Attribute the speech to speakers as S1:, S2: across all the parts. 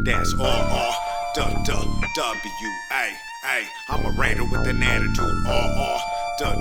S1: That's R-R-W-W-A. I'm a Raider with an attitude. R-R-W-W-A.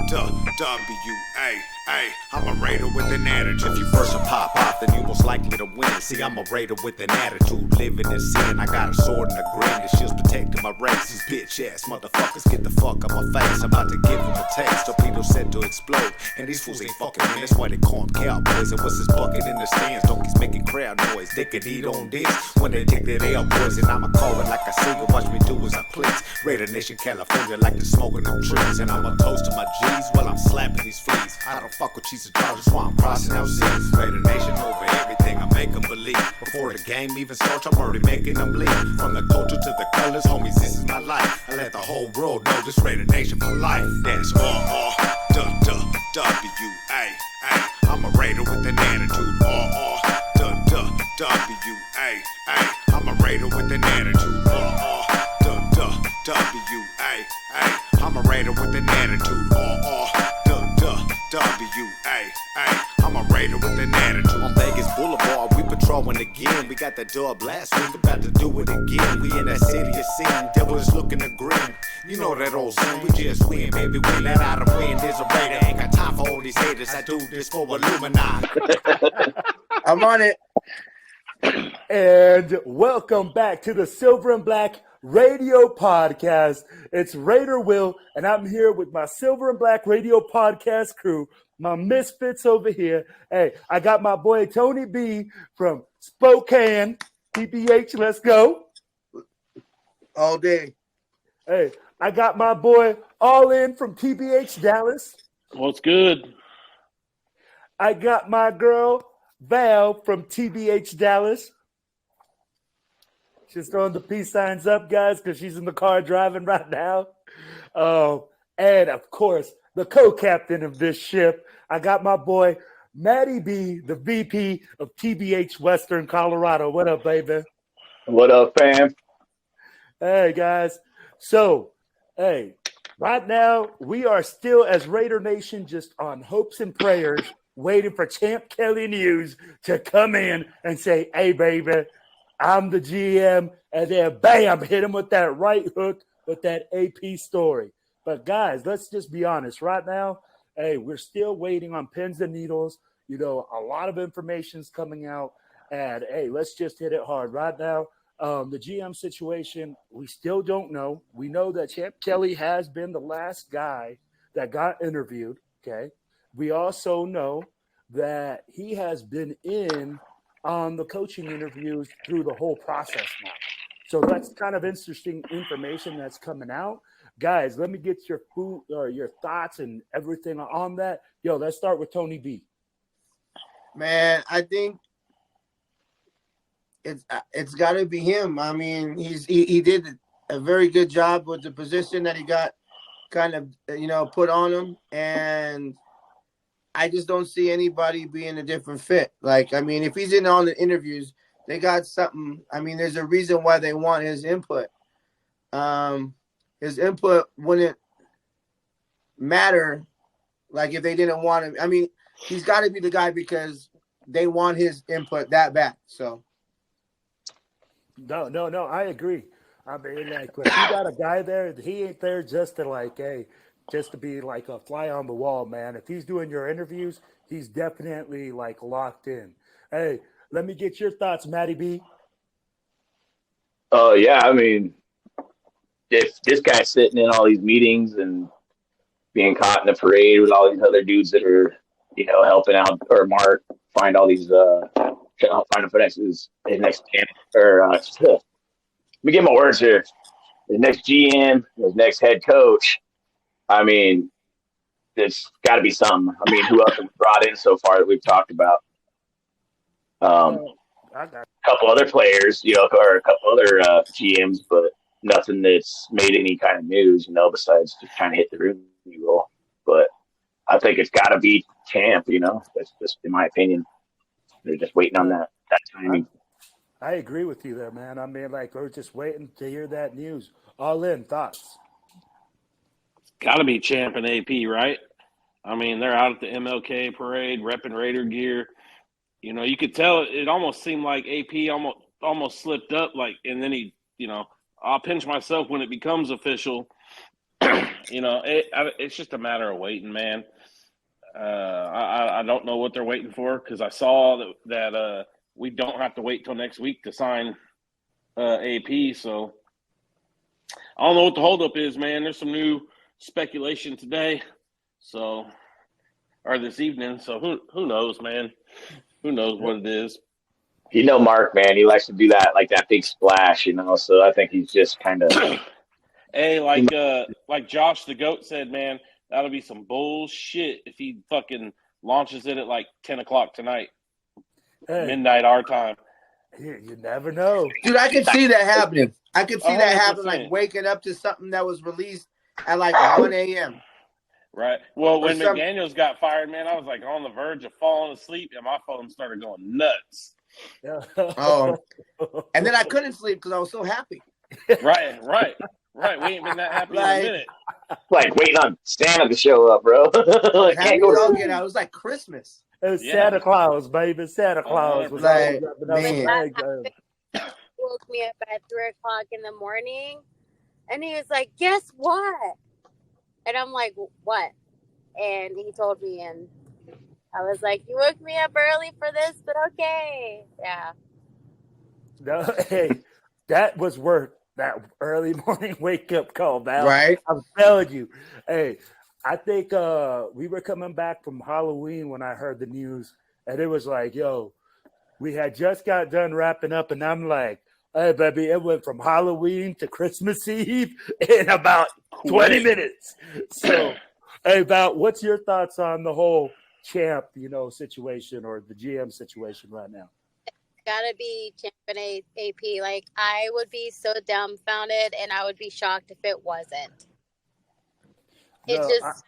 S1: I'm a Raider with an attitude. If you first will pop off, then you most likely to win. See, I'm a Raider with an attitude, living in sin. I got a sword and a grin, the shield's protecting my race. These bitch ass motherfuckers get the fuck out my face. I'm about to give them a taste. Torpedoes set to explode, and these fools ain't fucking in. That's why they call them cowboys. And what's this bucket in the stands? Donkeys making crowd noise. They could eat on this when they take their L boys. And I'ma call it like I see it. Watch me do as I please. Raider Nation, California, like the smoke in them trees. And I'ma toast to my G's while I'm slapping these fleas. I don't fuck with cheese and charges, that's why I'm crossing out seas. Raider Nation over everything, I make them believe. Before the game even starts, I'm already making them bleed. From the culture to the colors, homies, this is my life. I let the whole world know this Raider Nation for life. That's R-R-W-W-A. I'm a Raider with an attitude. R-R-W-W-A. I'm a Raider with an attitude. R-R-W-W-A. I'm a Raider with an attitude. R-R-W-W-A. I'm a Raider with an attitude. On Vegas Boulevard, we patrolling again. We got that dub last week, about to do it again. We in that city of sin, devil is looking to grin. You know that old saying, we just win, baby, we let out a win. There's a Raider, ain't got time for all these haters. I do this for Illuminati.
S2: I'm on it.
S3: And welcome back to the Silver and Black Radio Podcast. It's Raider Wil, and I'm here with my Silver and Black Radio Podcast crew, my misfits over here. Hey, I got my boy Tony B from Spokane, PPH, let's go.
S2: All day.
S3: Hey, I got my boy All In from TBH Dallas.
S4: What's good?
S3: I got my girl Val from TBH Dallas. She's throwing the peace signs up, guys, because she's in the car driving right now. And, of course, the co-captain of this ship, I got my boy Matty B, the VP of TBH Western Colorado. What up, baby?
S4: What up, fam?
S3: Hey, guys. So, hey, right now, we are still, as Raider Nation, just on hopes and prayers, waiting for Champ Kelly News to come in and say, hey, baby, I'm the GM, and then bam, hit him with that right hook with that AP story. But guys, let's just be honest. Right now, hey, we're still waiting on pins and needles. You know, a lot of information's coming out, and hey, let's just hit it hard. Right now, the GM situation, we still don't know. We know that Champ Kelly has been the last guy that got interviewed, okay? We also know that he has been in on the coaching interviews through the whole process now. So that's kind of interesting information that's coming out. Guys, let me get your your thoughts and everything on that. Yo, let's start with Tony B.
S2: Man, I think it's got to be him. I mean, he did a very good job with the position that he got kind of, put on him, and I just don't see anybody being a different fit. Like, I mean, if he's in on the interviews, they got something. I mean, there's a reason why they want his input. His input wouldn't matter, like, if they didn't want him. I mean, he's got to be the guy because they want his input that bad. So,
S3: No, I agree. I mean, like, when you got a guy there, he ain't there just to, like, hey, just to be like a fly on the wall, man. If he's doing your interviews, he's definitely like locked in. Hey, let me get your thoughts, Matty B.
S4: Oh, yeah. I mean, if this guy's sitting in all these meetings and being caught in a parade with all these other dudes that are, helping out, or Mark find all these, find him for his next camp, or let me get my words here. His next GM, his next head coach. I mean, it's got to be something. I mean, who else have we brought in so far that we've talked about? A couple other players, or a couple other GMs, but nothing that's made any kind of news, besides just kind of hit the room roll. But I think it's got to be Champ, That's just in my opinion. They're just waiting on that timing.
S3: I agree with you there, man. I mean, like, we're just waiting to hear that news. All in, thoughts?
S5: Got to be Champ and AP, right? I mean, they're out at the MLK parade, repping Raider gear. You know, you could tell it almost seemed like AP almost slipped up, like, and then he, you know, I'll pinch myself when it becomes official. You know, it's just a matter of waiting, man. I don't know what they're waiting for because I saw that we don't have to wait till next week to sign AP. So I don't know what the holdup is, man. There's some new speculation today, or this evening. So who knows, man? Who knows what it is?
S4: You know, Mark, man, he likes to do that, like that big splash, you know. So I think he's just kind of.
S5: Hey, like Josh the GOAT said, man, that'll be some bullshit if he fucking launches it at like 10 o'clock tonight, midnight our time.
S3: You never know,
S2: dude. I could see that happening. I could see that happening,
S5: 100%.
S2: like waking up to something that was released at like 1 a.m.
S5: Right. Well, when
S2: some-
S5: McDaniels got fired, man, I was like on the verge of falling asleep, and my phone started going nuts.
S2: Oh, and then I couldn't sleep because I was so happy.
S5: Right. We ain't been that happy in a minute.
S4: Like waiting on Santa to show up, bro. Like,
S2: Happy
S4: can't go to
S2: dog
S4: sleep.
S2: get out. It was like Christmas.
S3: it was Santa Claus, baby. Santa Claus was
S2: Like,
S3: always wrapping up
S2: man.
S3: the egg.
S6: Woke me up at 3:00 in the morning, and he was like, "Guess what?" And I'm like, "What?" And he told me, and I was like, "You woke me up early for this, but okay." Yeah.
S3: No, hey, that was worth that early morning wake up call, Val.
S2: Right.
S3: I'm telling you. Hey, I think we were coming back from Halloween when I heard the news, and it was like, yo, we had just got done wrapping up, and I'm like, hey, baby, it went from Halloween to Christmas Eve in about 20 minutes. So, hey, Val, what's your thoughts on the whole champ, situation or the GM situation right now?
S6: Gotta be champion AP. Like, I would be so dumbfounded, and I would be shocked if it wasn't. It's just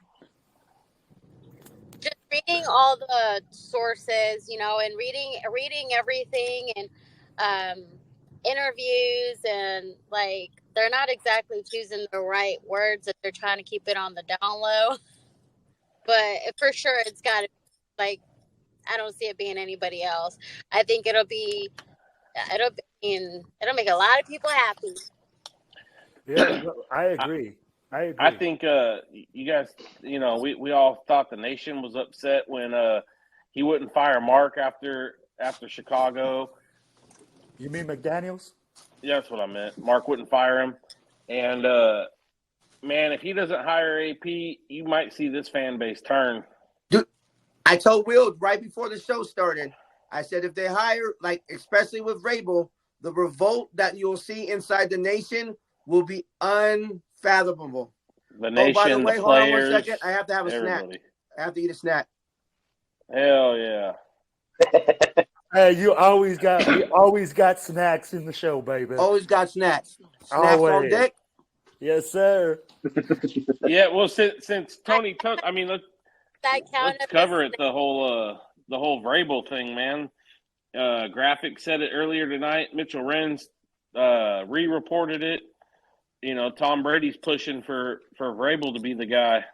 S6: reading all the sources, and reading everything, and interviews, and like they're not exactly choosing the right words if they're trying to keep it on the down low. But for sure, it's got to be, like, I don't see it being anybody else. I think it'll make a lot of people happy.
S3: Yeah, I agree.
S5: I think you guys, we all thought the nation was upset when he wouldn't fire Mark after Chicago.
S3: You mean McDaniels?
S5: Yeah, that's what I meant. Mark wouldn't fire him. And, man, if he doesn't hire AP, you might see this fan base turn.
S2: Dude, I told Will right before the show started, I said if they hire, like, especially with Rabel, the revolt that you'll see inside the nation will be unfathomable.
S5: The nation,
S2: by the way,
S5: the
S2: hold
S5: players,
S2: on 1 second. I have to have a
S5: everybody.
S2: snack. I have to eat a snack.
S5: Hell yeah.
S3: Hey, we always got snacks in the show, baby.
S2: Always got snacks. Snacks
S3: Always.
S2: on deck.
S3: Yes, sir.
S5: Yeah, well, since Tony took, I mean, let's cover it. The whole Vrabel thing, man. Graphic said it earlier tonight. Mitchell Renz re-reported it. Tom Brady's pushing for Vrabel to be the guy.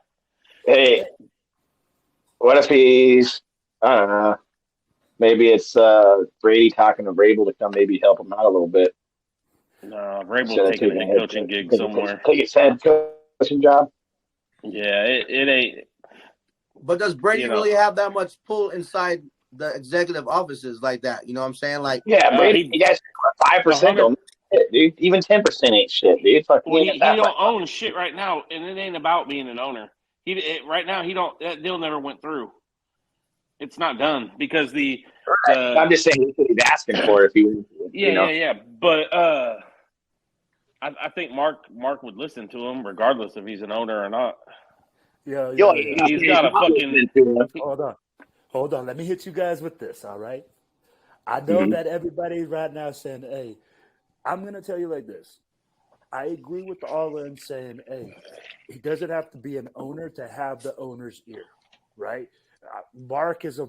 S4: Hey, what if he's, I don't know, maybe it's Brady talking to Vrabel to come maybe help him out a little bit.
S5: No, Vrabel's taking a head coaching gig somewhere.
S4: Take his head coaching job.
S5: Yeah, it ain't.
S2: But does Brady really have that much pull inside the executive offices like that? You know what I'm saying? Like,
S4: yeah, Brady, you guys 5% don't shit, dude. Even 10% ain't shit, dude.
S5: He don't own shit right now, and it ain't about being an owner. Right now, that deal never went through. It's not done because I'm
S4: just saying what he's asking for if he.
S5: Yeah. But I think Mark would listen to him regardless if he's an owner or not.
S3: Yeah.
S5: He's got a fucking.
S3: Hold on. Let me hit you guys with this. All right. I know that everybody right now is saying, "Hey, I'm going to tell you like this." I agree with all in saying, "Hey, he doesn't have to be an owner to have the owner's ear," right? Mark is a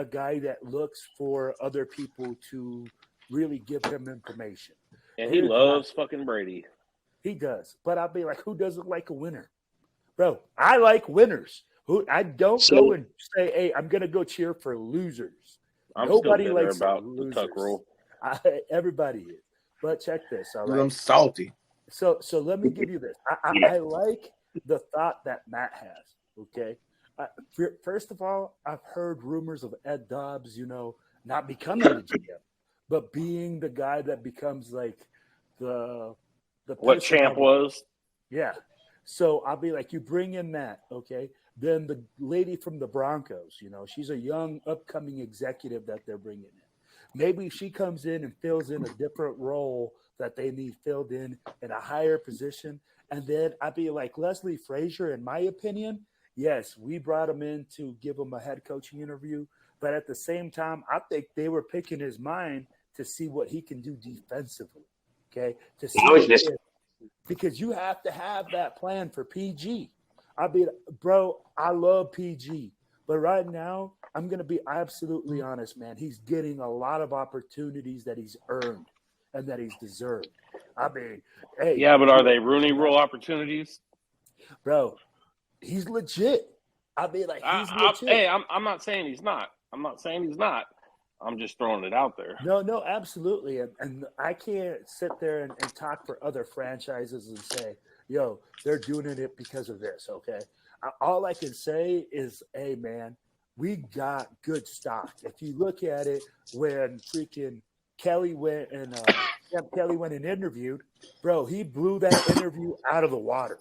S3: guy that looks for other people to really give him information.
S5: And he loves fucking Brady.
S3: He does. But I'll be like, who doesn't like a winner? Bro, I like winners. I don't go and say, "Hey, I'm going to go cheer for losers." Nobody
S5: still
S3: likes
S5: about
S3: losers.
S5: the tuck rule.
S3: Everybody is. But check this. All right.
S2: I'm salty.
S3: So let me give you this. I like the thought that Matt has. Okay. First of all, I've heard rumors of Ed Dobbs, not becoming the GM, but being the guy that becomes like the
S5: what Champ was.
S3: Yeah. So I'll be like, you bring in Matt, okay? Then the lady from the Broncos, she's a young upcoming executive that they're bringing in. Maybe she comes in and fills in a different role that they need filled in a higher position. And then I'd be like, Leslie Frazier, in my opinion, yes, we brought him in to give him a head coaching interview. But at the same time, I think they were picking his mind to see what he can do defensively, okay? To see because you have to have that plan for PG. Bro, I love PG. But right now, I'm going to be absolutely honest, man. He's getting a lot of opportunities that he's earned and that he's deserved. Hey.
S5: Yeah, but are they Rooney Rule opportunities?
S3: Bro, he's legit. He's legit.
S5: Hey, I'm not saying he's not. I'm just throwing it out there.
S3: No, absolutely. And I can't sit there and talk for other franchises and say, yo, they're doing it because of this, okay? All I can say is, hey, man, we got good stock. If you look at it, when freaking Kelly went and interviewed, bro, he blew that interview out of the water.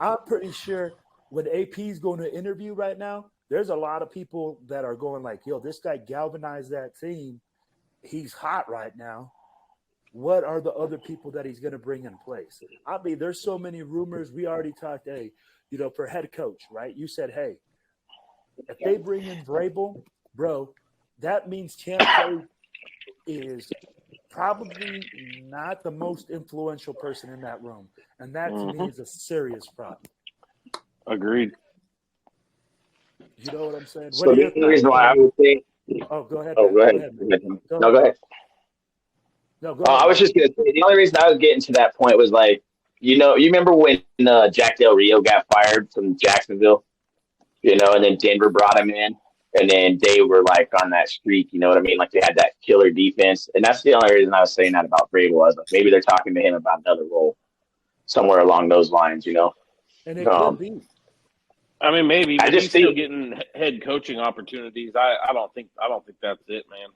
S3: I'm pretty sure when AP's going to interview right now, there's a lot of people that are going like, yo, this guy galvanized that team. He's hot right now. What are the other people that he's going to bring in place? There's so many rumors. We already talked, for head coach, right? You said, hey, if they bring in Vrabel, bro, that means Champ Kelly is probably not the most influential person in that room. And that to me is a serious problem.
S5: Agreed.
S3: You know what I'm saying?
S4: So the reason why I would think.
S3: Oh, go ahead.
S4: Oh, go ahead. No, go ahead.
S3: No, go ahead.
S4: I was just going to say, the only reason I was getting to that point was like, you remember when Jack Del Rio got fired from Jacksonville, and then Denver brought him in, and then they were like on that streak, you know what I mean? Like they had that killer defense. And that's the only reason I was saying that about Vrabel was like maybe they're talking to him about another role somewhere along those lines,
S3: And it could be.
S5: Maybe he's still getting head coaching opportunities. I don't think that's it, man.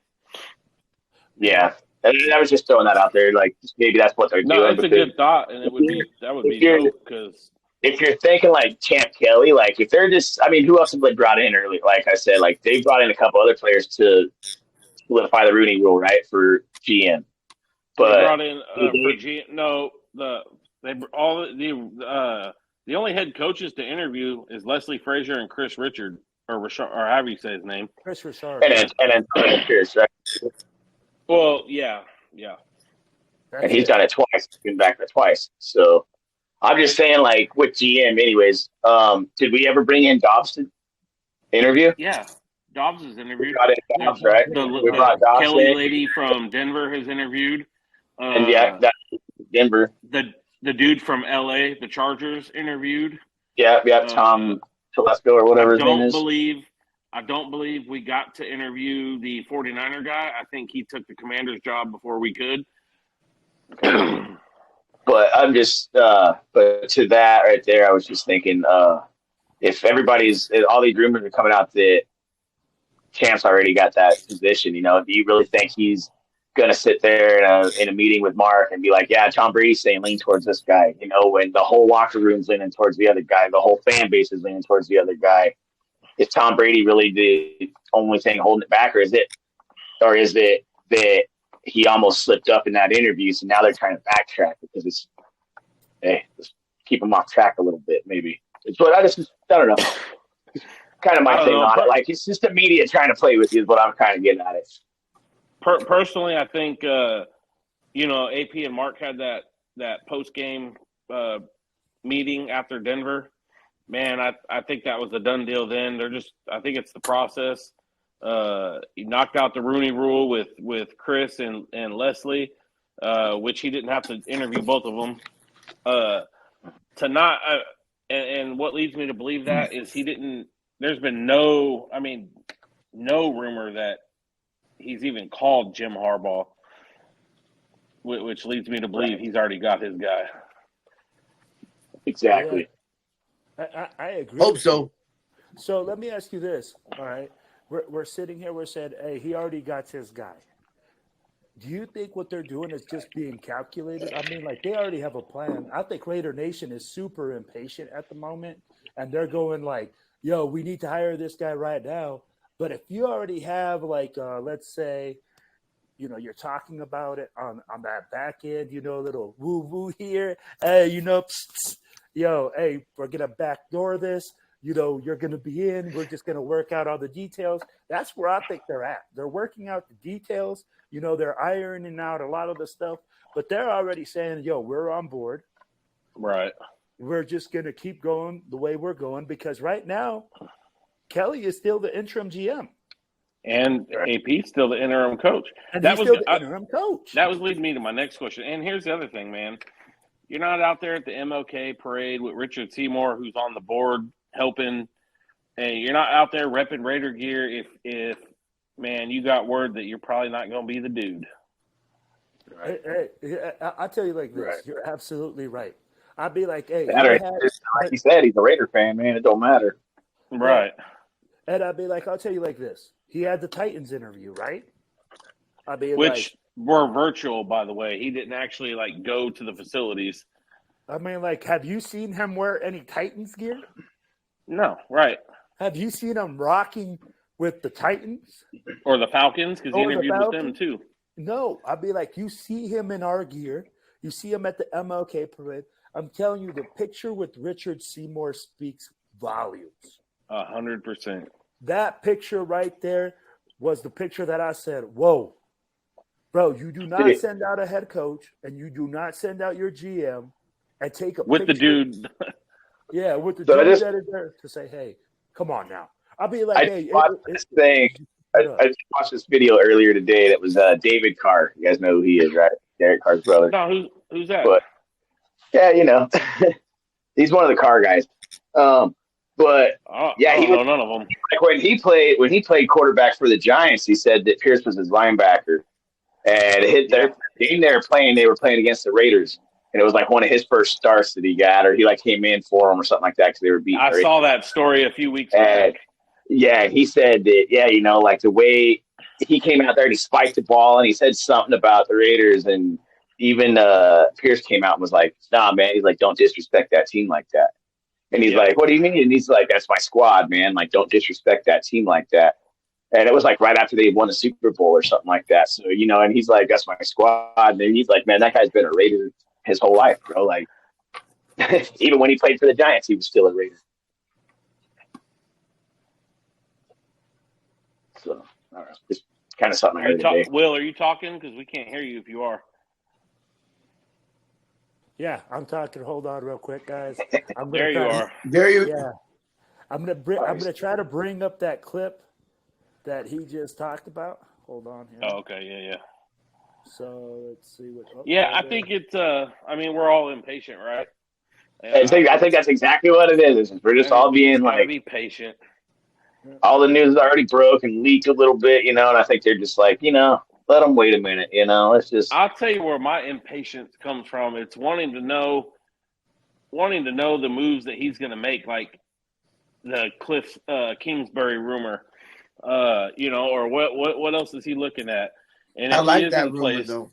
S4: Yeah. And I was just throwing that out there, like maybe that's what they're doing.
S5: No, it's a good thought, and that would be dope because
S4: if you're thinking like Champ Kelly, like if they're just, who else have they brought in early? Like I said, like they brought in a couple other players to solidify the Rooney Rule, right, for GM. But
S5: they brought in for GM. No, the only head coaches to interview is Leslie Frazier and Chris Richard or Richard, or however you say his name.
S3: Chris Richard.
S4: And then Chris, right?
S5: Well, yeah.
S4: And he's done it twice. Been back there twice. So I'm just saying, like with GM, anyways. Did we ever bring in Dobbs to interview?
S5: Yeah, Dobbs is interviewed.
S4: We brought in Dobbs, right? We brought Dobbs
S5: Kelly
S4: in.
S5: lady from Denver has interviewed.
S4: And that's Denver.
S5: The dude from LA, the Chargers, interviewed.
S4: Yeah, Tom Telesco or whatever his name is.
S5: I don't believe we got to interview the 49er guy. I think he took the commander's job before we could.
S4: But I'm just, but to that right there, I was just thinking, if all these rumors are coming out that Champ's already got that position, do you really think he's going to sit there in a meeting with Mark and be like, yeah, Tom Brady's saying lean towards this guy, when the whole locker room's leaning towards the other guy, the whole fan base is leaning towards the other guy. Is Tom Brady really the only thing holding it back, or is it that he almost slipped up in that interview, so now they're trying to backtrack because let's keep him off track a little bit, maybe. But I don't know. Kind of my thing on it. Like, it's just the media trying to play with you is what I'm kind of getting at it.
S5: Personally, I think, AP and Mark had that post-game meeting after Denver. Man, I think that was a done deal then. I think it's the process. He knocked out the Rooney Rule with Chris and Leslie, which he didn't have to interview both of them. And what leads me to believe that is there's been no rumor that he's even called Jim Harbaugh, which leads me to believe he's already got his guy.
S4: Exactly.
S3: Yeah. I agree.
S2: Hope so.
S3: So let me ask you this. All right. We're sitting here, we're saying, hey, he already got his guy. Do you think what they're doing is just being calculated? I mean, like, they already have a plan. I think Raider Nation is super impatient at the moment, and they're going like, yo, we need to hire this guy right now. But if you already have, like, let's say, you know, you're talking about it on that back end, you know, a little woo-woo here. Hey, you know, yo, hey, we're going to backdoor this. You know, you're going to be in. We're just going to work out all the details. That's where I think they're at. They're working out the details. You know, they're ironing out a lot of the stuff. But they're already saying, yo, we're on board.
S5: Right.
S3: We're just going to keep going the way we're going because right now, Kelly is still the interim GM.
S5: And AP's still the interim coach.
S3: And he's still the interim coach.
S5: That was leading me to my next question. And here's the other thing, man. You're not out there at the MLK parade with Richard Seymour, who's on the board helping. And you're not out there repping Raider gear if man, you got word that you're probably not going to be the dude.
S3: Right. Hey, I'll tell you like this. Right. You're absolutely right. I'd be like, hey.
S4: Like you said, he's a Raider fan, man. It don't matter.
S5: Right.
S3: And I'd be like, I'll tell you like this. He had the Titans interview, right?
S5: Which were virtual, by the way. He didn't actually, like, go to the facilities.
S3: I mean, like, have you seen him wear any Titans gear?
S5: No, right.
S3: Have you seen him rocking with the Titans?
S5: Or the Falcons? Because he interviewed with them, too.
S3: No. I'd be like, you see him in our gear. You see him at the MLK parade. I'm telling you, the picture with Richard Seymour speaks volumes.
S5: 100%.
S3: That picture right there was the picture that I said, whoa, bro, you do not send out a head coach and you do not send out your GM and take a
S5: with
S3: picture.
S5: The dude.
S3: Yeah, with the dude that is there to say, hey, come on now. I'll be like,
S4: I just watched this video earlier today that was David Carr. You guys know who he is, right? Derek Carr's brother.
S5: No, who's that?
S4: But, yeah, you know, he's one of the Carr guys. But yeah, he
S5: don't know none of them.
S4: Like when he played quarterback for the Giants, he said that Pierce was his linebacker, and their game they were playing against the Raiders, and it was like one of his first starts that he got, or he like came in for them or something like that because they were beating.
S5: I saw that story a few weeks back.
S4: Yeah, he said that. Yeah, you know, like the way he came out there and he spiked the ball, and he said something about the Raiders, and even Pierce came out and was like, "Nah, man," he's like, "Don't disrespect that team like that." And he's like, what do you mean? And he's like, that's my squad, man. Like, don't disrespect that team like that. And it was like right after they won the Super Bowl or something like that. So, you know, and he's like, that's my squad. And he's like, man, that guy's been a Raider his whole life, bro. Like, even when he played for the Giants, he was still a Raider. So, I don't know. It's kind of something I heard today.
S5: Will, are you talking? Because we can't hear you if you are.
S3: Yeah, I'm talking. Hold on, real quick, guys.
S5: There you are.
S2: There you.
S3: Yeah, I'm gonna try to bring up that clip that he just talked about. Hold on here.
S5: Oh, okay, yeah.
S3: So let's see what.
S5: I think it's. I mean, we're all impatient, right?
S4: I think that's exactly what it is. We're just all being like,
S5: be patient.
S4: All the news is already broke and leaked a little bit, you know, and I think they're just like, you know, let them wait a minute, you know. Let's just.
S5: I'll tell you where my impatience comes from. It's wanting to know the moves that he's going to make, like the Cliff Kingsbury rumor, you know, or what else is he looking at? And
S2: I like that rumor, though.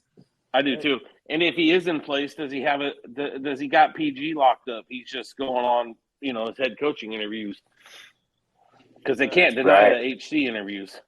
S5: I do too. And if he is in place, does he have it? Does he got PG locked up? He's just going on, you know, his head coaching interviews because they can't deny the HC interviews.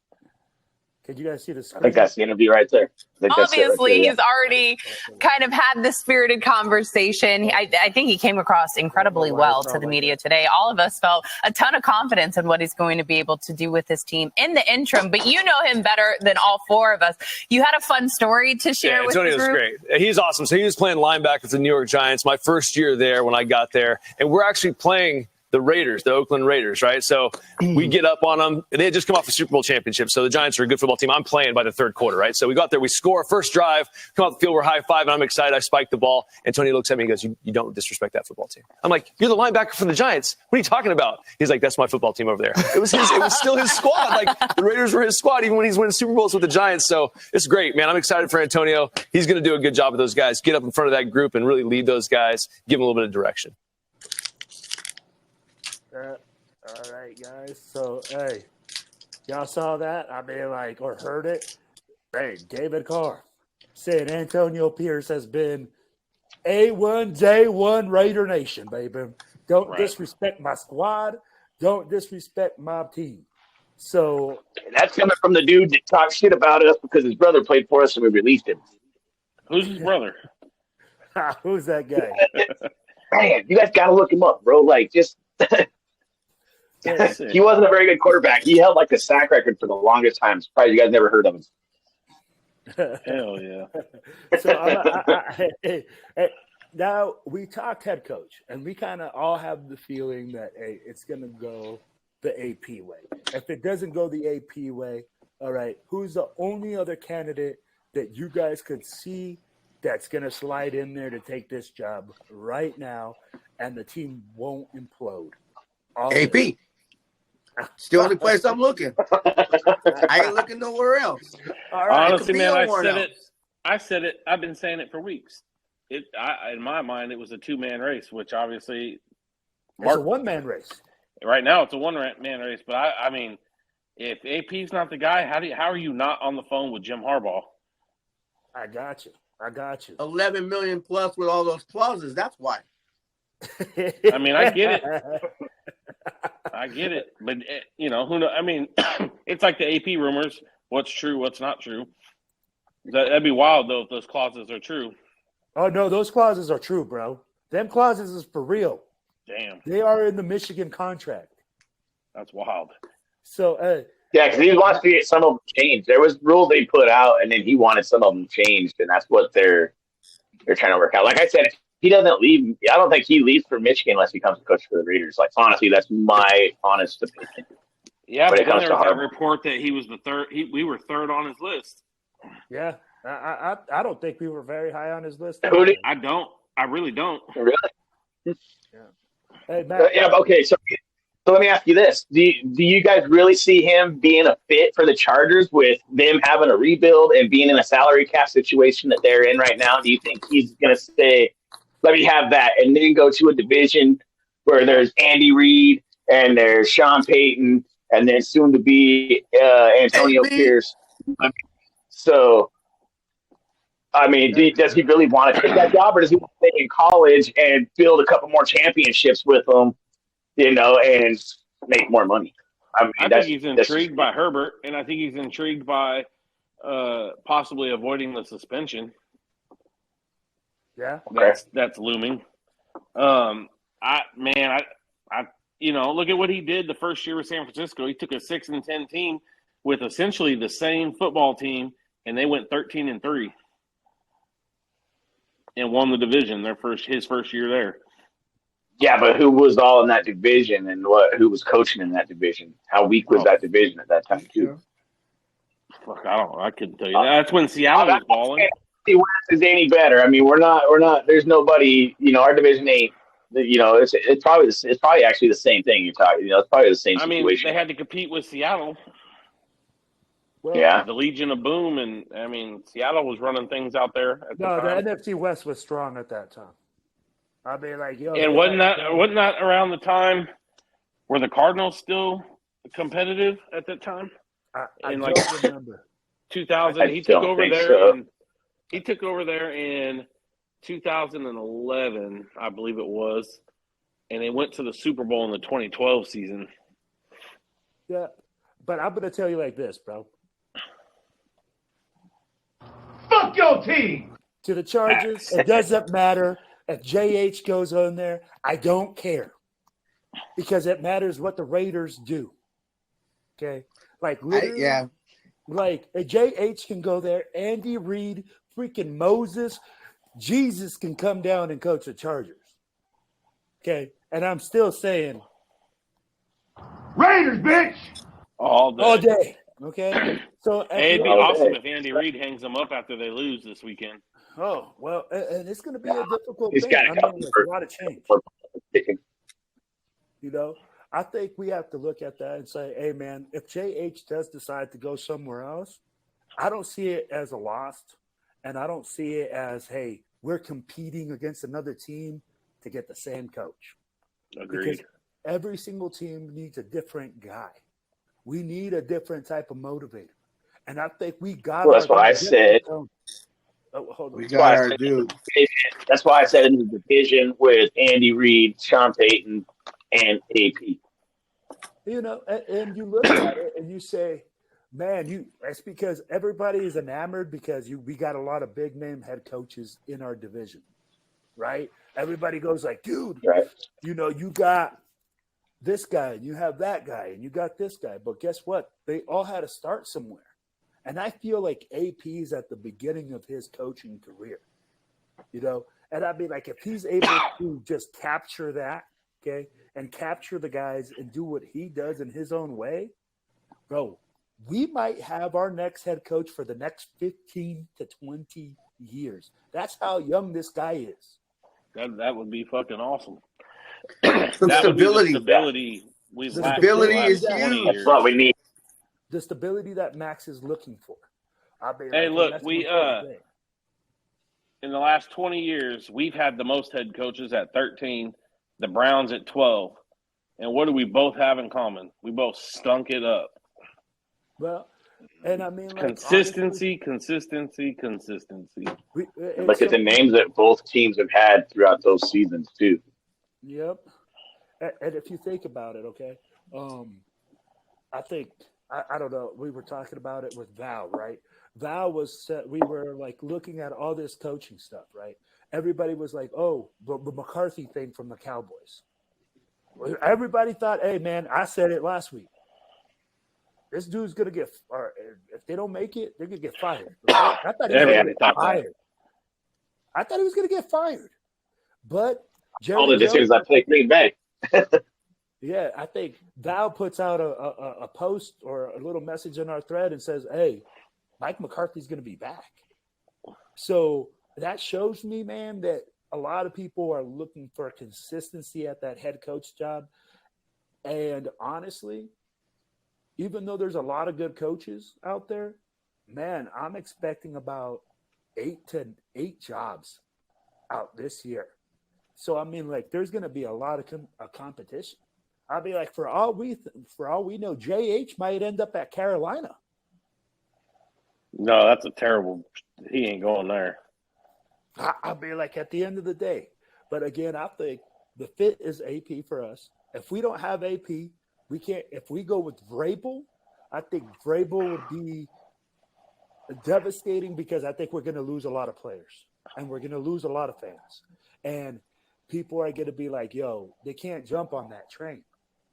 S3: Could you guys see the screen?
S4: I think that's the interview right there.
S7: Obviously, he's already kind of had the spirited conversation. I think he came across incredibly well to the media today. All of us felt a ton of confidence in what he's going to be able to do with his team in the interim. But you know him better than all four of us. You had a fun story to share with the group.
S8: Antonio's great. He's awesome. So he was playing linebacker for the New York Giants my first year there when I got there. And we're actually playing the Raiders, the Oakland Raiders, right? So we get up on them. They had just come off the Super Bowl championship, so the Giants are a good football team. I'm playing by the third quarter, right? So we got there, we score, first drive, come out the field, we're high-fiving, I'm excited, I spike the ball. Antonio looks at me and goes, you don't disrespect that football team. I'm like, you're the linebacker for the Giants. What are you talking about? He's like, that's my football team over there. It was still his squad. Like, the Raiders were his squad, even when he's winning Super Bowls with the Giants. So it's great, man. I'm excited for Antonio. He's going to do a good job with those guys, get up in front of that group and really lead those guys, give them a little bit of direction.
S3: All right, guys. So, hey, y'all saw that? I mean, like, or heard it? Hey, David Carr said Antonio Pierce has been A1, J1 Raider Nation, baby. Don't disrespect my squad. Don't disrespect my team. So
S4: that's coming from the dude that talks shit about us because his brother played for us and we released him.
S5: Who's his brother?
S3: Who's that guy?
S4: Man, you guys got to look him up, bro. Like, just he wasn't a very good quarterback. He held like the sack record for the longest time. Surprised you guys never heard of him.
S5: Hell yeah.
S3: So now we talked head coach, and we kind of all have the feeling that, hey, it's going to go the AP way. If it doesn't go the AP way, all right, who's the only other candidate that you guys could see that's going to slide in there to take this job right now, and the team won't implode?
S2: AP. It's the only place I'm looking. I ain't looking nowhere else.
S3: All right.
S5: Honestly, man, I said it. I've been saying it for weeks. In my mind, it was a two-man race, which obviously
S3: it's a one-man race.
S5: Right now, it's a one-man race. But I mean, if AP's not the guy, how are you not on the phone with Jim Harbaugh?
S3: I got you.
S2: 11 million plus with all those clauses. That's why.
S5: I mean, I get it. But who knows? I mean, it's like the AP rumors. What's true? What's not true? That'd be wild though if those clauses are true.
S3: Oh no, those clauses are true, bro. Them clauses is for real.
S5: Damn.
S3: They are in the Michigan contract.
S5: That's wild.
S3: So,
S4: yeah, because he wants to get some of them changed. There was rules they put out, and then he wanted some of them changed, and that's what they're trying to work out. Like I said, he doesn't leave. I don't think he leaves for Michigan unless he comes to coach for the Raiders. Like, honestly, that's my honest opinion.
S5: Yeah, but then there was that report that he was the third. We were third on his list.
S3: Yeah, I don't think we were very high on his list.
S5: I don't. I really don't.
S4: Really?
S3: Yeah. Hey, Matt.
S4: Yeah. Okay. So let me ask you this: Do you guys really see him being a fit for the Chargers with them having a rebuild and being in a salary cap situation that they're in right now? Do you think he's going to say, "Let me have that," and then go to a division where there's Andy Reid and there's Sean Payton and then soon to be Antonio Pierce? So, I mean, does he really want to take that job, or does he want to stay in college and build a couple more championships with them, and make more money?
S5: I think he's intrigued by Herbert, and I think he's intrigued by possibly avoiding the suspension.
S3: Yeah,
S5: that's looming. Look at what he did the first year with San Francisco. He took a 6-10 team with essentially the same football team, and they went 13-3 and won the division his first year there.
S4: Yeah, but who was all in that division, and who was coaching in that division? How weak was that division at that time too?
S5: Fuck, I don't know. I couldn't tell you. That's when Seattle was balling.
S4: West is any better. I mean, we're not. There's nobody. Our division ain't. It's probably actually the same thing you're talking. It's probably the same situation.
S5: I mean, they had to compete with Seattle.
S3: Well,
S4: yeah,
S5: the Legion of Boom, and I mean, Seattle was running things out there.
S3: The NFC West was strong at that time. I mean,
S5: and wasn't that around the time were the Cardinals still competitive at that time?
S3: I don't remember.
S5: 2000, he took over there. He took over there in 2011, I believe it was, and they went to the Super Bowl in the 2012 season.
S3: Yeah, but I'm going to tell you like this, bro.
S9: Fuck your team!
S3: To the Chargers, it doesn't matter if JH goes on there. I don't care because it matters what the Raiders do. Okay? Like, literally, like a JH can go there, Andy Reid, freaking Moses, Jesus can come down and coach the Chargers. Okay? And I'm still saying
S9: Raiders, bitch!
S5: All day.
S3: All day. Okay. So
S5: Hey, it'd be
S4: All
S5: awesome
S4: day.
S5: if Andy Reid hangs them up after they lose this weekend.
S3: oh well, and it's going to be a difficult
S4: He's
S3: thing.
S4: got
S3: I
S4: a couple
S3: mean, there's a lot of change. You know, I think we have to look at that and say, hey, man, if JH does decide to go somewhere else, I don't see it as a loss, and I don't see it as, hey, we're competing against another team to get the same coach.
S5: Agreed.
S3: Because every single team needs a different guy. We need a different type of motivator. And I think we got
S4: Well, that's why I said.
S3: Oh, hold on.
S2: We got our dude.
S4: That's why I said in the division with Andy Reid, Sean Payton, and AP.
S3: You know, and you look at it and you say, man, that's because everybody is enamored because we got a lot of big name head coaches in our division, right? Everybody goes like, dude,
S4: Right.
S3: you know, you got this guy and you have that guy and you got this guy. But guess what? They all had to start somewhere. And I feel like AP is at the beginning of his coaching career, you know? And I'd be like, if he's able to just capture that, okay, and capture the guys and do what he does in his own way, bro, we might have our next head coach for the next 15 to 20 years. That's how young this guy is.
S5: That would be fucking awesome.
S2: Some
S5: That would be the
S2: stability.
S5: stability we've
S3: The
S5: lacked
S2: stability
S5: for the
S2: is
S5: last 20
S2: huge.
S5: years.
S4: That's what we need.
S3: The stability that Max is looking for.
S5: Hey, look,
S3: that's
S5: we
S3: an important thing.
S5: in the last 20 years, we've had the most head coaches at 13, the Browns at 12. And what do we both have in common? We both stunk it up.
S3: Well, and I mean, like,
S5: Consistency.
S4: Look at the names that both teams have had throughout those seasons, too.
S3: Yep. And if you think about it, okay, I think I don't know. We were talking about it with Val, right? Val was we were like looking at all this coaching stuff, right? Everybody was like, "Oh, the McCarthy thing from the Cowboys." Everybody thought, "Hey, man, I said it last week. This dude's gonna get, or if they don't make it, they're gonna get fired." Right? I thought he was gonna get fired. I thought he was gonna get fired, but
S4: All the decisions I play Green Bay.
S3: Yeah, I think Val puts out a post or a little message in our thread and says, hey, Mike McCarthy's going to be back. So that shows me, man, that a lot of people are looking for consistency at that head coach job. And honestly, even though there's a lot of good coaches out there, man, I'm expecting about 8 jobs out this year. So, I mean, like, there's going to be a lot of competition. I'll be like, for all we know, JH might end up at Carolina.
S5: No, that's a terrible. He ain't going there.
S3: I'll be like, at the end of the day. But again, I think the fit is AP for us. If we don't have AP, we can't. If we go with Vrabel, I think Vrabel would be devastating because I think we're going to lose a lot of players and we're going to lose a lot of fans. And people are going to be like, yo, they can't jump on that train.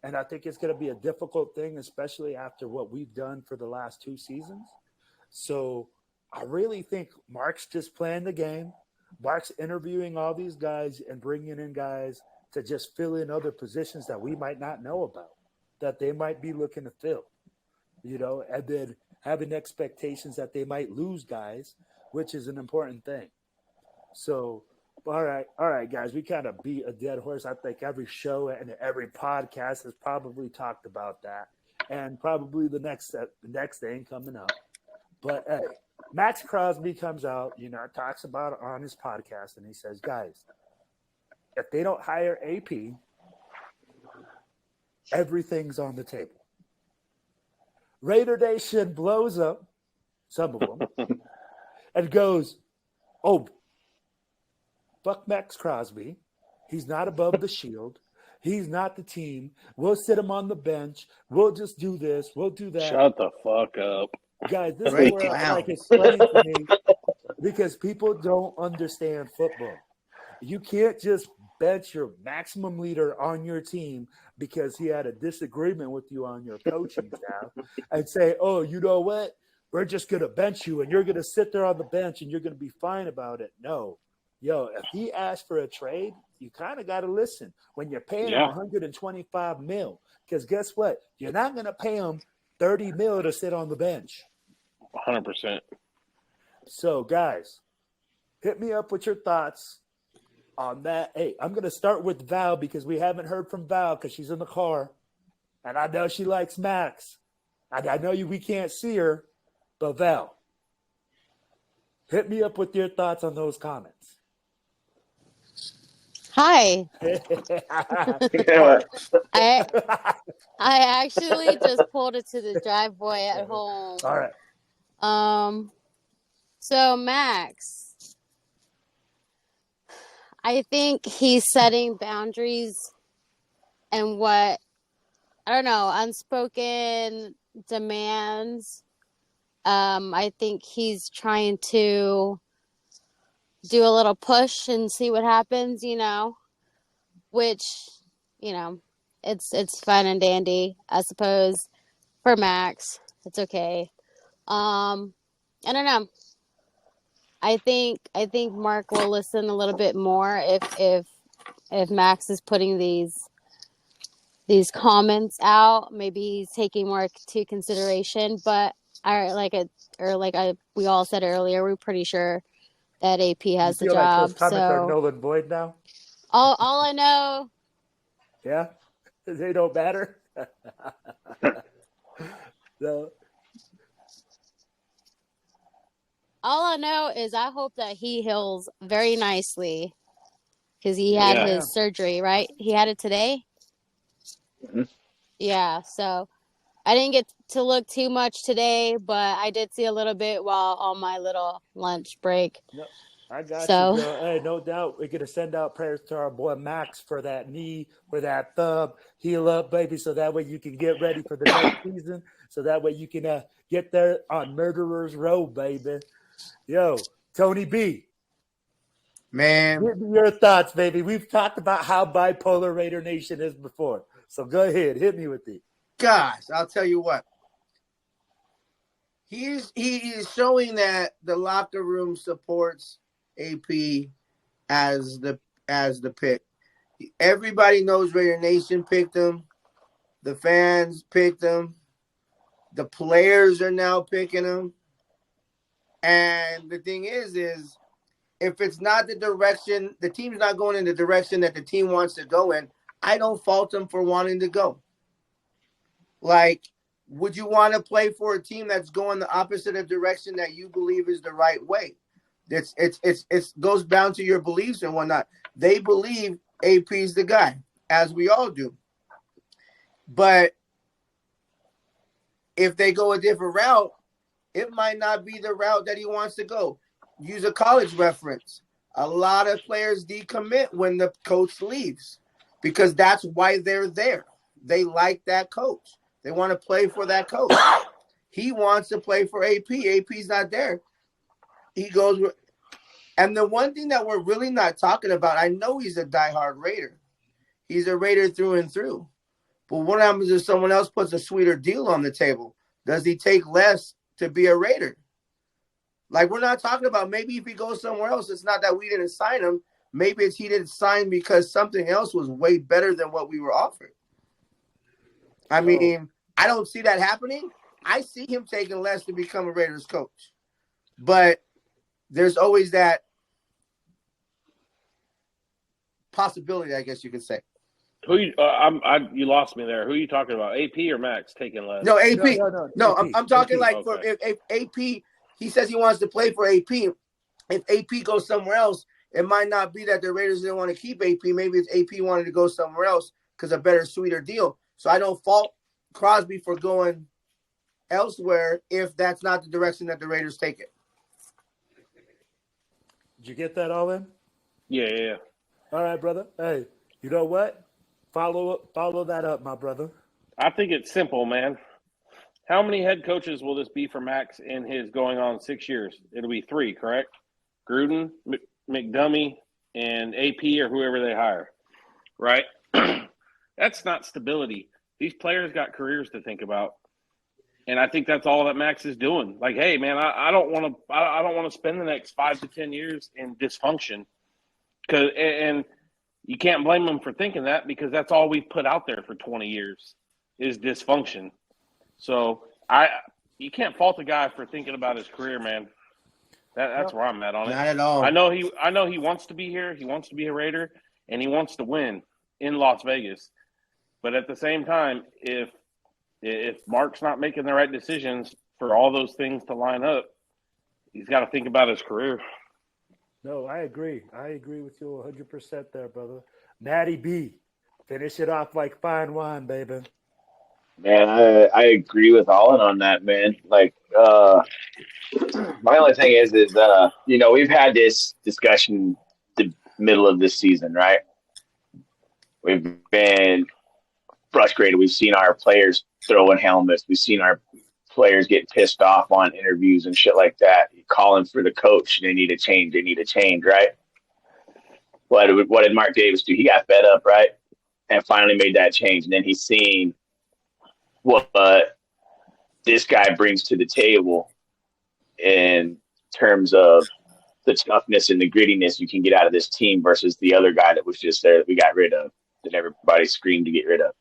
S3: And I think it's going to be a difficult thing, especially after what we've done for the last 2 seasons. So I really think Mark's just playing the game. Mark's interviewing all these guys and bringing in guys to just fill in other positions that we might not know about, that they might be looking to fill, you know, and then having expectations that they might lose guys, which is an important thing. So, all right, guys, we kind of beat a dead horse. I think every show and every podcast has probably talked about that, and probably the next thing coming up. But hey, Max Crosby comes out, you know, talks about it on his podcast, and he says, guys, if they don't hire AP, everything's on the table. Raider Nation blows up, some of them, and goes, oh, fuck Max Crosby. He's not above the shield. He's not the team. We'll sit him on the bench. We'll just do this. We'll do that.
S5: Shut the fuck up.
S3: Guys, this is where I like it's funny to me because people don't understand football. You can't just bench your maximum leader on your team because he had a disagreement with you on your coaching staff and say, oh, you know what? We're just going to bench you and you're going to sit there on the bench and you're going to be fine about it. No. Yo, if he asked for a trade, you kind of got to listen when you're paying him $125 million. because guess what? You're not going to pay him $30 million to sit on the bench.
S5: 100%.
S3: So, guys, hit me up with your thoughts on that. Hey, I'm going to start with Val because we haven't heard from Val because she's in the car. And I know she likes Max. I know we can't see her, but Val, hit me up with your thoughts on those comments.
S6: Hi. I actually just pulled it to the driveway at home.
S3: All right.
S6: So Max, I think he's setting boundaries and what, I don't know, unspoken demands. I think he's trying to do a little push and see what happens, which, it's fun and dandy, I suppose, for Max. It's okay. I don't know. I think Mark will listen a little bit more if Max is putting these comments out. Maybe he's taking more to consideration. But we all said earlier, we're pretty sure that AP has the job.
S3: Like those comments are null and void now?
S6: All I know.
S3: Yeah, they don't matter. So.
S6: All I know is I hope that he heals very nicely because he had his surgery, right? He had it today?
S4: Mm-hmm.
S6: Yeah, so I didn't get to look too much today, but I did see a little bit while on my little lunch break.
S3: No, I got
S6: So,
S3: you, girl. Hey, no doubt we're going to send out prayers to our boy Max for that knee, for that thumb. Heal up, baby, so that way you can get ready for the next season, so that way you can get there on Murderer's Row, baby. Yo, Tony B.
S2: Man.
S3: Give me your thoughts, baby. We've talked about how bipolar Raider Nation is before. So go ahead. Hit me with it.
S2: Gosh, I'll tell you what. He is showing that the locker room supports AP as the pick. Everybody knows Raider Nation picked him. The fans picked him. The players are now picking him. And the thing is if it's not the direction, the team's not going in the direction that the team wants to go in, I don't fault them for wanting to go. Like, would you want to play for a team that's going the opposite of direction that you believe is the right way? It goes down to your beliefs and whatnot. They believe AP's the guy, as we all do. But if they go a different route, it might not be the route that he wants to go. Use a college reference. A lot of players decommit when the coach leaves because that's why they're there. They like that coach. They want to play for that coach. He wants to play for AP. AP's not there. He goes with, and the one thing that we're really not talking about, I know he's a diehard Raider. He's a Raider through and through. But what happens if someone else puts a sweeter deal on the table? Does he take less to be a Raider? Like, we're not talking about maybe if he goes somewhere else, it's not that we didn't sign him. Maybe it's he didn't sign because something else was way better than what we were offered. I mean, I don't see that happening. I see him taking less to become a Raiders coach. But there's always that possibility, I guess you could say.
S5: You lost me there. Who are you talking about? AP or Max taking less?
S2: No, AP. No,
S3: AP.
S2: I'm talking
S5: AP,
S2: like
S5: okay.
S2: if AP, he says he wants to play for AP. If AP goes somewhere else, it might not be that the Raiders didn't want to keep AP. Maybe it's AP wanted to go somewhere else because a better, sweeter deal. So I don't fault Crosby for going elsewhere if that's not the direction that the Raiders take it.
S3: Did you get that all in?
S5: Yeah.
S3: All right, brother. Hey, you know what? Follow that up, my brother.
S5: I think it's simple, man. How many head coaches will this be for Max in his going on 6 years? It'll be 3, correct? Gruden, McDummy, and AP or whoever they hire, right? That's not stability. These players got careers to think about, and I think that's all that Max is doing. Like, hey, man, I don't want to spend the next 5 to 10 years in dysfunction, and you can't blame them for thinking that because that's all we've put out there for 20 years. is dysfunction. So you can't fault the guy for thinking about his career, man. That's where I'm at on it.
S2: Not at all.
S5: I know he wants to be here. He wants to be a Raider, and he wants to win in Las Vegas. But at the same time, if Mark's not making the right decisions for all those things to line up, he's got to think about his career.
S3: No, I agree. I agree with you 100% there, brother. Natty B, finish it off like fine wine, baby.
S4: Man, I agree with Olin on that, man. Like, my only thing is, we've had this discussion the middle of this season, right? We've been frustrated. We've seen our players throwing helmets. We've seen our players get pissed off on interviews and shit like that, calling for the coach. They need a change, right? What did Mark Davis do? He got fed up, right? And finally made that change. And then he's seen what this guy brings to the table in terms of the toughness and the grittiness you can get out of this team versus the other guy that was just there that we got rid of, that everybody screamed to get rid of.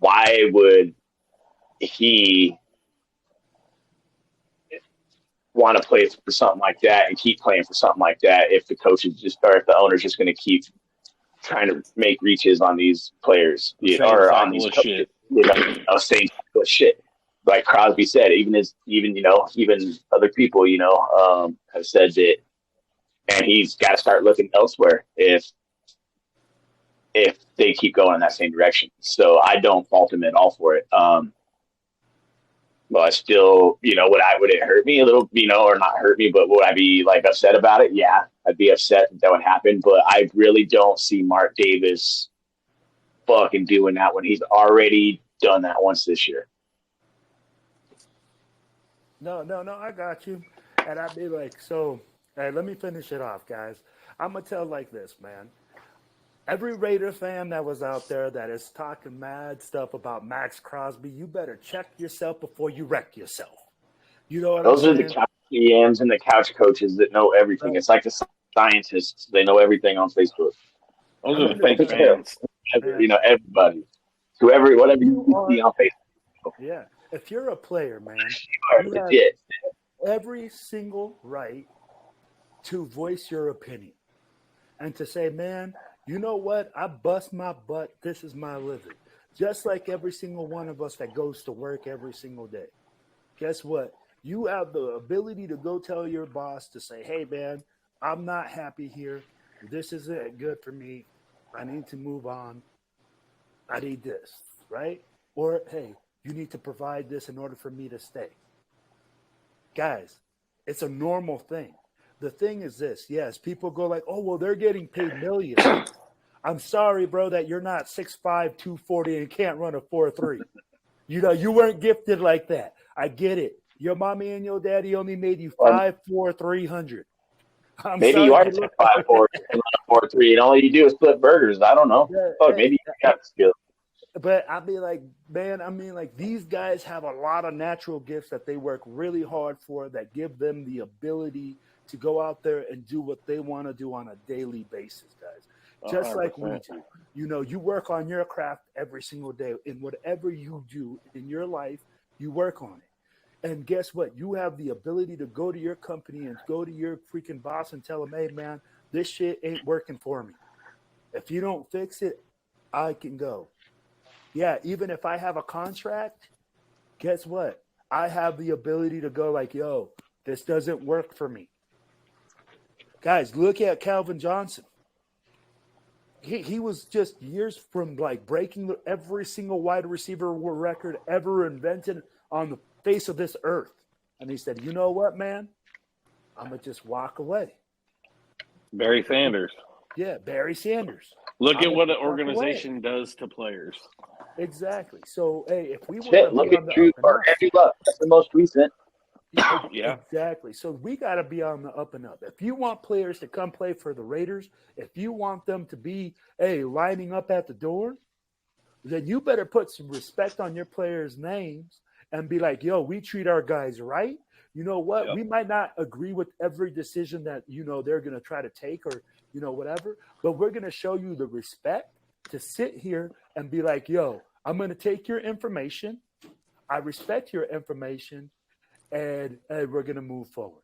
S4: Why would he want to play for something like that and keep playing for something like that if the coach is just, or if the owner's just going to keep trying to make reaches on these players, or on these coaches, same shit. Like Crosby said, even other people, have said that, and he's got to start looking elsewhere if they keep going in that same direction. So I don't fault him at all for it. But I still, would it hurt me a little, or not hurt me, but would I be like upset about it? Yeah, I'd be upset that would happen. But I really don't see Mark Davis fucking doing that when he's already done that once this year.
S3: No, I got you. And I'd be like, so, hey, let me finish it off, guys. I'm going to tell like this, man. Every Raider fan that was out there that is talking mad stuff about Max Crosby, you better check yourself before you wreck yourself. You know what
S4: Those
S3: I'm
S4: are
S3: saying?
S4: the couch GMs and the couch coaches that know everything. It's like the scientists. They know everything on Facebook.
S5: Those are the fake fans.
S4: Everybody. Whatever you see on Facebook.
S3: Yeah. If you're a player, man, you have
S4: legit.
S3: every single right to voice your opinion and to say, man, you know what? I bust my butt. This is my living. Just like every single one of us that goes to work every single day. Guess what? You have the ability to go tell your boss to say, hey, man, I'm not happy here. This isn't good for me. I need to move on. I need this, right? Or, hey, you need to provide this in order for me to stay. Guys, it's a normal thing. The thing is this, yes, people go like, oh, well, they're getting paid millions. I'm sorry, bro, that you're not 6'5", 240 and can't run a 4.3. You weren't gifted like that. I get it. Your mommy and your daddy only made you 5'4", 300.
S4: Maybe you are 5'4", 4'3", and all you do is flip burgers. I don't know. Maybe you got the skill.
S3: But I'd be like, man, these guys have a lot of natural gifts that they work really hard for that give them the ability to go out there and do what they want to do on a daily basis, guys. Just
S5: 100%.
S3: like we do. You work on your craft every single day. In whatever you do in your life, you work on it. And guess what? You have the ability to go to your company and go to your freaking boss and tell them, hey, man, this shit ain't working for me. If you don't fix it, I can go. Yeah, even if I have a contract, guess what? I have the ability to go like, yo, this doesn't work for me. Guys, look at Calvin Johnson. He was just years from like breaking every single wide receiver record ever invented on the face of this earth. And he said, you know what, man? I'm going to just walk away.
S5: Barry Sanders.
S3: Yeah, Barry Sanders.
S5: Look at what an organization does to players.
S3: Exactly. So, hey, if we
S4: Shit, look at Drew or Andrew Luck. That's the most recent.
S5: Yeah.
S3: Exactly. So we got to be on the up and up. If you want players to come play for the Raiders, if you want them to be, lining up at the door, then you better put some respect on your players' names and be like, yo, we treat our guys right. You know what? Yep. We might not agree with every decision that, they're going to try to take or, whatever, but we're going to show you the respect to sit here and be like, yo, I'm going to take your information. I respect your information, and we're going to move forward.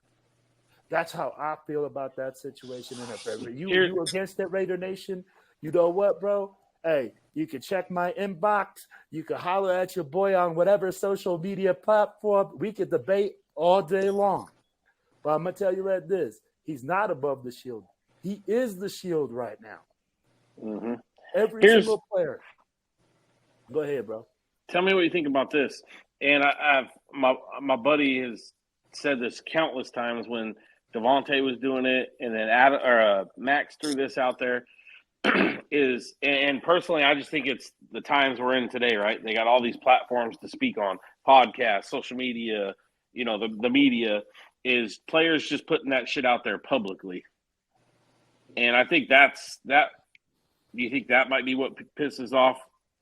S3: That's how I feel about that situation. And if ever you against it, Raider Nation, you know what, bro? Hey, you can check my inbox. You can holler at your boy on whatever social media platform. We could debate all day long. But I'm going to tell you right this. He's not above the shield. He is the shield right now.
S5: Mm-hmm.
S3: Every single player. Go ahead, bro.
S5: Tell me what you think about this. And my buddy has said this countless times when Devontae was doing it, and then Max threw this out there. And personally, I just think it's the times we're in today, right? They got all these platforms to speak on, podcasts, social media, the media, is players just putting that shit out there publicly. And I think do you think that might be what pisses off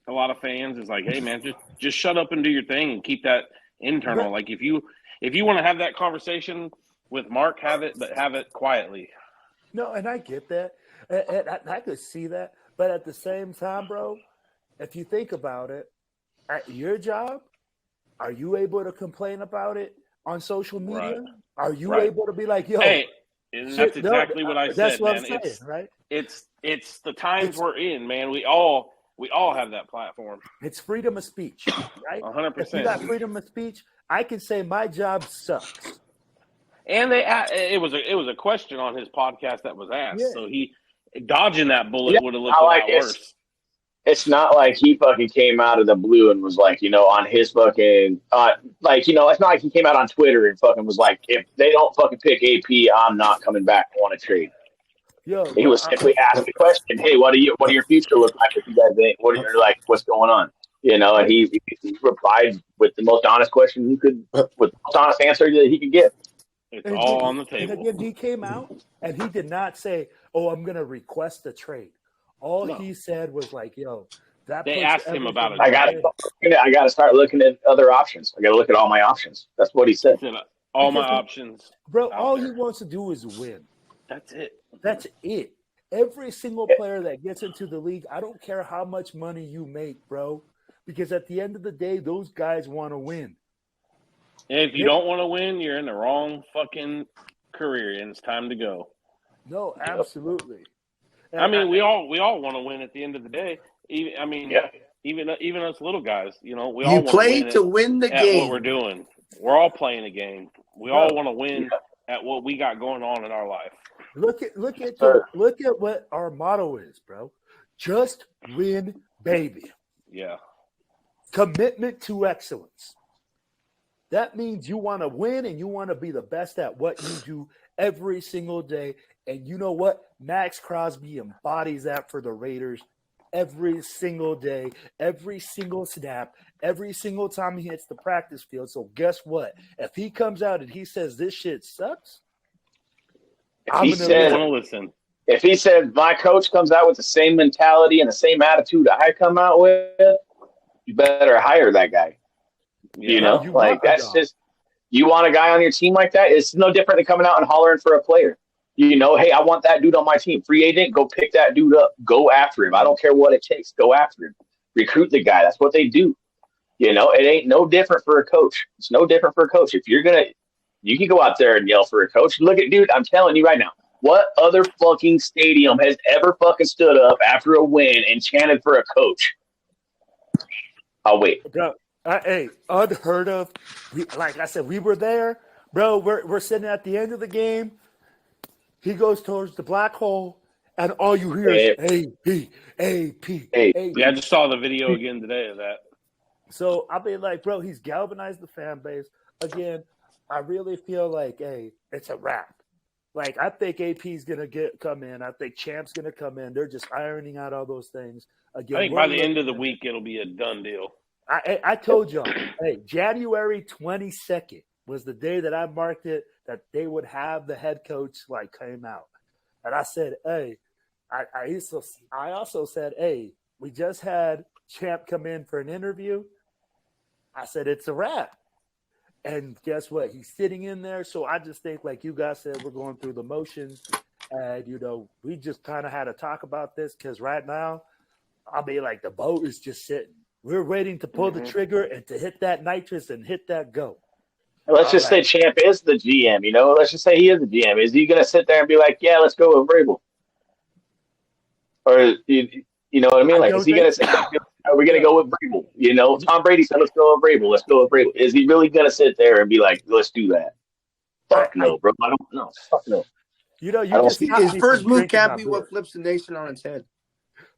S5: a lot of fans? Is like, hey man, just shut up and do your thing and keep that internal. Like if you want to have that conversation with Mark, have it, but have it quietly.
S3: No, and I get that. And I could see that. But at the same time, bro, if you think about it, at your job, are you able to complain about it on social media? Right. Are you able to be like, yo?
S5: Hey, and that's exactly what I said,
S3: that's what
S5: man.
S3: I'm saying, right?
S5: It's the times we're in, man. We all have that platform.
S3: It's freedom of speech, right?
S5: 100%.
S3: If you got freedom of speech, I can say my job sucks.
S5: And it was a question on his podcast that was asked. Yeah. So he dodging that bullet would have looked a lot worse.
S4: It's not like he fucking came out of the blue and was like, on his fucking it's not like he came out on Twitter and fucking was like, if they don't fucking pick AP, I'm not coming back. I want to trade. He was simply asked the question, hey, what do your future look like if you guys ain't? What's going on? And he replied with the most honest question he could, with the most honest answer that he could give.
S5: It's all on the table.
S3: And again, he came out and he did not say, "Oh, I'm going to request a trade." All he said was like, "Yo, that."
S5: They asked him about it.
S4: I got to start looking at other options. I got to look at all my options. That's what he said.
S5: All my options,
S3: bro. All he wants to do is win.
S5: That's it.
S3: That's it. Every single player that gets into the league, I don't care how much money you make, bro, because at the end of the day, those guys want to win.
S5: And if you don't want to win, you're in the wrong fucking career, and it's time to go.
S3: No, absolutely.
S5: I mean, we all want to win at the end of the day. Even us little guys, we all
S2: play to win the game.
S5: What we're doing, we're all playing a game. We all want to win at what we got going on in our life.
S3: Look at what our motto is, bro. Just win, baby.
S5: Yeah.
S3: Commitment to excellence. That means you want to win and you want to be the best at what you do every single day. And you know what? Max Crosby embodies that for the Raiders every single day, every single snap, every single time he hits the practice field. So guess what? If he comes out and he says this shit sucks, I'm going to
S5: listen.
S4: If he said my coach comes out with the same mentality and the same attitude I come out with, you better hire that guy. That's just, you want a guy on your team like that? It's no different than coming out and hollering for a player. Hey, I want that dude on my team. Free agent, go pick that dude up. Go after him. I don't care what it takes. Go after him. Recruit the guy. That's what they do. It ain't no different for a coach. It's no different for a coach. If you're you can go out there and yell for a coach. Look at, dude, I'm telling you right now, what other fucking stadium has ever fucking stood up after a win and chanted for a coach? I'll wait.
S3: Hey, unheard of. Like I said, we were there, bro. We're sitting at the end of the game. He goes towards the black hole, and all you hear is AP.
S5: Yeah, I just saw the video again today of that.
S3: So I mean, like, bro, he's galvanized the fan base. Again, I really feel like, hey, it's a wrap. Like, I think AP's gonna come in. I think Champ's gonna come in. They're just ironing out all those things. Again,
S5: I think by the end of the week, it'll be a done deal.
S3: I told y'all, hey, January 22nd was the day that I marked it that they would have the head coach came out. And I said, hey, I also said, hey, we just had Champ come in for an interview. I said, it's a wrap. And guess what? He's sitting in there. So I just think, like you guys said, we're going through the motions. And, we just kind of had to talk about this because right now, I'll be like, the boat is just sitting. We're waiting to pull the trigger and to hit that nitrous and hit that go.
S4: Let's just say Champ is the GM, you know? Let's just say he is the GM. Is he going to sit there and be like, yeah, let's go with Vrabel? Or, you know what I mean? Like, is he going to say, are we going to go with Vrabel? You know, Tom Brady said, let's go with Vrabel. Let's go with Vrabel. Is he really going to sit there and be like, let's do that? Fuck no, bro. I don't know. Fuck no.
S3: You know, his
S2: first move can't be what flips the nation on its head.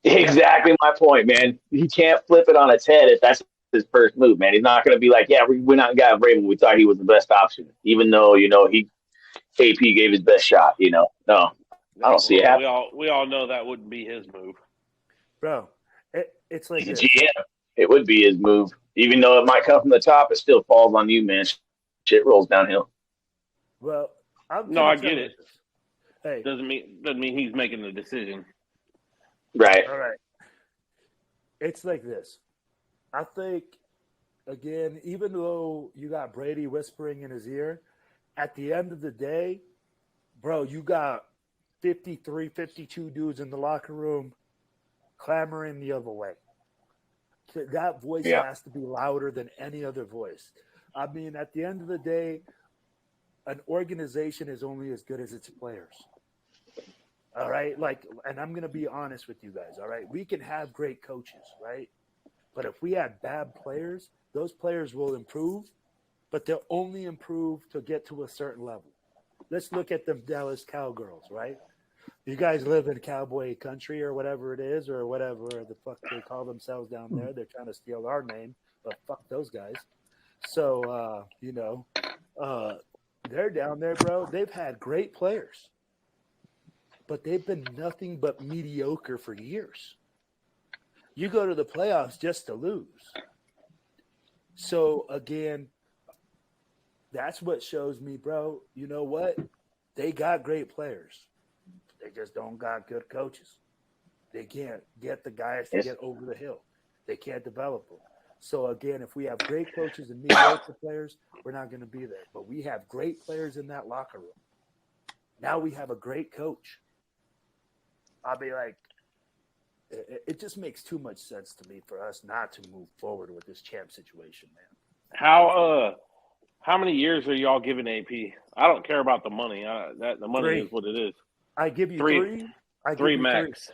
S4: Exactly my point, man. He can't flip it on its head if that's his first move, man. He's not going to be like, yeah, we went out and got Vrabel. We thought he was the best option, even though, you know, AP gave his best shot, you know. No, I don't see it happening.
S5: We all know that wouldn't be his move.
S3: Bro, it's like
S4: he's a GM. It would be his move. Even though it might come from the top, it still falls on you, man. Shit rolls downhill.
S3: Well,
S5: I get it.
S3: Hey,
S5: doesn't mean he's making the decision.
S4: Right.
S3: All right. It's like this. I think, again, even though you got Brady whispering in his ear, at the end of the day, bro, you got 53, 52 dudes in the locker room clamoring the other way. That voice has to be louder than any other voice. I mean, at the end of the day, an organization is only as good as its players. All right? And I'm going to be honest with you guys, all right? We can have great coaches, right? But if we have bad players, those players will improve, but they'll only improve to get to a certain level. Let's look at them Dallas Cowgirls, right? You guys live in cowboy country or whatever it is, or whatever the fuck they call themselves down there. They're trying to steal our name, but fuck those guys. So, they're down there, bro. They've had great players, but they've been nothing but mediocre for years. You go to the playoffs just to lose. So, again, that's what shows me, bro, you know what? They got great players. They just don't got good coaches. They can't get the guys to get over the hill. They can't develop them. So, again, if we have great coaches and mediocre players, we're not going to be there. But we have great players in that locker room. Now we have a great coach. I'll be like, it just makes too much sense to me for us not to move forward with this champ situation, man.
S5: How many years are y'all giving AP? I don't care about the money. The money
S3: 3.
S5: is what it is.
S3: I give you 3.
S5: Three max.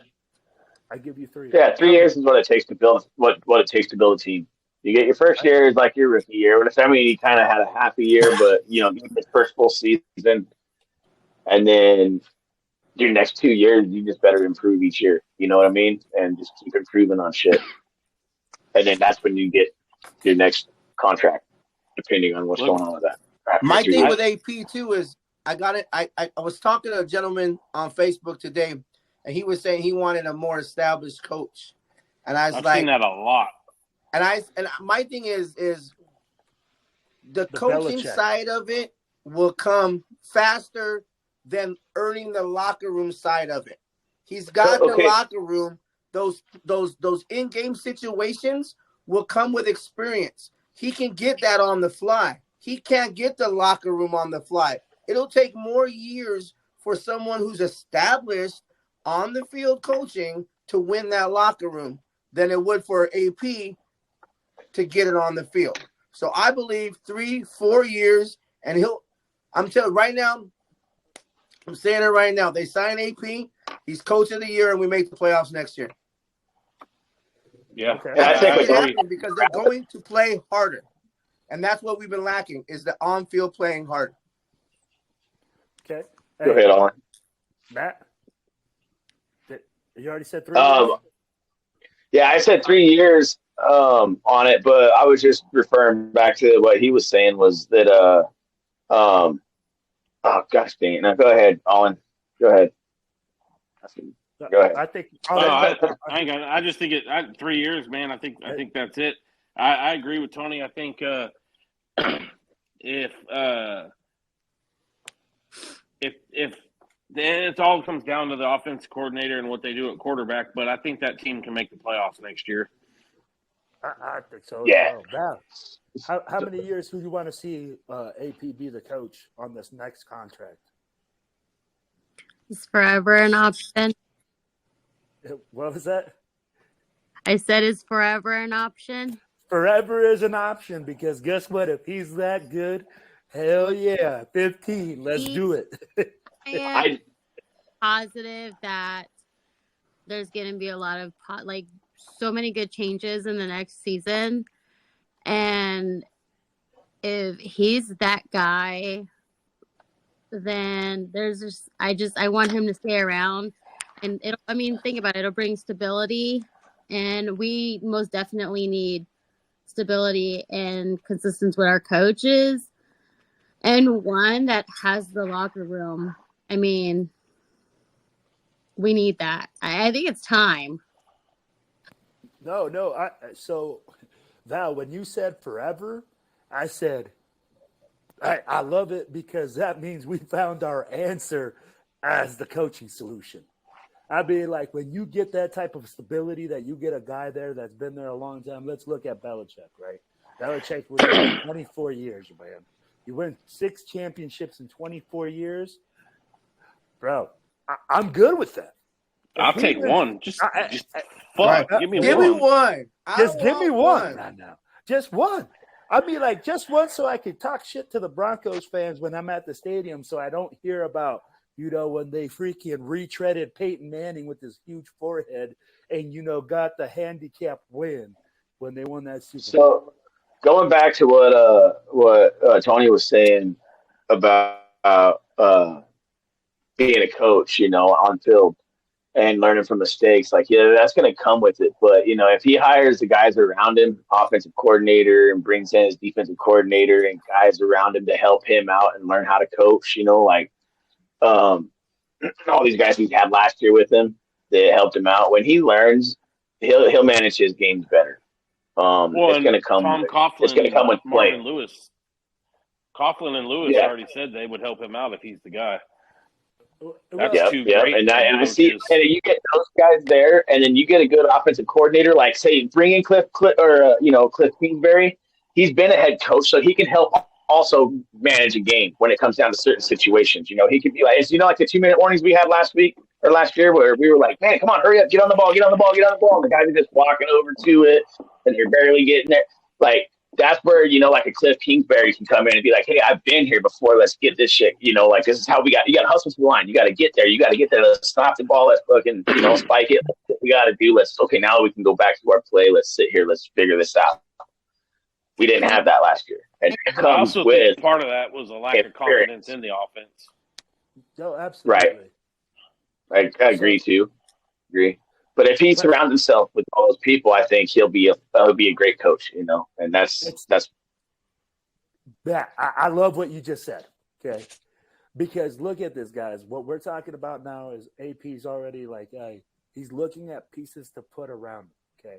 S3: I give you 3.
S4: Yeah, 3 years is what it takes to build what it takes to build a team. You get your first year is like your rookie year. But I mean, he kind of had a half a year, but you know, his first full season, and then your next 2 years, you just better improve each year. You know what I mean? And just keep improving on shit. And then that's when you get your next contract, depending on what's going on with that.
S2: My thing with AP too is I got it. I was talking to a gentleman on Facebook today, and he was saying he wanted a more established coach, and I was
S5: I've
S2: like,
S5: seen that a lot.
S2: And my thing is the coaching
S3: Belichick
S2: side of it will come faster than earning the locker room side of it. He's got the locker room. Those in-game situations will come with experience. He can get that on the fly. He can't get the locker room on the fly. It'll take more years for someone who's established on the field coaching to win that locker room than it would for AP to get it on the field. So I believe 3-4 years, and I'm telling you right now, I'm saying it right now. They sign AP, he's coach of the year, and we make the playoffs next year.
S5: Yeah.
S3: Okay.
S4: And I think
S2: because they're going to play harder. And that's what we've been lacking, is the on-field playing hard.
S3: Okay.
S4: Go ahead, Owen.
S3: Matt? You already said 3 years?
S4: Yeah, I said 3 years on it, but I was just referring back to what he was saying was that oh gosh dang it. Now go ahead, Owen. Go ahead. Go ahead.
S3: I think
S5: I just think 3 years, man. I think that's it. I agree with Tony. I think if it all comes down to the offense coordinator and what they do at quarterback, but I think that team can make the playoffs next year.
S3: I think so.
S4: Yeah.
S3: Well. How many years do you want to see AP be the coach on this next contract?
S6: It's forever an option.
S3: What was that?
S6: I said, is forever an option?
S3: Forever is an option because guess what? If he's that good, hell yeah, 15. Let's do it.
S6: I am positive that there's going to be a lot of so many good changes in the next season, and if he's that guy, then I want him to stay around, and think about it. It'll bring stability, and we most definitely need stability and consistency with our coaches, and one that has the locker room. I mean, we need that. I think it's time.
S3: No. So, Val, when you said forever, I said, I love it because that means we found our answer as the coaching solution. I mean, like when you get that type of stability, that you get a guy there that's been there a long time. Let's look at Belichick, right? Belichick was there 24 years, man. You win 6 championships in 24 years. Bro, I'm good with that.
S5: I'll take one. Just give me
S2: one.
S3: Just give me one. Now. Just one. I mean, like, just one so I can talk shit to the Broncos fans when I'm at the stadium so I don't hear about, when they freaking retreaded Peyton Manning with his huge forehead and, got the handicap win when they won that Super Bowl.
S4: So going back to what Tony was saying about being a coach, on field and learning from mistakes, that's going to come with it. But, if he hires the guys around him, offensive coordinator, and brings in his defensive coordinator and guys around him to help him out and learn how to coach, all these guys he's had last year with him that helped him out. When he learns, he'll manage his games better. It's going to come. It's going to come with playing.
S5: Lewis. Coughlin and Lewis already said they would help him out if he's the guy. That's two great.
S4: And I see, and you get those guys there, and then you get a good offensive coordinator, like say bring in Cliff Kingsbury. He's been a head coach, so he can help also manage a game when it comes down to certain situations. He could be like, like the 2-minute warnings we had last week or last year, where we were like, man, come on, hurry up, get on the ball. And the guys are just walking over to it, and they're barely getting there. Like, that's where, like a Cliff Kingsbury can come in and be like, hey, I've been here before. Let's get this shit. This is how you got to hustle to the line. You got to get there. Let's stop the ball. Let's fucking, spike it. What we got to do. Okay, now we can go back to our play. Let's sit here. Let's figure this out. We didn't have that last year. And it comes
S5: I also
S4: with
S5: think part of that was a lack of confidence in the offense.
S3: No, absolutely.
S4: Right. I agree too. But if he surrounds himself with all those people, I think he'll be a great coach, and that's.
S3: Yeah, I love what you just said. Okay, because look at this, guys. What we're talking about now is AP's already he's looking at pieces to put around him. Okay,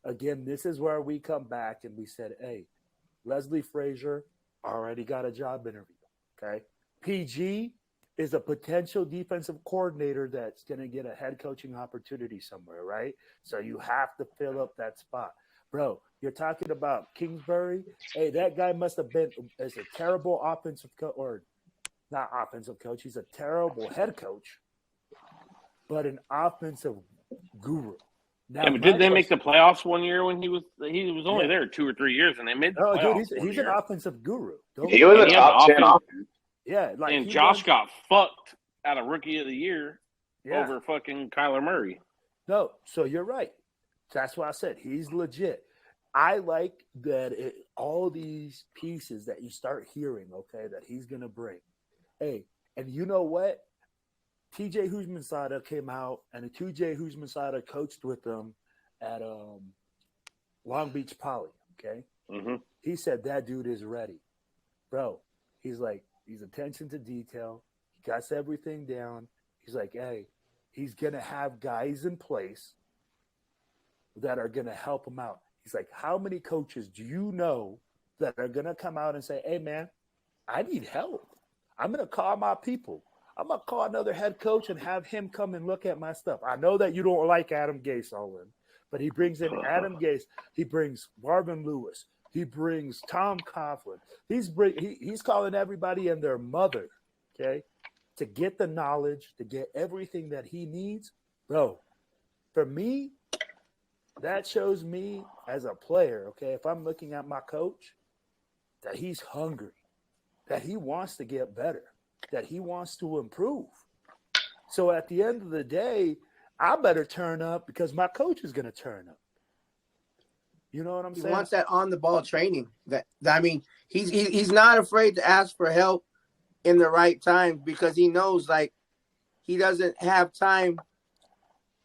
S3: again, this is where we come back and we said, hey, Leslie Frazier already got a job interview. Okay, PG is a potential defensive coordinator that's going to get a head coaching opportunity somewhere, right? So you have to fill up that spot. Bro, you're talking about Kingsbury. Hey, that guy must have been as a terrible offensive coach, or not offensive coach. He's a terrible head coach, but an offensive guru. Now,
S5: did they make the playoffs one year when he was only there 2 or 3 years, and they made the playoffs?
S3: Dude, he's an offensive guru.
S4: He was a top 10 offense.
S3: Yeah,
S5: and Josh got fucked out of Rookie of the Year over fucking Kyler Murray.
S3: No, so you're right. That's why I said he's legit. I like that all these pieces that you start hearing, okay, that he's going to bring. Hey, and you know what? TJ Houshmandzadeh came out, and TJ Houshmandzadeh coached with them at Long Beach Poly, okay?
S5: Mm-hmm.
S3: He said that dude is ready. Bro, he's attention to detail. He got everything down. He's like, hey, he's going to have guys in place that are going to help him out. He's like, how many coaches do you know that are going to come out and say, hey, man, I need help. I'm going to call my people. I'm going to call another head coach and have him come and look at my stuff. I know that you don't like Adam Gase, Owen, but he brings in Adam Gase. He brings Marvin Lewis. He brings Tom Coughlin. He's calling everybody and their mother, okay, to get the knowledge, to get everything that he needs. Bro, for me, that shows me as a player, okay, if I'm looking at my coach, that he's hungry, that he wants to get better, that he wants to improve. So at the end of the day, I better turn up because my coach is going to turn up. You know what I'm saying?
S2: He wants that on-the-ball training. I mean, he's not afraid to ask for help in the right time because he knows, like, he doesn't have time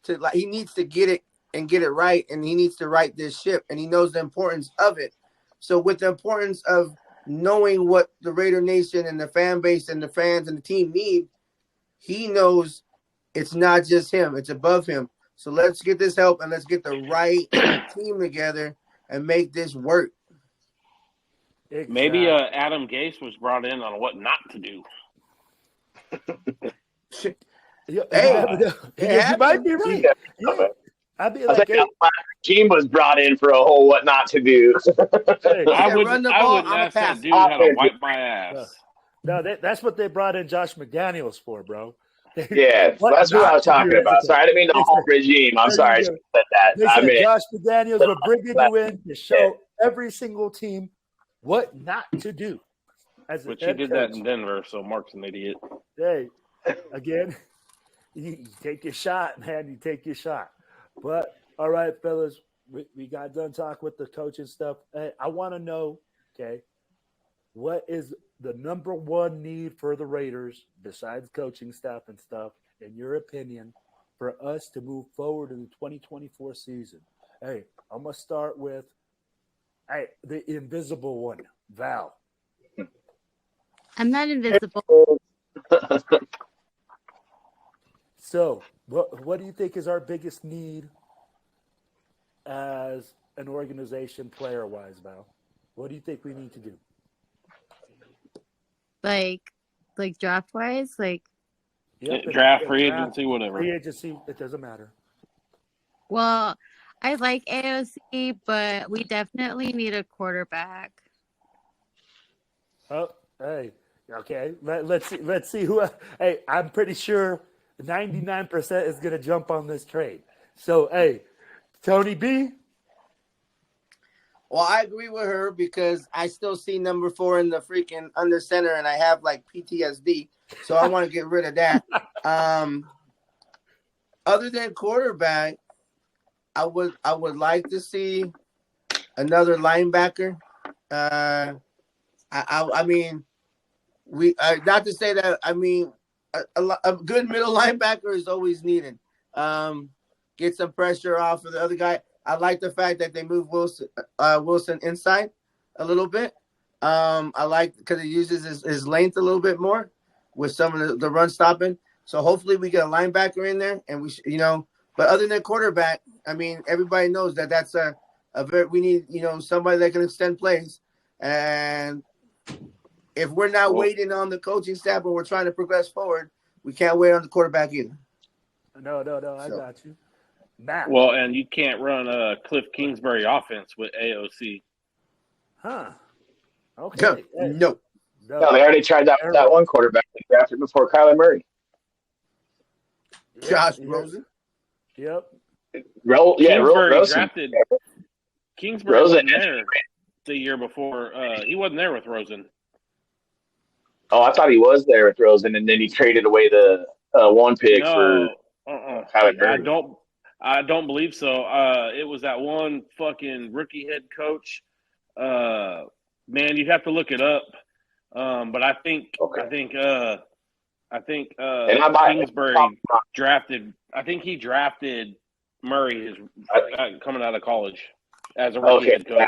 S2: to, like, he needs to get it and get it right, and he needs to right this ship, and he knows the importance of it. So with the importance of knowing what the Raider Nation and the fan base and the fans and the team need, he knows it's not just him, it's above him. So let's get this help and let's get the right team together and make this work.
S3: Exactly.
S5: Maybe Adam Gase was brought in on what not to do.
S3: You might be right. Yeah. I'd be like,
S4: hey, team was brought in for a whole what not to do.
S5: I wouldn't ask that dude how to wipe my ass.
S3: No, that's what they brought in Josh McDaniels for, bro.
S4: Yeah, that's what I was talking about. Sorry, I didn't mean the whole regime. I'm sorry I said that.
S3: Josh McDaniels were bringing you in to show every single team what not to do.
S5: Which he did that in Denver, so Mark's an idiot.
S3: Hey, again, you take your shot, man. You take your shot. But, all right, fellas, we got done talking with the coaching stuff. Hey, I want to know, okay, what is the number one need for the Raiders, besides coaching staff and stuff, in your opinion, for us to move forward in the 2024 season? Hey, I'm going to start with the invisible one, Val.
S6: I'm not invisible.
S3: So, what do you think is our biggest need as an organization, player-wise, Val? What do you think we need to do?
S6: Like draft-wise?
S5: Draft, free agency, whatever.
S3: Free agency, it doesn't matter.
S6: Well, I like AOC, but we definitely need a quarterback.
S3: Oh, hey, okay. Let's see who. Hey, I'm pretty sure 99% is going to jump on this trade. So, hey, Tony B.
S2: Well, I agree with her because I still see number 4 in the freaking under center, and I have like PTSD, so I want to get rid of that. Other than quarterback, I would like to see another linebacker. I mean, not to say that. I mean, a good middle linebacker is always needed. Get some pressure off of the other guy. I like the fact that they moved Wilson inside a little bit. I like because he uses his length a little bit more with some of the run stopping. So hopefully we get a linebacker in there, and But other than quarterback, I mean, everybody knows that that's we need somebody that can extend plays. And if we're not waiting on the coaching staff and we're trying to progress forward, we can't wait on the quarterback either.
S3: No, I got you. Matt.
S5: Well, and you can't run Cliff Kingsbury offense with AOC.
S3: Huh. Okay.
S2: No,
S4: they already tried that one quarterback they drafted before Kyler Murray.
S2: Josh Rosen.
S3: Yep.
S5: Kingsbury
S4: Rosen.
S5: Drafted. Kingsbury wasn't there the year before. He wasn't there with Rosen.
S4: Oh, I thought he was there with Rosen, and then he traded away the one pick for Kyler Murray.
S5: I don't believe so. It was that one fucking rookie head coach. Man, you'd have to look it up. But I think Kingsbury drafted. I think he drafted Murray coming out of college as a rookie head coach.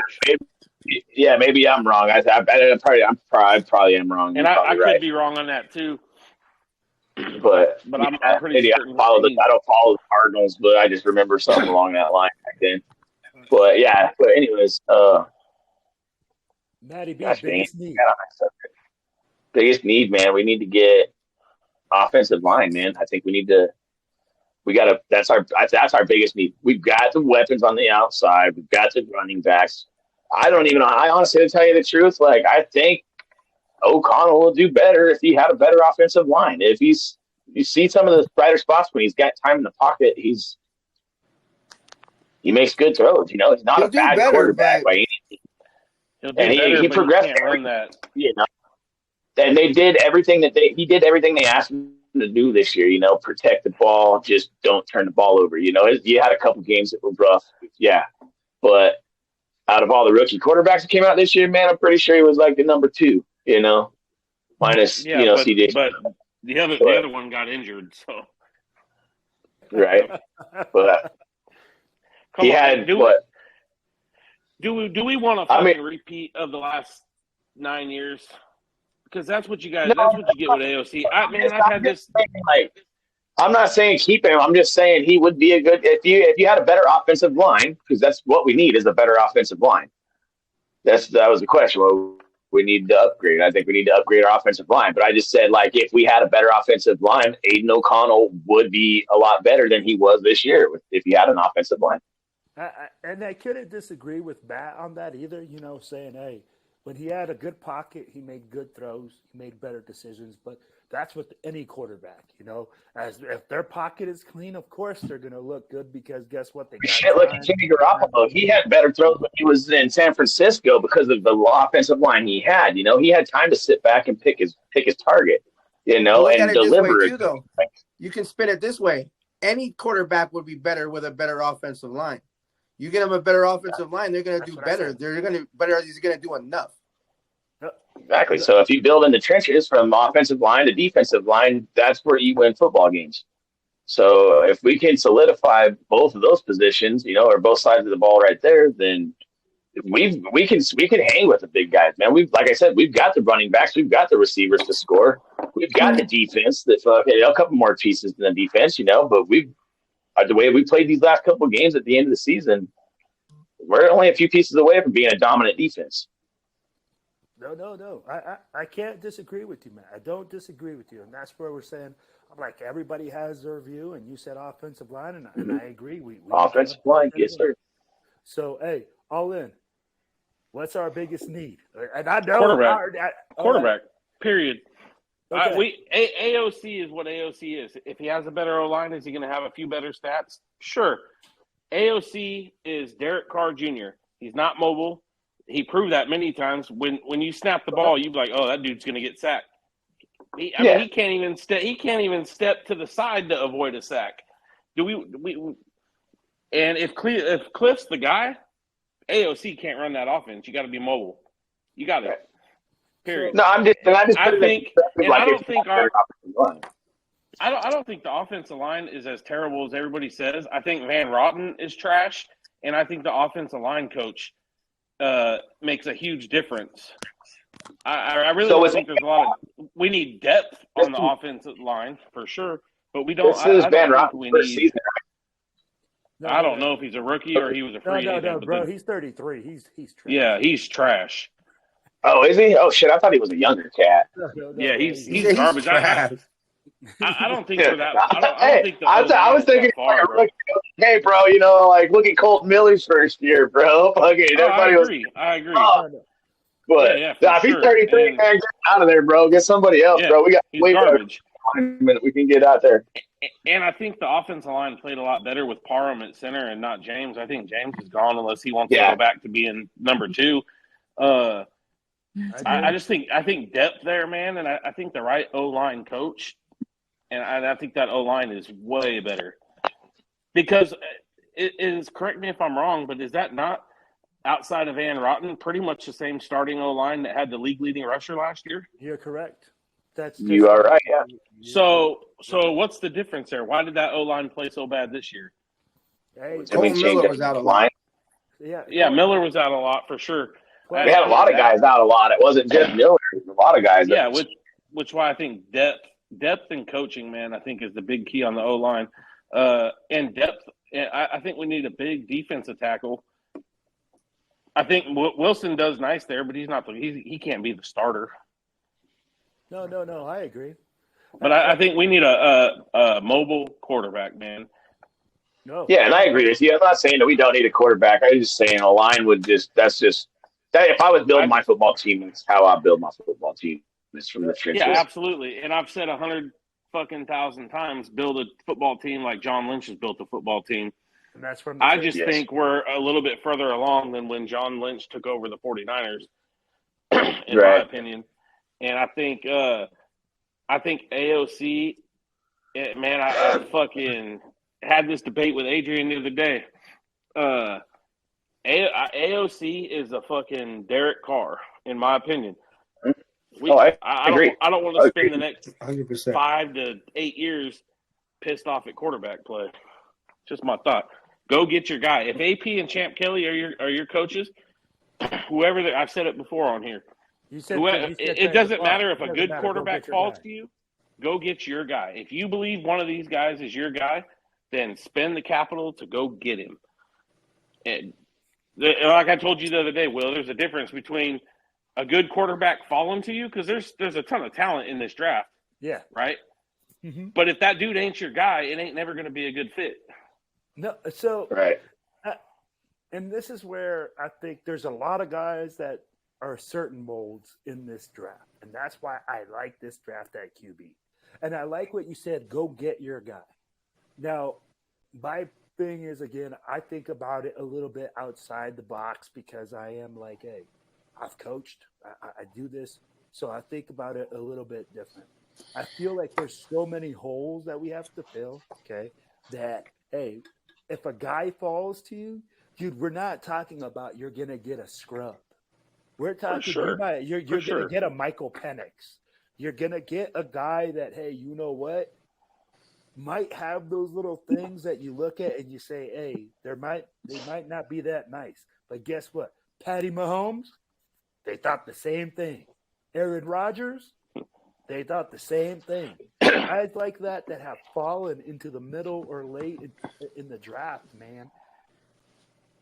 S4: Maybe I'm wrong. I probably am wrong.
S5: And I could be wrong on that too.
S4: But
S5: I'm pretty certain.
S4: I don't follow the Cardinals, but I just remember something along that line back then. But yeah. But anyways,
S3: Matty B,
S4: biggest need, man. We need to get offensive line, man. I think that's our biggest need. We've got the weapons on the outside. We've got the running backs. I honestly, to tell you the truth, I think O'Connell will do better if he had a better offensive line. If you see some of the brighter spots when he's got time in the pocket, He makes good throws. You know, he's not
S2: He'll
S4: a
S2: do
S4: bad
S2: better,
S4: quarterback
S2: but
S4: by any means.
S5: He'll do
S4: And
S5: better,
S4: he
S5: but he
S4: progressed.
S5: can't run that.
S4: You know, and they did everything he did everything they asked him to do this year. You know, protect the ball, just don't turn the ball over. You know, you had a couple games that were rough, yeah, but out of all the rookie quarterbacks that came out this year, man, I'm pretty sure he was like the number 2. You know, minus CJ.
S5: But the other one got injured, so
S4: right. But
S5: come
S4: he
S5: on,
S4: had
S5: man.
S4: what?
S5: Do we want a fucking repeat of the last 9 years? Because that's what you guys.
S4: No,
S5: that's what you get with AOC. I've had this.
S4: I'm not saying keep him. I'm just saying he would be a good if you had a better offensive line, because that's what we need is a better offensive line. That was the question. Well, we need to upgrade. I think we need to upgrade our offensive line. But I just said, like, if we had a better offensive line, Aiden O'Connell would be a lot better than he was this year if he had an offensive line.
S3: And I couldn't disagree with Matt on that either, you know, saying, hey, when he had a good pocket, he made good throws, he made better decisions. But that's with any quarterback, you know. If their pocket is clean, of course they're going to look good because guess what?
S4: Look at Jimmy Garoppolo. He had better throws when he was in San Francisco because of the offensive line he had. You know, he had time to sit back and pick his target, you know, and deliver.
S2: This way too, though. You can spin it this way. Any quarterback would be better with a better offensive line. You get them a better offensive line, they're going to do better. They're going to better. He's going to do enough.
S4: Exactly. So if you build in the trenches from offensive line to defensive line, that's where you win football games. So if we can solidify both of those positions, you know, or both sides of the ball right there, then we can hang with the big guys, man. Like I said, we've got the running backs, we've got the receivers to score, we've got the defense that's a couple more pieces than the defense, you know, but the way we played these last couple of games at the end of the season, we're only a few pieces away from being a dominant defense.
S3: No. I can't disagree with you, man. I don't disagree with you. And that's where we're saying, I'm like, everybody has their view, and you said offensive line, and I agree. We
S4: offensive line, yes, sir.
S3: So, hey, all in. What's our biggest need? And I know
S5: quarterback. Period.
S3: Okay.
S5: AOC is what AOC is. If he has a better O-line, is he going to have a few better stats? Sure. AOC is Derek Carr Jr. He's not mobile. He proved that many times. When you snap the ball, you'd be like, "Oh, that dude's going to get sacked." He can't even step. He can't even step to the side to avoid a sack. And if Cliff's the guy, AOC can't run that offense. You got to be mobile. You got it. Period.
S4: No, I don't think
S5: the offensive line is as terrible as everybody says. I think Van Rotten is trash, and I think the offensive line coach makes a huge difference. I really don't think there's a lot of – we need depth on the offensive line for sure, but we don't –
S4: This is Van Rotten first season.
S5: I don't know if he's a rookie or he was a free agent.
S3: No, bro. He's 33. He's trash.
S5: Yeah, he's trash.
S4: Oh, is he? Oh, shit. I thought he was a younger cat.
S5: Yeah, he's garbage. I don't think we're that.
S4: I was thinking, hey, bro, you know, like, look at Colt Miller's first year, bro.
S5: I agree.
S4: But if he's 33, man, get out of there, bro. Get somebody else, bro. We got way garbage. We can get out there.
S5: And I think the offensive line played a lot better with Parham at center and not James. I think James is gone unless he wants to go back to being number 2. I think depth there, man, and I think the right O-line coach, and I think that O-line is way better. Because it is, correct me if I'm wrong, but is that not, outside of Van Rotten, pretty much the same starting O-line that had the league-leading rusher last year?
S3: You're correct.
S4: You are right, yeah.
S5: So what's the difference there? Why did that O-line play so bad this year?
S3: Hey,
S2: Miller was out a lot.
S5: Yeah, Miller was out a lot for sure.
S4: We had a lot of guys out a lot. It wasn't just Miller. It was a lot of guys.
S5: Yeah, which why I think depth and coaching, man, I think is the big key on the O-line. And depth, I think we need a big defensive tackle. I think Wilson does nice there, but he's not. He can't be the starter.
S3: No, I agree.
S4: But
S5: I think we need a mobile quarterback, man.
S3: No.
S4: Yeah, and I agree with you. I'm not saying that we don't need a quarterback. I'm just saying a line would if I was building my football team, that's how I build my football team. It's from the trenches.
S5: Yeah, absolutely. And I've said 100,000 times, build a football team like John Lynch has built a football team.
S3: And that's from
S5: I just think we're a little bit further along than when John Lynch took over the 49ers, in my opinion. And I think AOC, man, I fucking had this debate with Adrian the other day. AOC is a fucking Derek Carr, in my opinion. I don't want to spend the next
S2: 100%.
S5: 5 to 8 years pissed off at quarterback play. Just my thought. Go get your guy. If AP and Champ Kelly are your coaches, whoever I've said it before on here. It doesn't matter if a good quarterback falls to you. Go get your guy. If you believe one of these guys is your guy, then spend the capital to go get him. And like I told you the other day, Will, there's a difference between a good quarterback falling to you, because there's a ton of talent in this draft.
S3: Yeah.
S5: Right?
S3: Mm-hmm.
S5: But if that dude ain't your guy, it ain't never going to be a good fit.
S3: No, so
S4: right.
S3: And this is where I think there's a lot of guys that are certain molds in this draft. And that's why I like this draft at QB. And I like what you said, go get your guy. Now, my thing is, again, I think about it a little bit outside the box, because I am like, hey, I've coached, I do this. So I think about it a little bit different. I feel like there's so many holes that we have to fill, okay, that, hey, if a guy falls to you, dude, we're not talking about you're going to get a scrub. We're talking you're going to get a Michael Penix. You're going to get a guy that, hey, you know what, might have those little things that you look at and you say, hey, they might not be that nice. But guess what? Patty Mahomes, they thought the same thing. Aaron Rodgers, they thought the same thing. Guys like that have fallen into the middle or late in the draft, man.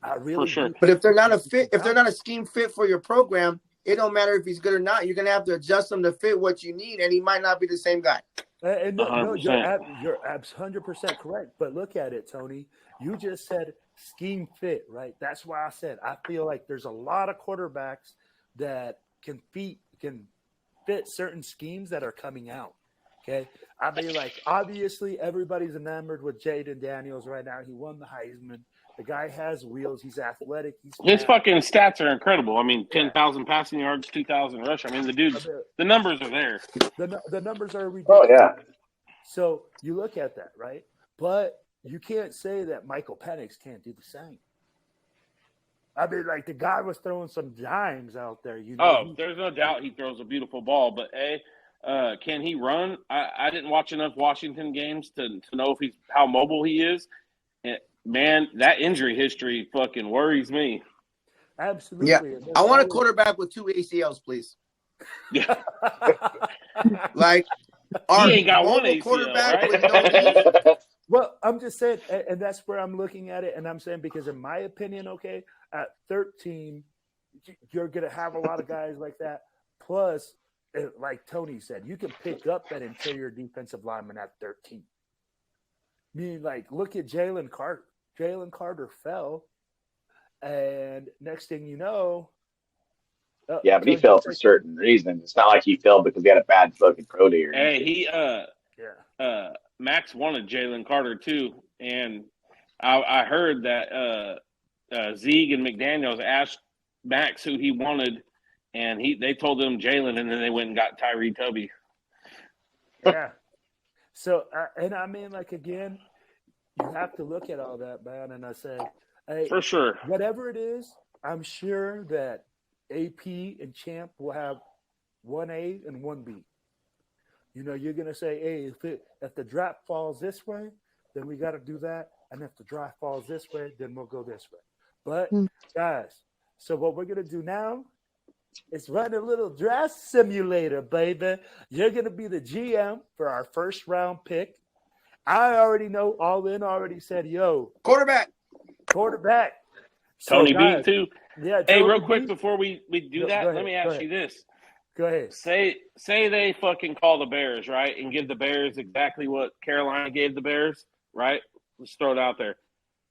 S3: I really do.
S2: But if they're not a scheme fit for your program, it don't matter if he's good or not. You're gonna have to adjust him to fit what you need, and he might not be the same guy.
S3: And no, you're 100% correct. But look at it, Tony. You just said scheme fit, right? That's why I said I feel like there's a lot of quarterbacks that can fit certain schemes that are coming out. Okay, I mean, like, obviously everybody's enamored with Jaden Daniels right now. He won the Heisman. The guy has wheels. He's athletic.
S5: His fucking stats are incredible. I mean, 10,000 passing yards, 2,000 rush. I mean, the numbers are there.
S3: The numbers are ridiculous.
S4: Oh, yeah.
S3: So you look at that, right? But you can't say that Michael Penix can't do the same. I mean, like, the guy was throwing some dimes out there. You know?
S5: Oh, there's no doubt he throws a beautiful ball. But, can he run? I didn't watch enough Washington games to know if how mobile he is. And, man, that injury history fucking worries me.
S3: Absolutely.
S2: Yeah. I want a quarterback with 2 ACLs, please.
S5: Yeah.
S2: Like,
S5: he ain't got one ACL,
S2: quarterback
S5: right?
S2: with no knee.
S3: Well, I'm just saying, and that's where I'm looking at it, and I'm saying, because in my opinion, okay, at 13, you're going to have a lot of guys like that. Plus, like Tony said, you can pick up that interior defensive lineman at 13. I mean, like, look at Jalen Carter. Jalen Carter fell, and next thing you know.
S4: Yeah, but he fell for certain reasons. It's not like he fell because he had a bad fucking pro day.
S5: Hey, Max wanted Jalen Carter too, and I heard that Zeig and McDaniels asked Max who he wanted, and they told him Jalen, and then they went and got Tyree Tubby.
S3: Yeah. So, and I mean, like, again, you have to look at all that, man. And I say, hey,
S5: for sure,
S3: whatever it is, I'm sure that AP and Champ will have 1A and 1B. You know, you're going to say, hey, if the draft falls this way, then we got to do that. And if the draft falls this way, then we'll go this way. But, guys, so what we're going to do now is run a little draft simulator, baby. You're going to be the GM for our first round pick. I already know All In already said, yo.
S2: Quarterback.
S5: Tony
S3: So,
S5: B, too.
S3: Yeah.
S5: Hey,
S3: Tony
S5: real quick
S3: B.
S5: before we do that, let me ask you this.
S3: Go ahead.
S5: Say they fucking call the Bears, right, and give the Bears exactly what Carolina gave the Bears, right? Let's throw it out there.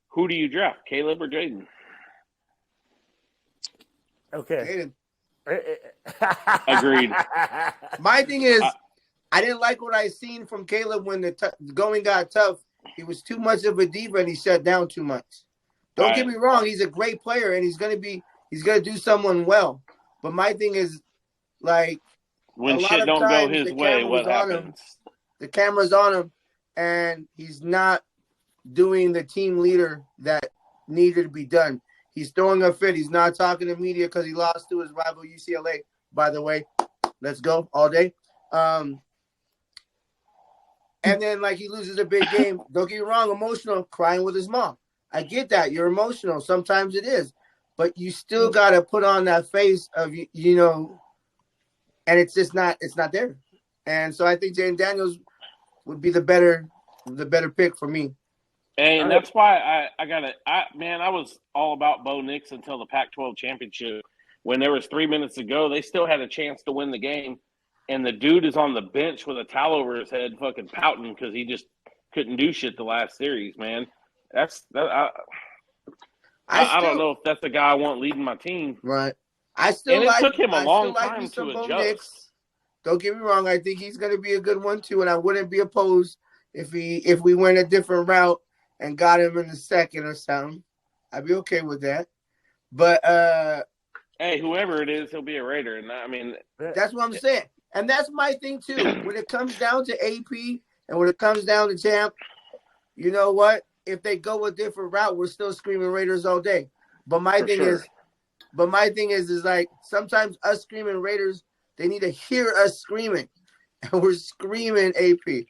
S5: Who do you draft, Caleb or Jaden?
S3: Okay.
S2: Jaden.
S5: Agreed.
S2: My thing is, I didn't like what I seen from Caleb when the going got tough. he was too much of a diva and he shut down too much. Don't get me wrong, he's a great player and he's gonna do someone well. But my thing is, like,
S5: when shit don't go his way, what happens?
S2: The camera's on him, and he's not doing the team leader that needed to be done. He's throwing a fit. He's not talking to media because he lost to his rival UCLA. By the way, let's go all day. And then, like, he loses a big game. Don't get me wrong, emotional, crying with his mom. I get that. You're emotional. Sometimes it is. But you still got to put on that face of, you know, and it's just not, it's not there. And so I think Jaden Daniels would be the better pick for me.
S5: And that's why I was all about Bo Nix until the Pac-12 championship. When there was 3 minutes to go, they still had a chance to win the game. And the dude is on the bench with a towel over his head fucking pouting because he just couldn't do shit the last series, man. I don't know if that's the guy I want leading my team.
S2: Right.
S5: It took him a long time to adjust.
S2: Nix. Don't get me wrong. I think he's going to be a good one, too, and I wouldn't be opposed if we went a different route and got him in the second or something. I'd be okay with that. But
S5: hey, whoever it is, he'll be a Raider. And I mean,
S2: that's what I'm saying. And that's my thing, too. When it comes down to AP and when it comes down to Champ, you know what? If they go a different route, we're still screaming Raiders all day. But my thing is like sometimes us screaming Raiders, they need to hear us screaming. And we're screaming AP.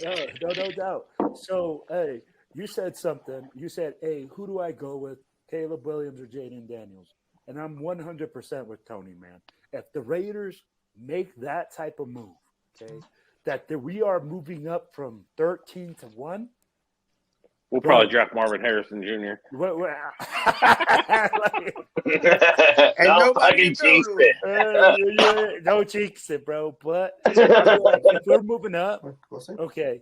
S3: No doubt. So, hey, you said something. You said, hey, who do I go with, Caleb Williams or Jaden Daniels? And I'm 100% with Tony, man. If the Raiders make that type of move, okay, we are moving up from 13 to 1.
S5: We'll probably draft Marvin Harrison Jr.
S4: Don't fucking jinx it.
S3: Don't jinx it, bro. But if we're moving up, okay.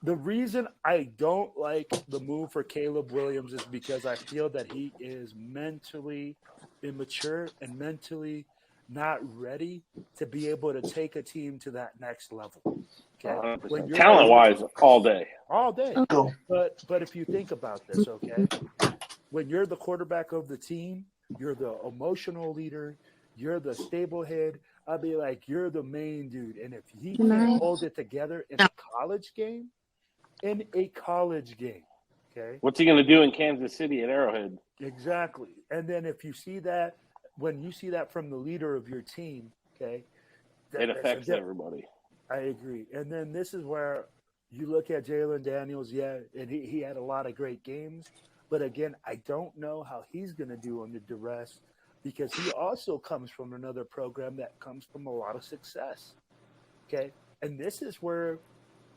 S3: The reason I don't like the move for Caleb Williams is because I feel that he is mentally immature and mentally not ready to be able to take a team to that next level. Okay,
S5: talent-wise, all day.
S3: But if you think about this, okay, when you're the quarterback of the team, you're the emotional leader, you're the stable head. I'll be like, you're the main dude, and if he can't hold it together in a college game, okay,
S5: what's he going to do in Kansas City at Arrowhead?
S3: Exactly, and then if you see that. When you see that from the leader of your team, okay,
S5: it affects everybody.
S3: I agree. And then this is where you look at Jaden Daniels, and he had a lot of great games. But again, I don't know how he's going to do under duress because he also comes from another program that comes from a lot of success. Okay, and this is where,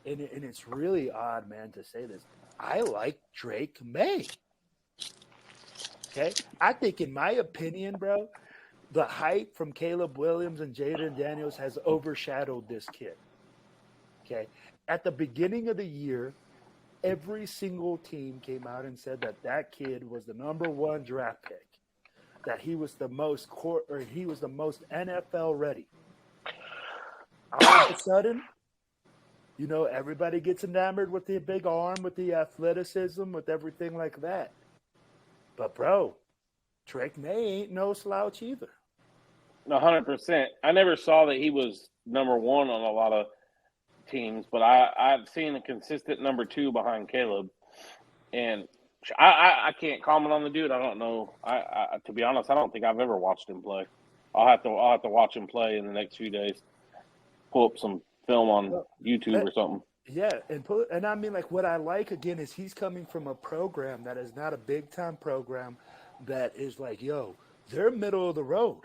S3: and it's really odd, man, to say this. I like Drake May. Okay, I think, in my opinion, bro, the hype from Caleb Williams and Jaden Daniels has overshadowed this kid. Okay, at the beginning of the year, every single team came out and said that kid was the number one draft pick, that he was the most NFL ready. All of a sudden, you know, everybody gets enamored with the big arm, with the athleticism, with everything like that. But, bro, Drake May ain't no slouch either.
S5: 100%. I never saw that he was number one on a lot of teams, but I've seen a consistent number two behind Caleb. And I can't comment on the dude. I don't know. To be honest, I don't think I've ever watched him play. I'll have to watch him play in the next few days. Pull up some film on YouTube or something.
S3: Yeah, and I mean, like, what I like, again, is he's coming from a program that is not a big-time program that is like, yo, they're middle of the road.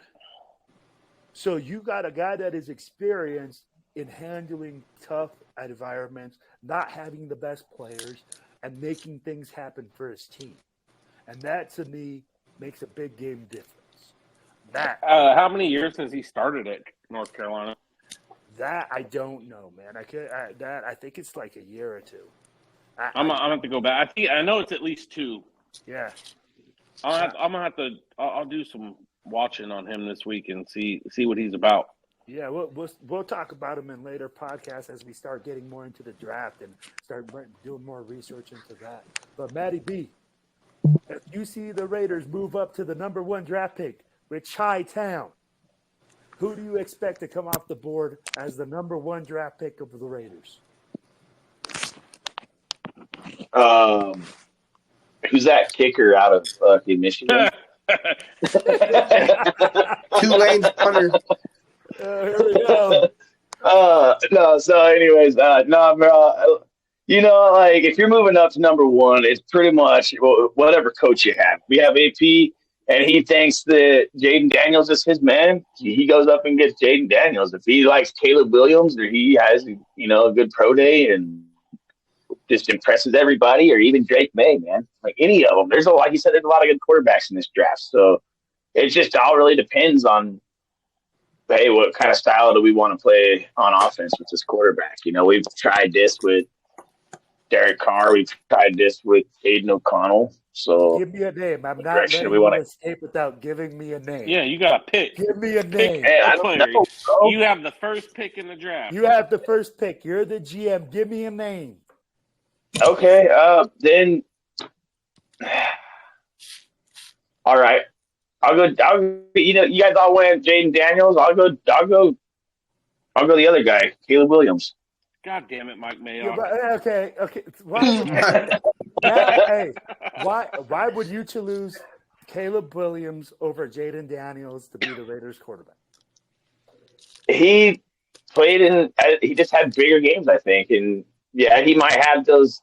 S3: So you got a guy that is experienced in handling tough environments, not having the best players, and making things happen for his team. And that, to me, makes a big game difference.
S5: How many years has he started at North Carolina?
S3: That I don't know, man. I think it's like a year or two.
S5: I'm gonna have to go back. I know it's at least 2.
S3: Yeah.
S5: I'm gonna have to. I'll do some watching on him this week and see what he's about.
S3: Yeah, we'll talk about him in later podcasts as we start getting more into the draft and start doing more research into that. But Matty B, if you see the Raiders move up to the number 1 draft pick with Chi-Town, who do you expect to come off the board as the number 1 draft pick of the Raiders?
S4: Who's that kicker out of Michigan?
S2: Tulane's punter.
S3: Here we go.
S4: No. So, anyways, no, bro. Like if you're moving up to number 1, it's pretty much whatever coach you have. We have AP, and he thinks that Jaden Daniels is his man. He goes up and gets Jaden Daniels. If he likes Caleb Williams, or he has a good pro day and just impresses everybody, or even Drake May, man, like any of them. Like you said, there's a lot of good quarterbacks in this draft. So it just all really depends on, hey, what kind of style do we want to play on offense with this quarterback? We've tried this with Derek Carr. We've tried this with Aiden O'Connell. So
S3: give me a name. I'm not letting you escape without giving me a name.
S5: Yeah, you got to pick.
S3: Give me a name.
S4: Man, I don't know, bro.
S5: You have the first pick in the draft.
S3: You have the first pick. You're the GM. Give me a name.
S4: Okay, then. All right, I'll go. You guys all went Jaden Daniels. I'll go the other guy, Caleb Williams.
S5: God damn it, Mike Mayock.
S3: Okay. Why would you choose Caleb Williams over Jaden Daniels to be the Raiders quarterback?
S4: He just had bigger games, I think, and yeah, he might have those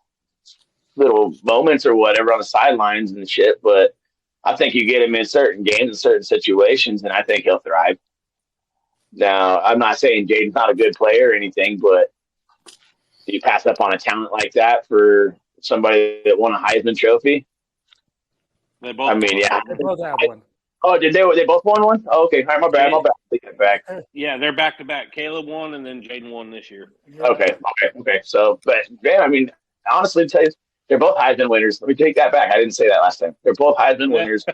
S4: little moments or whatever on the sidelines and shit, but I think you get him in certain games and certain situations, and I think he'll thrive. Now, I'm not saying Jaden's not a good player or anything, but do you pass up on a talent like that for somebody that won a Heisman Trophy?
S5: They both
S3: They both have one.
S4: Oh, did they both won one? Oh, okay. All right, my bad. Take that back.
S5: Yeah, they're back to back. Caleb won, and then Jaden won this year.
S3: Yeah.
S4: Okay. So, but man, I mean, honestly, tell you, they're both Heisman winners. Let me take that back. I didn't say that last time. They're both Heisman winners.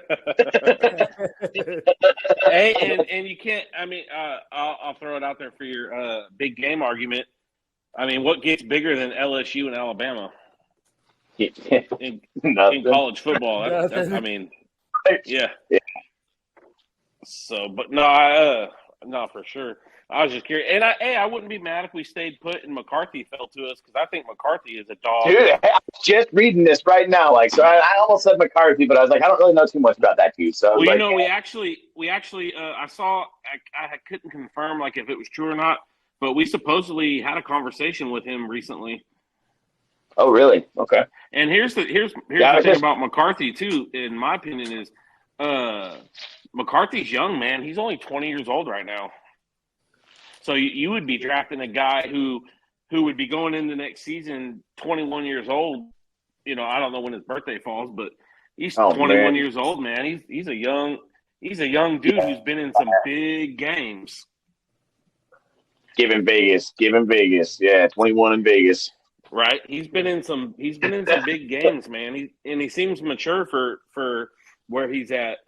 S5: Hey, and you can't. I mean, I'll throw it out there for your big game argument. I mean, what gets bigger than LSU and Alabama in college football? I mean, yeah. So, but no, for sure. I was just curious, and I wouldn't be mad if we stayed put and McCarthy fell to us, because I think McCarthy is a dog.
S4: Dude, I was just reading this right now. Like, so I almost said McCarthy, but I was like, I don't really know too much about that dude. So,
S5: well, we actually, I saw, I couldn't confirm like if it was true or not, but we supposedly had a conversation with him recently.
S4: Oh, really? Okay.
S5: And here's the thing about McCarthy too, in my opinion, is McCarthy's young, man. He's only 20 years old right now. So you would be drafting a guy who would be going into next season 21 years old. I don't know when his birthday falls, but he's 21 years old, man. He's a young dude who's been in some big games.
S4: Give him Vegas. Yeah, 21 in Vegas.
S5: Right. He's been in some big games, man. He seems mature for where he's at.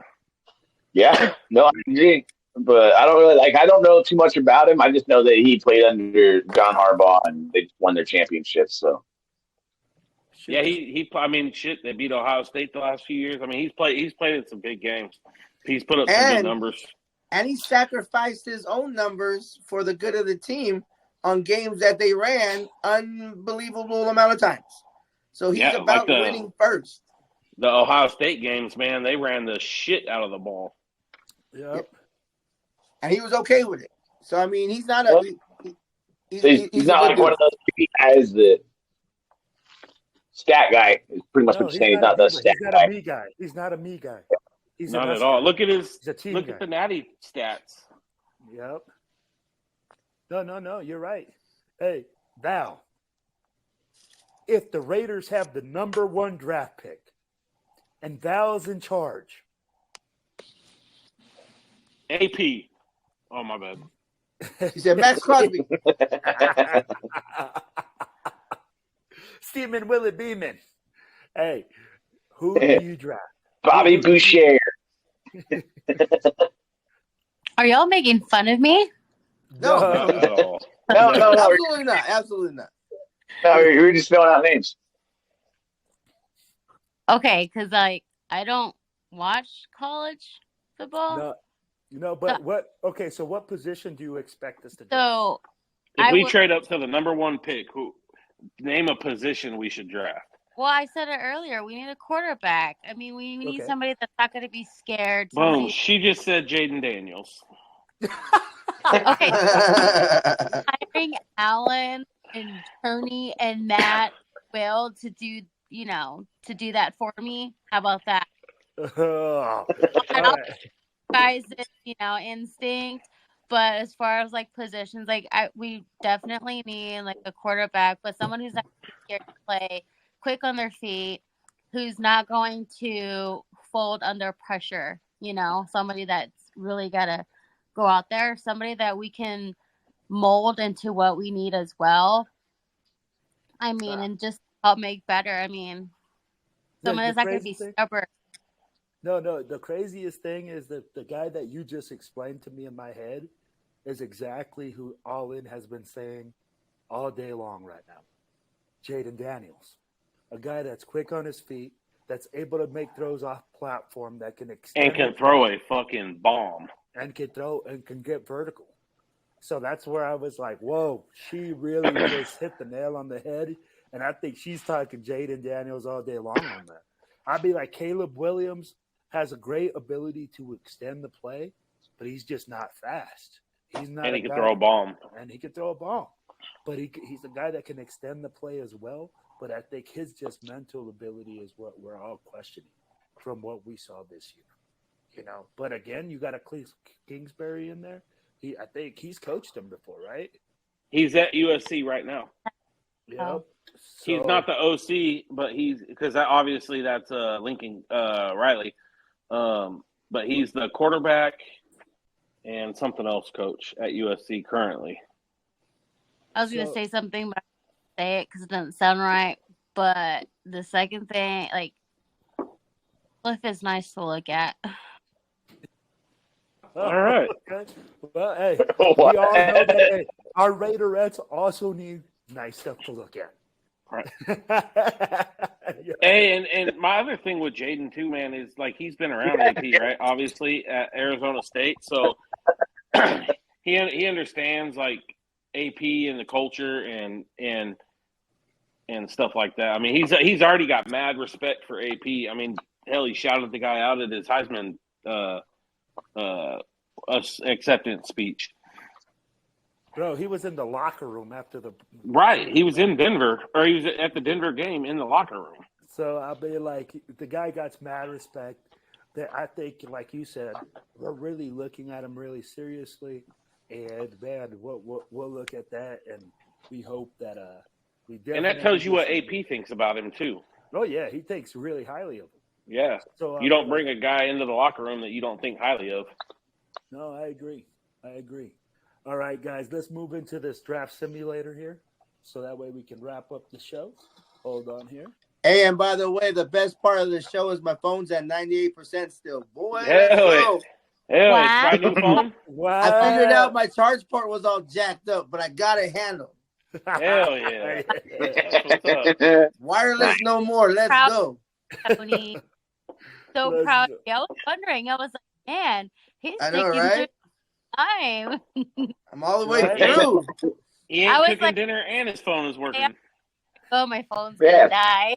S4: Yeah. No, I agree. But I don't know too much about him. I just know that he played under John Harbaugh and they won their championship. So
S5: yeah, they beat Ohio State the last few years. I mean, he's played in some big games. He's put up some good numbers.
S2: And he sacrificed his own numbers for the good of the team on games that they ran unbelievable amount of times. So he's about winning first.
S5: The Ohio State games, man, they ran the shit out of the ball.
S3: Yep.
S2: And he was okay with it. So, I mean, he's not
S4: he's not like one of those guys that stat guy is pretty much what you're saying. He's not the stat guy.
S3: He's not a me guy. He's
S5: not at all. Look at
S3: guy.
S5: The natty stats.
S3: Yep. No, you're right. Hey, Val, if the Raiders have the number 1 draft pick and Val's in charge.
S5: AP. Oh, my bad.
S2: He said Max Crosby.
S3: Steeman Willie Beeman. Hey, who do you draft?
S4: Bobby Boucher.
S6: Are y'all making fun of me?
S2: No,
S5: Oh.
S4: No.
S2: absolutely not. Absolutely not.
S4: No, we're just throwing out names.
S6: Okay, because like I don't watch college football,
S3: But what? Okay, so what position do you expect us to do?
S6: so
S5: If we trade up to the number 1 pick, name a position we should draft.
S6: well, I said it earlier. We need a quarterback. I mean, we need
S3: Okay.
S6: somebody that's not going to be scared.
S5: Boom.
S6: Somebody,
S5: She just said Jaden Daniels.
S6: okay, hiring Alan and Tony and Matt Will to do that for me. How about that?
S3: All
S6: I don't
S3: right.
S6: guys' instinct, but as far as like positions, like we definitely need like a quarterback, but someone who's not scared to play, quick on their feet, who's not going to fold under pressure. Somebody that's really gotta go out there, somebody that we can mold into what we need as well. I mean, and just help make better. I mean, someone that's not going to be stubborn.
S3: No. The craziest thing is that the guy that you just explained to me in my head is exactly who All In has been saying all day long right now. Jaden Daniels, a guy that's quick on his feet, that's able to make throws off platform, that can extend
S5: And can throw a fucking bomb.
S3: and can throw and can get vertical. So that's where I was like, whoa, she really just hit the nail on the head. And I think she's talking Jaden Daniels all day long on that. I'd be like, Caleb Williams has a great ability to extend the play, but he's just not fast. He's not.
S5: And he can throw a bomb.
S3: And he can throw a bomb. But he's a guy that can extend the play as well. But I think his just mental ability is what we're all questioning from what we saw this year. But again, you got a Kingsbury in there. I think he's coached him before, right?
S5: He's at USC right now.
S3: Yep.
S5: He's not the OC, but because obviously that's Lincoln Riley. But he's the quarterback and something else coach at USC currently.
S6: I was going to say something, but I can't say it because it doesn't sound right. But the second thing, like, Cliff is nice to look at.
S5: All right.
S3: Okay. Well, hey, we all know that our Raiderettes also need nice stuff to look at.
S5: Right. Hey, and my other thing with Jaden too, man, is like he's been around AP, right? Obviously at Arizona State, so he understands like AP and the culture and stuff like that. I mean, he's already got mad respect for AP. I mean, hell, he shouted the guy out at his Heisman acceptance speech.
S3: Bro, he was in the locker room after the –
S5: Right. He was in Denver, or he was at the Denver game in the locker room.
S3: So, I'll be like, the guy got mad respect. That I think, like you said, we're really looking at him really seriously. And, man, we'll look at that, and we hope that we definitely –
S5: And that tells you what AP thinks about him, too.
S3: Oh, yeah. He thinks really highly of him.
S5: Yeah. So, you don't bring a guy into the locker room that you don't think highly of.
S3: No, I agree. All right, guys, let's move into this draft simulator here so that way we can wrap up the show. Hold on here.
S2: Hey, and by the way, the best part of the show is my phone's at 98% still. Boy,
S5: Hell, my new phone?
S3: Wow.
S2: I figured out my charge port was all jacked up, but I got it handled.
S5: Hell yeah.
S2: What's up? Wireless no more. Let's go.
S6: Tony. So proud of you. I was wondering. I was like, man, he's
S2: taking
S6: right? Time.
S2: I'm all the way through.
S5: He ain't cooking dinner and his phone is working.
S6: Oh, my phone's gonna die.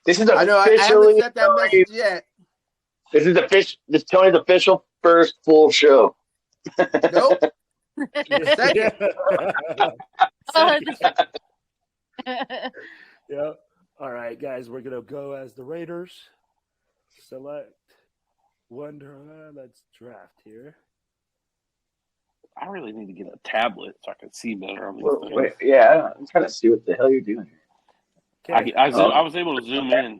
S4: This is
S2: I haven't set that message yet.
S4: This is Tony's official first full show.
S2: Nope. Second.
S3: Yeah. All right, guys, we're gonna go as the Raiders. Select one. Let's draft here.
S5: I really need to get a tablet so I can see better on these things.
S4: Wait, yeah, I'm trying to see what the hell you're doing here.
S3: Okay.
S5: I was able to zoom in.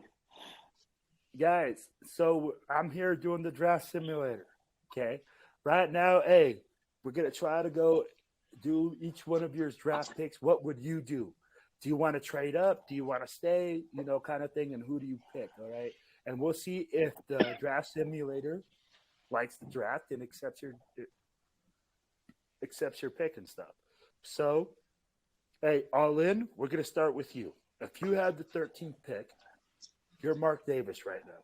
S3: Guys, so I'm here doing the draft simulator. Okay. Right now, hey, we're going to try to go do each one of your draft picks. What would you do? Do you want to trade up? Do you want to stay? Kind of thing. And who do you pick? All right. And we'll see if the draft simulator likes the draft and accepts your accepts your pick and stuff. So, hey, all in, we're going to start with you. If you have the 13th pick, you're Mark Davis right now.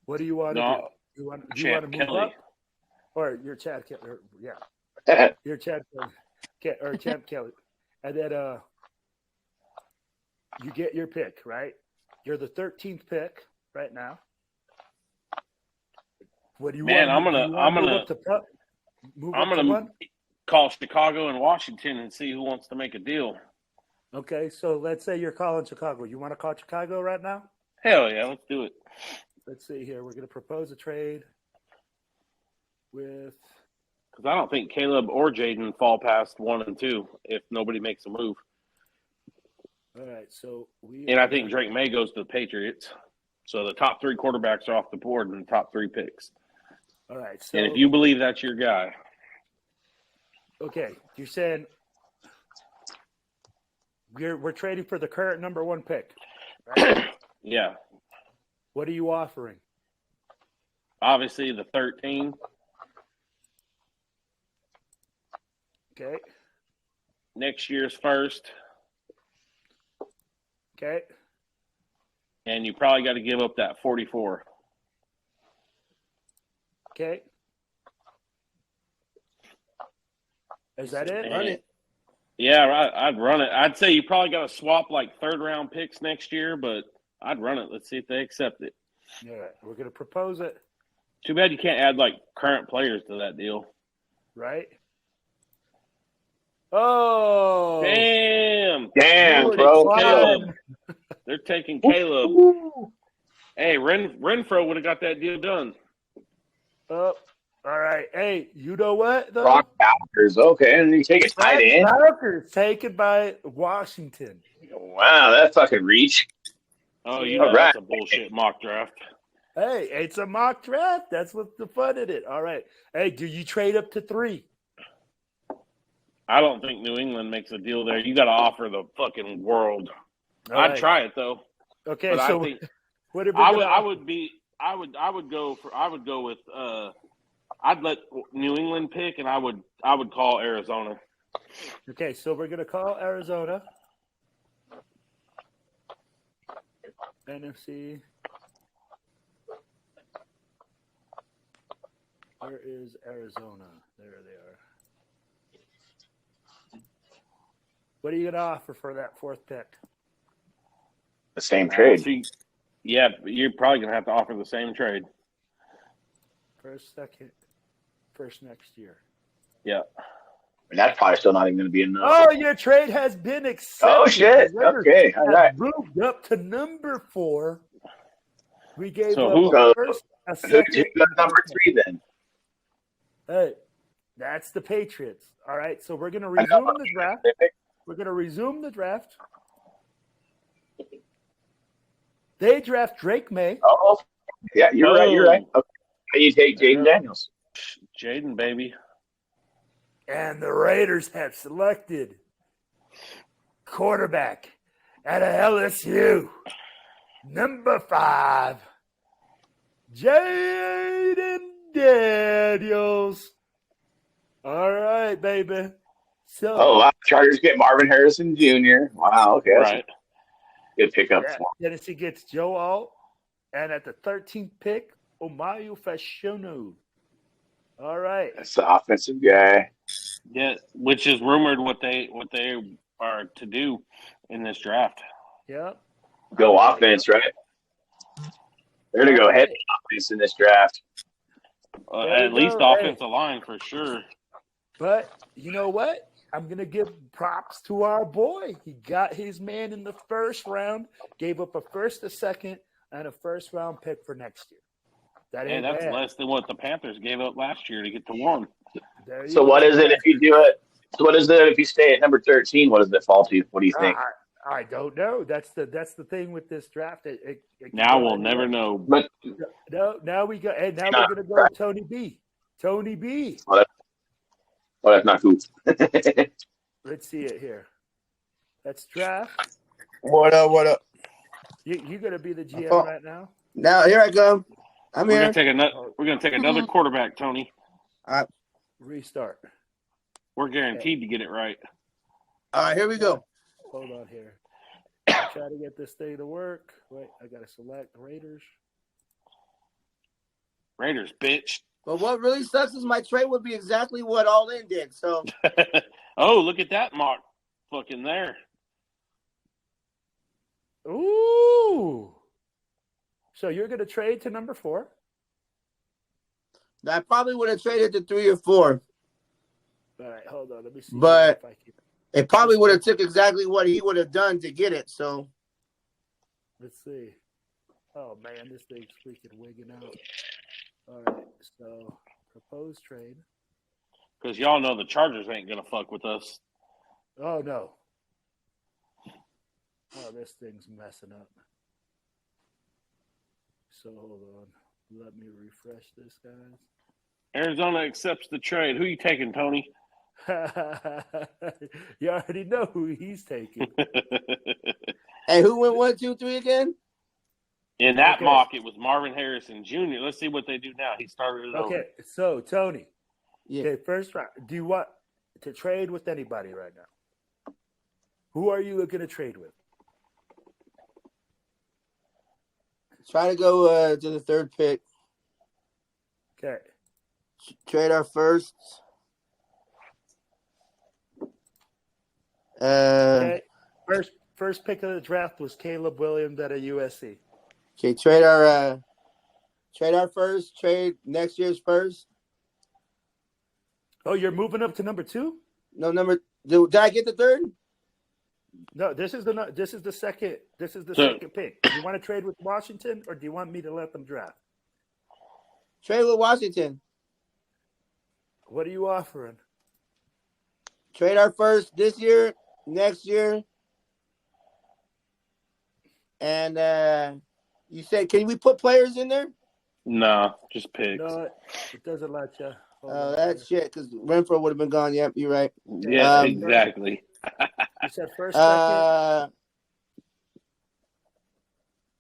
S3: What do you want to do? Do you want to move
S5: Kelly.
S3: up? Or you're Chad Kelly? Yeah. You're Chad Kelly. Or Champ Kelly. And then you get your pick, right? You're the 13th pick right now. What do you
S5: Man,
S3: want?
S5: I'm gonna call Chicago and Washington and see who wants to make a deal.
S3: Okay, so let's say you're calling Chicago. You want to call Chicago right now?
S5: Hell yeah, let's do it.
S3: Let's see here. We're going to propose a trade with.
S5: Because I don't think Caleb or Jaden fall past 1 and 2 if nobody makes a move.
S3: All right, so
S5: I think Drake May goes to the Patriots. So the top 3 quarterbacks are off the board in the top 3 picks.
S3: All right. So,
S5: and if you believe that's your guy.
S3: Okay, you're saying we're trading for the current number 1 pick, right?
S5: Yeah.
S3: What are you offering?
S5: Obviously, the 13.
S3: Okay.
S5: Next year's first.
S3: Okay.
S5: And you probably got to give up that 44.
S3: Okay. Is that it?
S2: Run it.
S5: Yeah, I'd run it. I'd say you probably got to swap like 3rd-round picks next year, but I'd run it. Let's see if they accept it.
S3: All right. We're going to propose it.
S5: Too bad you can't add like current players to that deal.
S3: Right? Oh.
S5: Damn,
S4: bro.
S5: Caleb. They're taking Caleb. Hey, Renfro would have got that deal done.
S3: Oh, all right. Hey, you know what, though?
S4: Brock Bowers. Okay, and you take a tight end.
S3: Bowers taken by Washington.
S4: Wow, that fucking reach.
S5: Oh, you know that's a bullshit mock draft.
S3: Hey, it's a mock draft. That's what's the fun in it. All right. Hey, do you trade up to 3?
S5: I don't think New England makes a deal there. You got to offer the fucking world.
S3: All
S5: I'd
S3: right.
S5: try it though.
S3: Okay,
S5: but
S3: so
S5: I think
S3: what are we
S5: I would go with I'd let New England pick, and I would call Arizona.
S3: Okay, so we're gonna call Arizona. NFC. Where is Arizona? There they are. What are you gonna offer for that 4th pick?
S4: The same trade.
S5: Yeah, you're probably gonna have to offer the same trade.
S3: First, second, first next year.
S5: Yeah.
S4: And that's probably still not even going to be enough.
S3: Oh, your trade has been accepted.
S4: Oh, shit. Okay. All right.
S3: Moved up to number 4. We gave
S5: so
S3: up
S5: who,
S3: a first, a second.
S4: Who's number 3 then?
S3: Hey, that's the Patriots. All right, so we're going to resume the draft. We're going to resume the draft. They draft Drake May.
S4: Oh, yeah, you're right. You're right. Okay. You take Jaden Daniels.
S5: Jaden, baby.
S3: And the Raiders have selected quarterback out of LSU, number 5, Jaden Daniels. All right, baby. So,
S4: wow. Chargers get Marvin Harrison Jr. Wow, okay. That's
S5: right.
S4: a good pickup.
S3: Yeah, Tennessee gets Joe Alt. And at the 13th pick, Omayu Fashono. All right.
S4: That's the offensive guy.
S5: Yeah, which is rumored what they are to do in this draft.
S3: Yep.
S4: Go offense, right? They're going to go heavy offense in this draft.
S5: At least offensive line for sure.
S3: But you know what? I'm going to give props to our boy. He got his man in the 1st round, gave up a 1st, a 2nd, and a 1st-round pick for next year.
S5: That's
S3: bad.
S5: less than what the Panthers gave up last year to get to 1.
S4: So what is it if you do it? So what is it if you stay at number 13? What does it fall to? What do you think?
S3: I don't know. That's the thing with this draft.
S5: Now we'll never know.
S4: But
S3: now we go. And now we're gonna go with Tony B. Tony B.
S4: Well, that's not cool.
S3: Let's see it here. Let's draft.
S2: What up? What up?
S3: You're gonna be the GM right now.
S2: Now here I go. I'm
S5: We're
S2: here.
S5: gonna take another quarterback, Tony.
S3: Restart.
S5: We're guaranteed to get it right.
S2: All right, here we go.
S3: Hold on here. I'll try to get this thing to work. Wait, I got to select Raiders.
S5: Raiders, bitch.
S2: But what really sucks is my trade would be exactly what All In did. So,
S5: Oh, look at that mark fucking there.
S3: Ooh. So you're going to trade to number 4?
S2: I probably would have traded to 3 or 4.
S3: All right, hold on. Let me see.
S2: But
S3: if I can.
S2: it probably would have took exactly what he would have done to get it. So,
S3: Let's see. Oh, man, this thing's freaking wigging out. All right, so proposed trade.
S5: Because y'all know the Chargers ain't going to fuck with us.
S3: Oh, no. Oh, this thing's messing up. So, hold on. Let me refresh this, guys.
S5: Arizona accepts the trade. Who you taking, Tony?
S3: You already know who he's taking.
S2: hey, who went 1, 2, 3 again?
S5: In that
S3: Okay.
S5: mock, it was Marvin Harrison Jr. Let's see what they do now. He started it over.
S3: Okay, so, Tony.
S2: Yeah.
S3: Okay, first round. Do you want to trade with anybody right now? Who are you looking to trade with?
S2: Try to go to the 3rd pick.
S3: Okay.
S2: Trade our first.
S3: Okay. First pick of the draft was Caleb Williams at a USC.
S2: Okay, trade our first. Trade next year's first.
S3: Oh, you're moving up to number 2?
S2: No number. Did I get the 3rd?
S3: No, this is the second. This is the
S5: So-
S3: second pick. Do you want to trade with Washington, or do you want me to let them draft?
S2: Trade with Washington.
S3: What are you offering?
S2: Trade our first this year, next year, and you said, can we put players in there?
S5: No, just picks.
S3: No, it doesn't let you.
S2: Oh, that's shit. Because Renfro would have been gone. Yep, you're right.
S5: Yeah, exactly.
S3: You said first, second.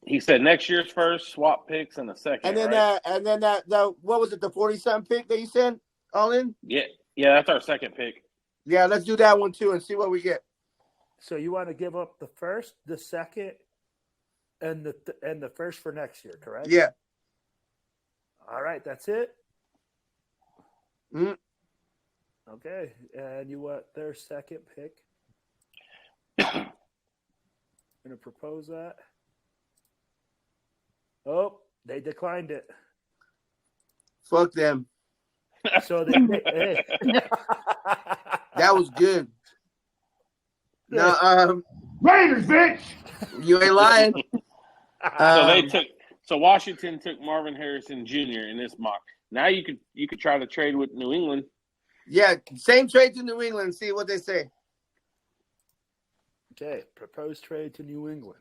S5: He said next year's first, swap picks, and a second.
S2: And then
S5: right?
S2: that what was it? The 40-something pick that you said? All in?
S5: Yeah, that's our second pick.
S2: Yeah, let's do that one too and see what we get.
S3: So you want to give up the first, the second, and the first for next year, correct?
S2: Yeah.
S3: All right, that's it.
S2: Mm.
S3: Okay, and you want their second pick? Gonna propose that. Oh, they declined it.
S2: Fuck them.
S3: So they
S2: That was good. No,
S9: Raiders, bitch!
S2: you ain't lying.
S5: So Washington took Marvin Harrison Jr. in this mock. Now you could try to trade with New England.
S2: Yeah, same trade to New England. See what they say.
S3: Okay, proposed trade to New England.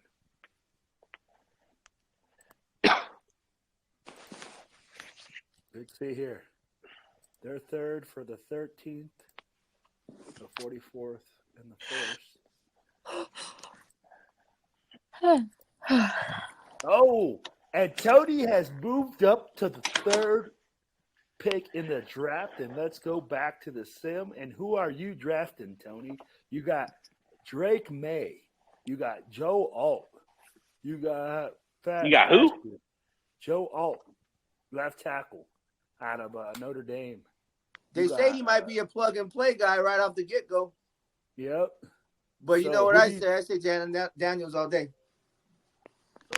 S3: Let's see here. Their third for the 13th, the 44th, and the first. Oh, and Tony has moved up to the 3rd pick in the draft. And let's go back to the sim. And who are you drafting, Tony? You got Drake May. You got Joe Alt. You got
S5: who?
S3: Joe Alt, left tackle out of Notre Dame.
S2: They say he might be a plug-and-play guy right off the get-go.
S3: Yep.
S2: But you
S3: So
S2: know what
S3: who
S2: I
S3: do you-
S2: say? I say Jaden Daniels all day.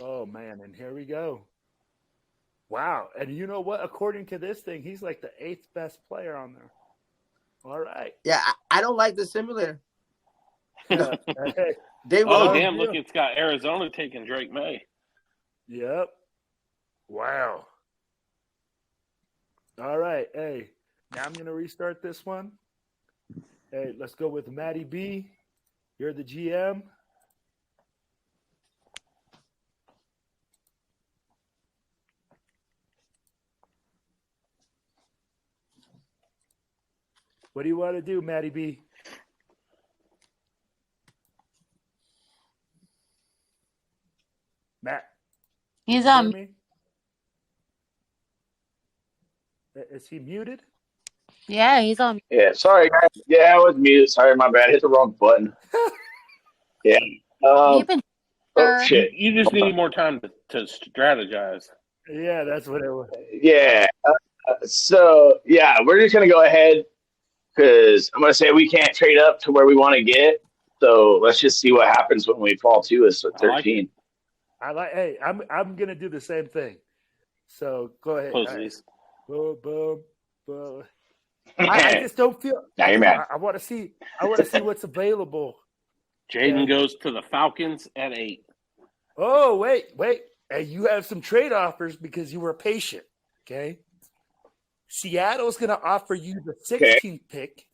S3: Oh, man, and here we go. Wow, and you know what? According to this thing, he's like the 8th best player on there. All right.
S2: Yeah, I don't like the simulator.
S3: Hey,
S2: They were
S5: Oh,
S2: on
S5: damn,
S2: deal.
S5: look, it's got Arizona taking Drake May.
S3: yep. Wow. All right. Hey, now I'm going to restart this one. Hey, let's go with Matty B. You're the GM. What do you want to do, Matty B? Matt.
S6: He's
S3: can you hear me? Is he muted?
S6: Yeah, he's on.
S4: Yeah, sorry, guys. Yeah, I was muted. Sorry, my bad. I hit the wrong button. Yeah.
S6: You've been.
S4: Oh, shit.
S5: You just need more time to strategize.
S3: Yeah, that's what it was.
S4: Yeah. So, yeah, we're just going to go ahead because I'm going to say we can't trade up to where we want to get. So let's just see what happens when we fall to us at 13.
S3: Hey, I'm gonna do the same thing. So go ahead.
S5: Close these.
S3: Boom, boom, boom. I just don't feel.
S4: Now you're mad.
S3: I want to see. I want to see what's available.
S5: Jaden goes to the Falcons at 8.
S3: Oh wait. Hey, you have some trade offers because you were patient. Okay. Seattle's gonna offer you the 16th pick.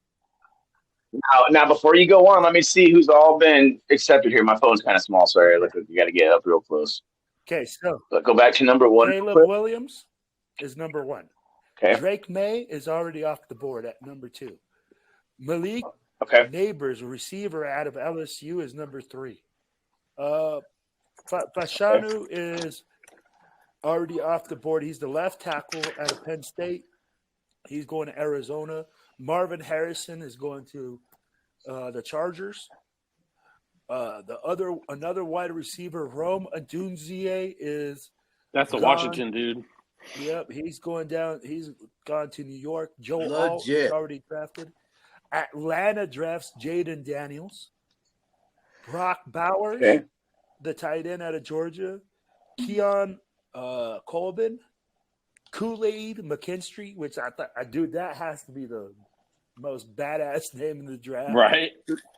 S4: Now, before you go on, let me see who's all been accepted here. My phone's kind of small, sorry. Look, you got to get up real close.
S3: Okay, so
S4: go back to number 1.
S3: Caleb Williams is number 1.
S4: Okay.
S3: Drake May is already off the board at number 2. Malik Neighbors, receiver out of LSU, is number 3. Fashanu is already off the board. He's the left tackle out of Penn State. He's going to Arizona. Marvin Harrison is going to the Chargers. Another wide receiver, Rome Adunzie, is
S5: that's a Washington dude.
S3: Yep, he's going down. He's gone to New York. Joe Alt is already drafted. Atlanta drafts Jaden Daniels. Brock Bowers, the tight end out of Georgia. Keon Colvin. Kool-Aid McKinstry, which I thought, dude, that has to be the most badass name in the draft.
S5: Right.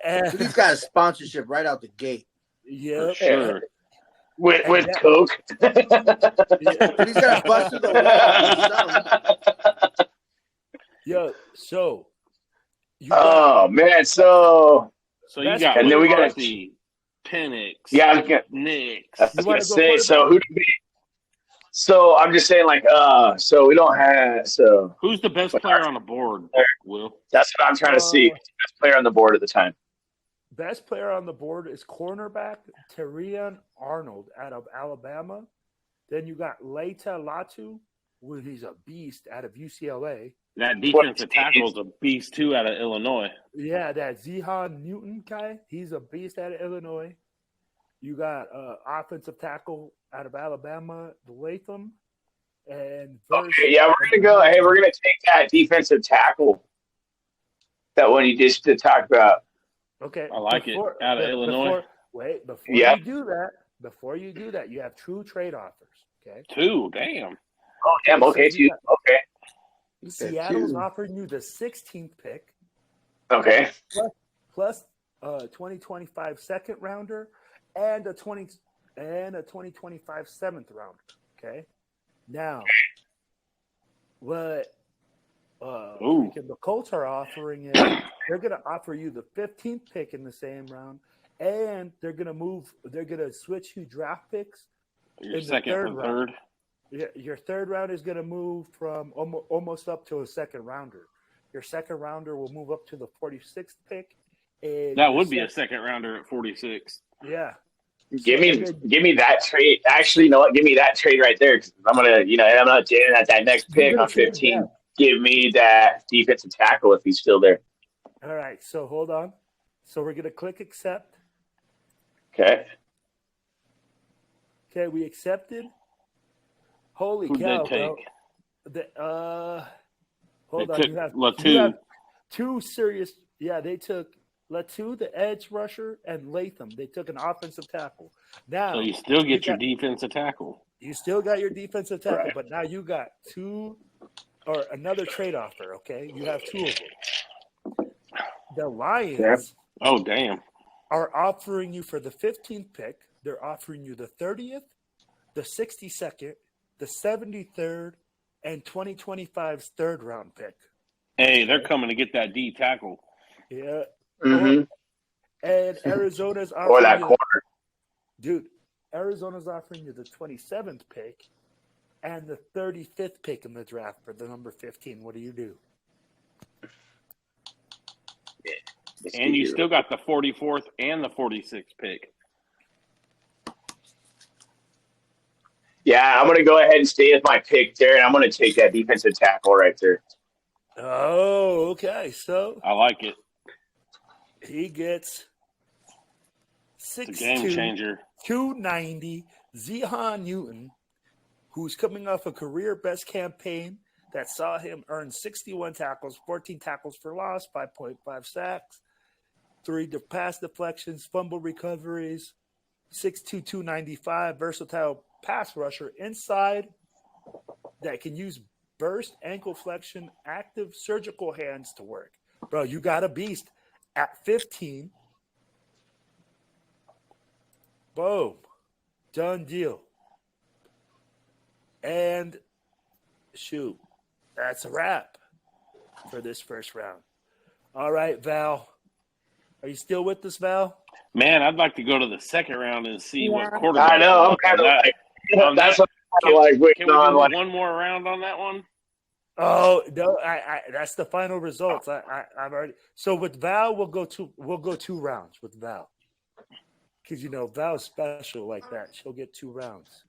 S2: And he's got a sponsorship right out the gate.
S3: Yeah.
S5: Sure.
S4: With Coke.
S2: He's got to bust through the wall.
S3: Yo, so.
S4: Man. So
S5: you got,
S4: and then we got
S5: Penix.
S4: Yeah,
S5: Nix.
S4: I was going to say, so who do we? So I'm just saying, so we don't have. So
S5: who's the best player on the board, Will?
S4: That's what I'm trying to see. Best player on the board at the time.
S3: Best player on the board is cornerback Terrion Arnold out of Alabama. Then you got Leita Latu, when he's a beast out of UCLA.
S5: That defensive tackle is a beast too out of Illinois.
S3: Yeah, that Zihan Newton guy, he's a beast out of Illinois. You got offensive tackle out of Alabama, Latham, and
S4: we're gonna go. Hey, we're gonna take that defensive tackle. That one you just talk about.
S3: Okay,
S5: I like it out of Illinois.
S3: Before you do that, you have 2 trade offers. Okay,
S5: 2, damn.
S4: Oh, damn. Okay, 2. Okay.
S3: Seattle's offering you the 16th pick.
S4: Okay.
S3: Plus 2025 second rounder. And a 2025 7th rounder. Okay. Now, what the Colts are offering is they're going to offer you the 15th pick in the same round, and they're going to switch you draft picks.
S5: Your second and third.
S3: Yeah, your third round is going to move from almost up to a second rounder. Your second rounder will move up to the 46th pick.
S5: That would be a second rounder at 46.
S3: Yeah.
S4: Give me that trade. Actually, you know what? Give me that trade right there. Cause I'm gonna, I'm not getting at that next pick on 15. Yeah. Give me that defensive tackle if he's still there.
S3: All right. So hold on. So we're gonna click accept.
S4: Okay.
S3: Okay, we accepted. Holy
S5: Who'd
S3: cow!
S5: they take?
S3: Hold on. You have 2 serious. Yeah, they took Latu, the edge rusher, and Latham. They took an offensive tackle. Now,
S5: so you still get your defensive tackle.
S3: You still got your defensive tackle, but now you got 2 or another trade offer. Okay, you have 2 of them. The Lions.
S5: Oh damn!
S3: Are offering you for the 15th pick. They're offering you the 30th, the 62nd, the 73rd, and 2025's third round pick.
S5: Hey, they're coming to get that D tackle.
S3: Yeah.
S4: Mm-hmm.
S3: And Arizona's offering
S4: or that corner.
S3: Dude, Arizona's offering you the 27th pick and the 35th pick in the draft for the number 15. What do you do?
S5: And you still got the 44th and the 46th pick.
S4: Yeah, I'm going to go ahead and stay with my pick there, and I'm going to take that defensive tackle right there.
S3: Oh, Okay, so
S5: I like it.
S3: he gets
S5: It's a game
S3: 6'2",
S5: changer.
S3: 290, Zion Newton, who's coming off a career best campaign that saw him earn 61 tackles, 14 tackles for loss, 5.5 sacks, 3 pass deflections, fumble recoveries, 6'2", 295, versatile pass rusher inside that can use burst, ankle flexion, active surgical hands to work. Bro, you got a beast at 15. Boom. Done deal. And shoot, that's a wrap for this first round. All right, Val. Are you still with us, Val?
S5: Man, I'd like to go to the second round and see what
S6: Yeah.
S5: quarterback.
S4: I know. I'm kind of like, that's what I'm like
S5: Can
S4: waiting
S5: we
S4: on.
S5: do
S4: Like,
S5: one more round on that one?
S3: Oh no, I that's the final results. I've already. So with Val, we'll go 2 rounds with Val, because Val's special like that. She'll get 2 rounds.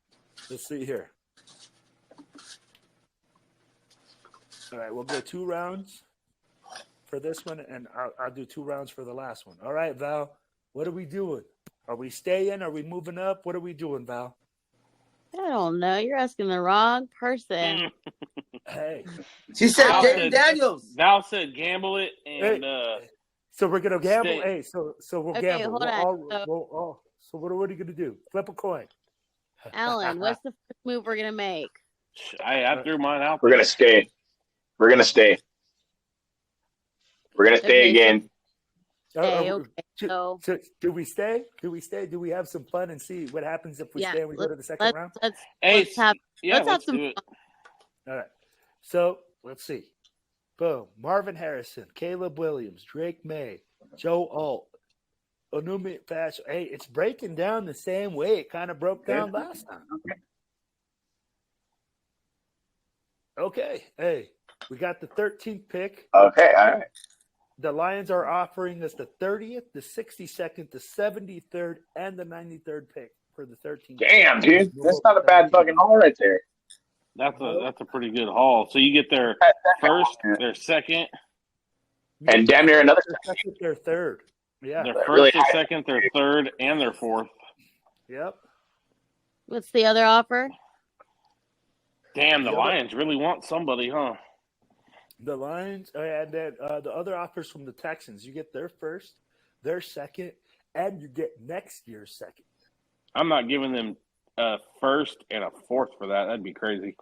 S3: Let's see here. All right, we'll go 2 rounds for this one, and I'll do 2 rounds for the last one. All right, Val, what are we doing? Are we staying? Are we moving up? What are we doing, Val?
S6: I don't know. You're asking the wrong person.
S3: Hey,
S2: She said
S5: Val
S2: Jaden
S5: said-
S2: Daniels.
S5: Val said gamble it, and
S3: so we're gonna gamble.
S5: Stay.
S3: Hey, so we'll
S6: Okay,
S3: gamble.
S6: hold on.
S3: So what are you gonna do? Flip a coin.
S6: Alan, what's the first move we're gonna make?
S5: I threw mine out.
S4: we're gonna stay. We're gonna stay. We're gonna stay
S6: Okay,
S4: again.
S6: Okay.
S3: So do we stay? Do we stay? Do we have some fun and see what happens if we
S6: Yeah,
S3: stay and we go to the second round?
S6: Let's
S5: Hey,
S6: have
S5: yeah,
S6: let's have some
S5: do it.
S6: fun.
S3: All right. So let's see. Boom. Marvin Harrison, Caleb Williams, Drake May, Joe Alt, Onumi Fashion. Hey, it's breaking down the same way it kind of broke down last time. Okay. Hey, we got the 13th pick.
S4: Okay, all right.
S3: The Lions are offering us the 30th, the 62nd, the 73rd, and the 93rd pick for the 13th.
S4: Damn, dude, that's not a bad fucking haul right there.
S5: That's a pretty good haul. So you get their first, their second,
S4: And damn near another.
S3: Their second, their third. Yeah.
S5: their first,
S4: Really
S5: their
S4: high.
S5: second, their third, and their fourth.
S3: Yep.
S6: What's the other offer?
S5: Damn, the
S3: Yeah.
S5: Lions really want somebody, huh?
S3: The Lions, and then the other offers from the Texans. You get their first, their second, and you get next year's second.
S5: I'm not giving them a first and a fourth for that. That'd be crazy.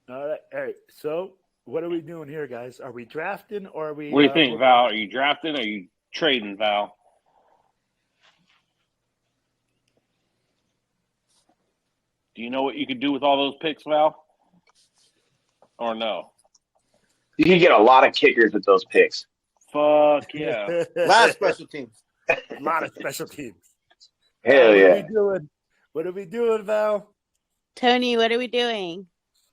S3: All right. So what are we doing here, guys? Are we drafting or are we?
S5: What do you think, Val? Are you drafting or are you trading, Val? Do you know what you could do with all those picks, Val? Or no?
S4: You can get a lot of kickers with those picks.
S5: Fuck yeah.
S2: A lot of special teams.
S3: A lot of special teams.
S4: Hell
S3: What
S4: yeah.
S3: are we doing? What are we doing, Val?
S6: Tony, what are we doing?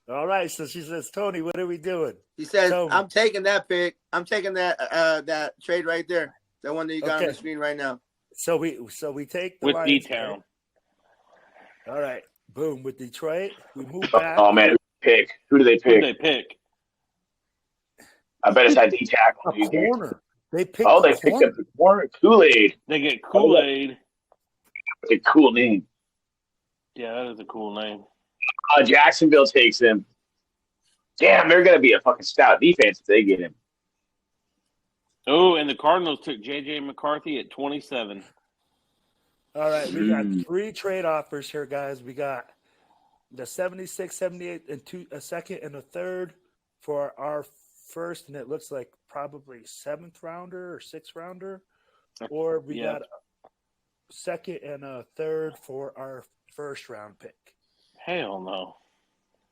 S3: All right. So she says, Tony, what are we doing?
S2: He says,
S3: So-
S2: I'm taking that pick. I'm taking that trade right there. The one that you got on the
S3: Okay.
S2: screen right now.
S3: So we take the
S5: With
S3: Lions
S5: D-Town.
S3: pick. All right. Boom. With Detroit, we move back.
S4: Oh man, who do they
S5: Who
S4: pick?
S5: they pick?
S4: I bet it's that D tackle.
S3: A corner. They picked
S4: Oh, they
S3: a
S4: picked
S3: corner.
S4: up the corner. Kool-Aid.
S5: They get Kool-Aid.
S4: That's a cool name.
S5: Yeah, that is a cool name.
S4: Jacksonville takes him. Damn, they're gonna be a fucking stout defense if they get him.
S5: Oh, and the Cardinals took J.J. McCarthy at 27.
S3: All right, we got 3 trade offers here, guys. We got the 76, 78, and a second and a third for our first, and it looks like probably 7th rounder or 6th rounder. Or we
S5: Yeah.
S3: got a second and a third for our first round pick.
S5: Hell no.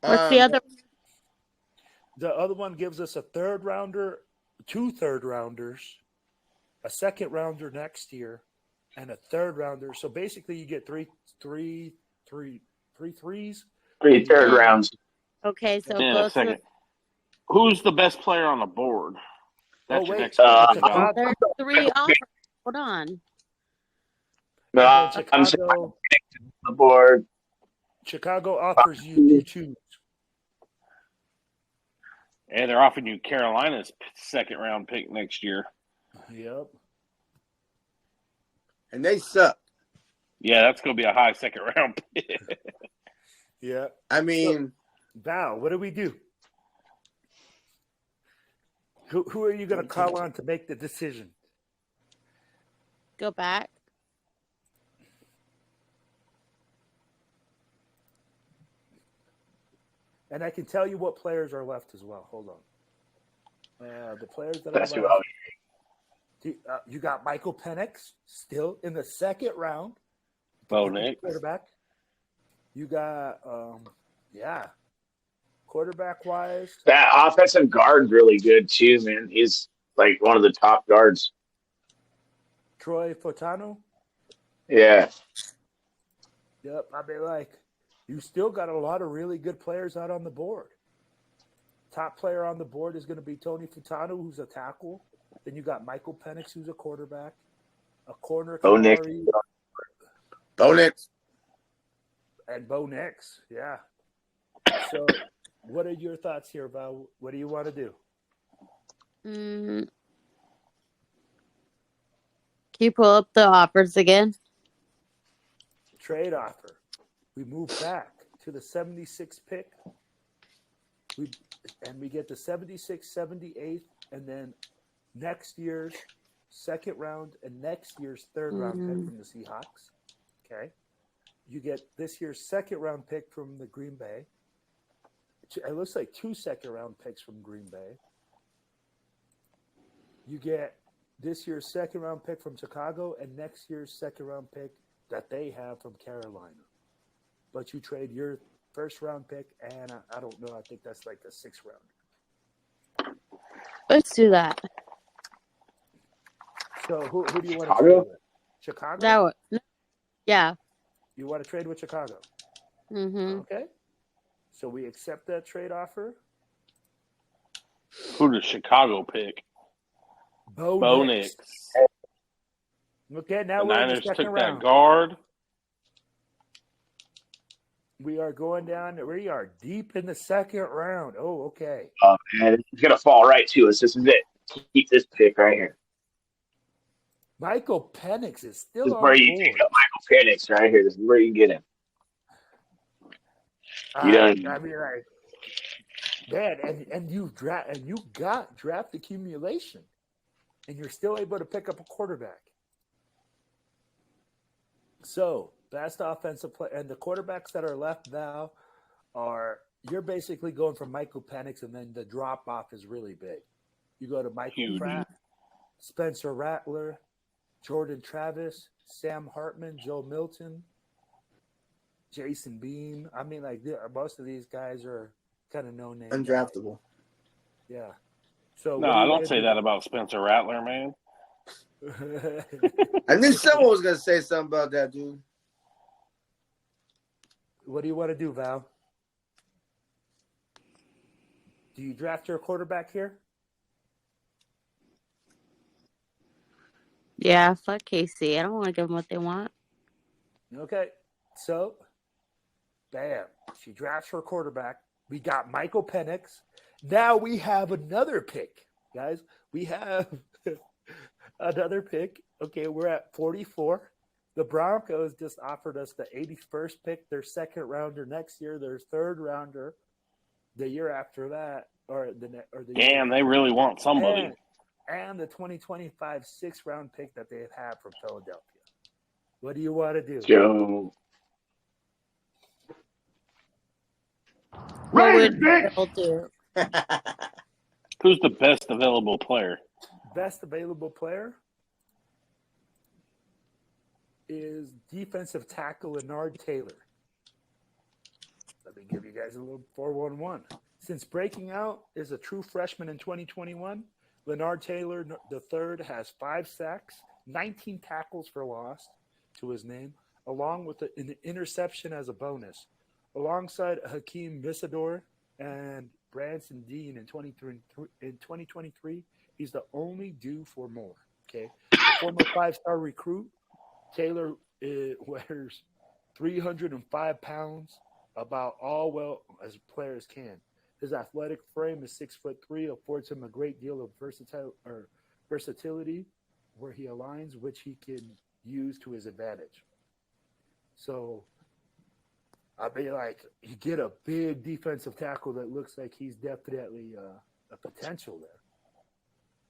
S6: What's the other?
S3: The other one gives us a 3rd rounder, 2 third rounders, a 2nd rounder next year, and a 3rd rounder. So basically, you get three threes.
S4: 3 third rounds.
S6: Okay, so
S5: In a
S6: both
S5: second. Who's the best player on the board? That's
S3: Oh,
S5: your
S3: wait.
S5: next question.
S3: Chicago-
S6: there's 3 offers. Hold on.
S4: No, I'm saying
S3: Chicago,
S4: the board.
S3: Chicago offers you to choose.
S5: And they're offering you Carolina's second-round pick next year.
S3: Yep.
S2: And they suck.
S5: Yeah, that's going to be a high second-round pick.
S3: Yeah.
S2: I mean,
S3: Val, what do we do? Who are you going to call on to make the decision?
S6: Go back.
S3: And I can tell you what players are left as well. Hold on. The players that
S4: That's
S3: are
S4: who
S3: left. You got Michael Penix still in the second round.
S5: Bo Nix.
S3: Quarterback. You got, quarterback-wise.
S4: That offensive guard's really good too, man. He's like one of the top guards.
S3: Troy Fotano.
S4: Yeah.
S3: Yep. I mean, you still got a lot of really good players out on the board. Top player on the board is going to be Tony Fotano, who's a tackle. Then you got Michael Penix, who's a quarterback. A corner,
S4: Bo Nix.
S2: Bo Nix.
S3: And Bo Nix, yeah. So, what are your thoughts here, Val? What do you want to do?
S6: Can you pull up the offers again?
S3: Trade offer. We move back to the 76th pick. We get the 76th, 78th, and then next year's second round and next year's third round pick from the Seahawks. Okay. You get this year's second round pick from the Green Bay. It looks like 2 second round picks from Green Bay. You get this year's second round pick from Chicago and next year's second round pick that they have from Carolina. But you trade your first round pick, and I don't know, I think that's like a 6th round.
S6: Let's do that.
S3: So who do you want to trade with? Chicago?
S6: Yeah.
S3: You want to trade with Chicago?
S6: Mm-hmm.
S3: Okay. So we accept that trade offer.
S5: Who does Chicago pick?
S3: Bo
S5: Nix.
S3: Okay, now
S5: The
S3: we're in the
S5: Niners
S3: second
S5: took
S3: round.
S5: that guard.
S3: We are going down. We are deep in the second round. Oh, okay.
S4: Oh man, it's gonna fall right to us. This is it. Keep this pick right here.
S3: Michael Penix is still
S4: This is
S3: on
S4: where
S3: board.
S4: you pick up Michael Penix right here. This is where you get him.
S3: I mean, man, and you got draft accumulation, and you're still able to pick up a quarterback. So best offensive play, and the quarterbacks that are left now you're basically going from Michael Penix, and then the drop off is really big. You go to Michael Pratt, Spencer Rattler, Jordan Travis, Sam Hartman, Joe Milton, Jason Beam. I mean, most of these guys are kind of no name.
S2: Undraftable.
S3: Yeah. So
S5: No, I don't say that about Spencer Rattler, man.
S2: I knew someone was going to say something about that, dude.
S3: What do you want to do, Val? Do you draft your quarterback here?
S6: Yeah, fuck KC. I don't want to give them what they want.
S3: Okay. So, bam. She drafts her quarterback. We got Michael Penix. Now we have another pick, guys. We have another pick. Okay, we're at 44. The Broncos just offered us the 81st pick, their second rounder next year, their third rounder the year after that,
S5: Damn, they really want somebody.
S3: And the 2025 6th round pick that they have from Philadelphia. What do you want to do?
S4: Joe.
S9: Raiders, bitch!
S6: We'll do.
S5: Who's the best available player?
S3: Best available player is defensive tackle Leonard Taylor. Let me give you guys a little 411. Since breaking out as a true freshman in 2021, Leonard Taylor III has 5 sacks, 19 tackles for loss to his name, along with an interception as a bonus. Alongside Hakeem Misador and Branson Dean in 2023, he's the only due for more. Okay, a former 5-star recruit, Taylor wears 305 pounds, about all well as players can. His athletic frame is 6'3", affords him a great deal of versatility where he aligns, which he can use to his advantage. So, I mean, like, you get a big defensive tackle that looks like he's definitely a potential there.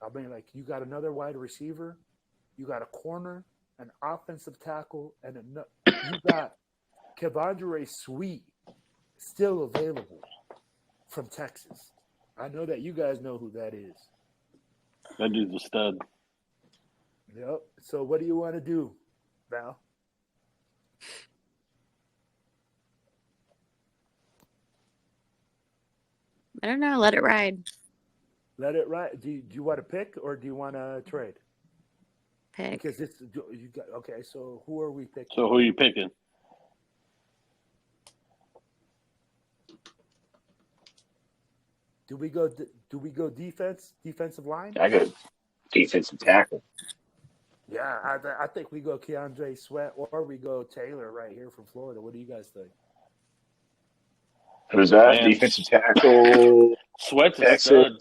S3: I mean, like, you got another wide receiver, you got a corner, an offensive tackle, and you got Kevondre Sweet still available from Texas. I know that you guys know who that is.
S5: That dude's a stud.
S3: Yep. So what do you want to do, Val?
S6: I don't know. Let it ride.
S3: Let it ride. Do you want to pick or do you want to trade?
S6: Pick.
S3: Because you got okay. So who are we picking?
S5: So who are you picking?
S3: Do we go defensive line?
S4: I go defensive tackle.
S3: Yeah, I think we go Keandre Sweat or we go Taylor right here from Florida. What do you guys think?
S4: Who's that?
S5: Man.
S4: Defensive tackle.
S5: Sweat's a
S4: Texas.
S5: stud.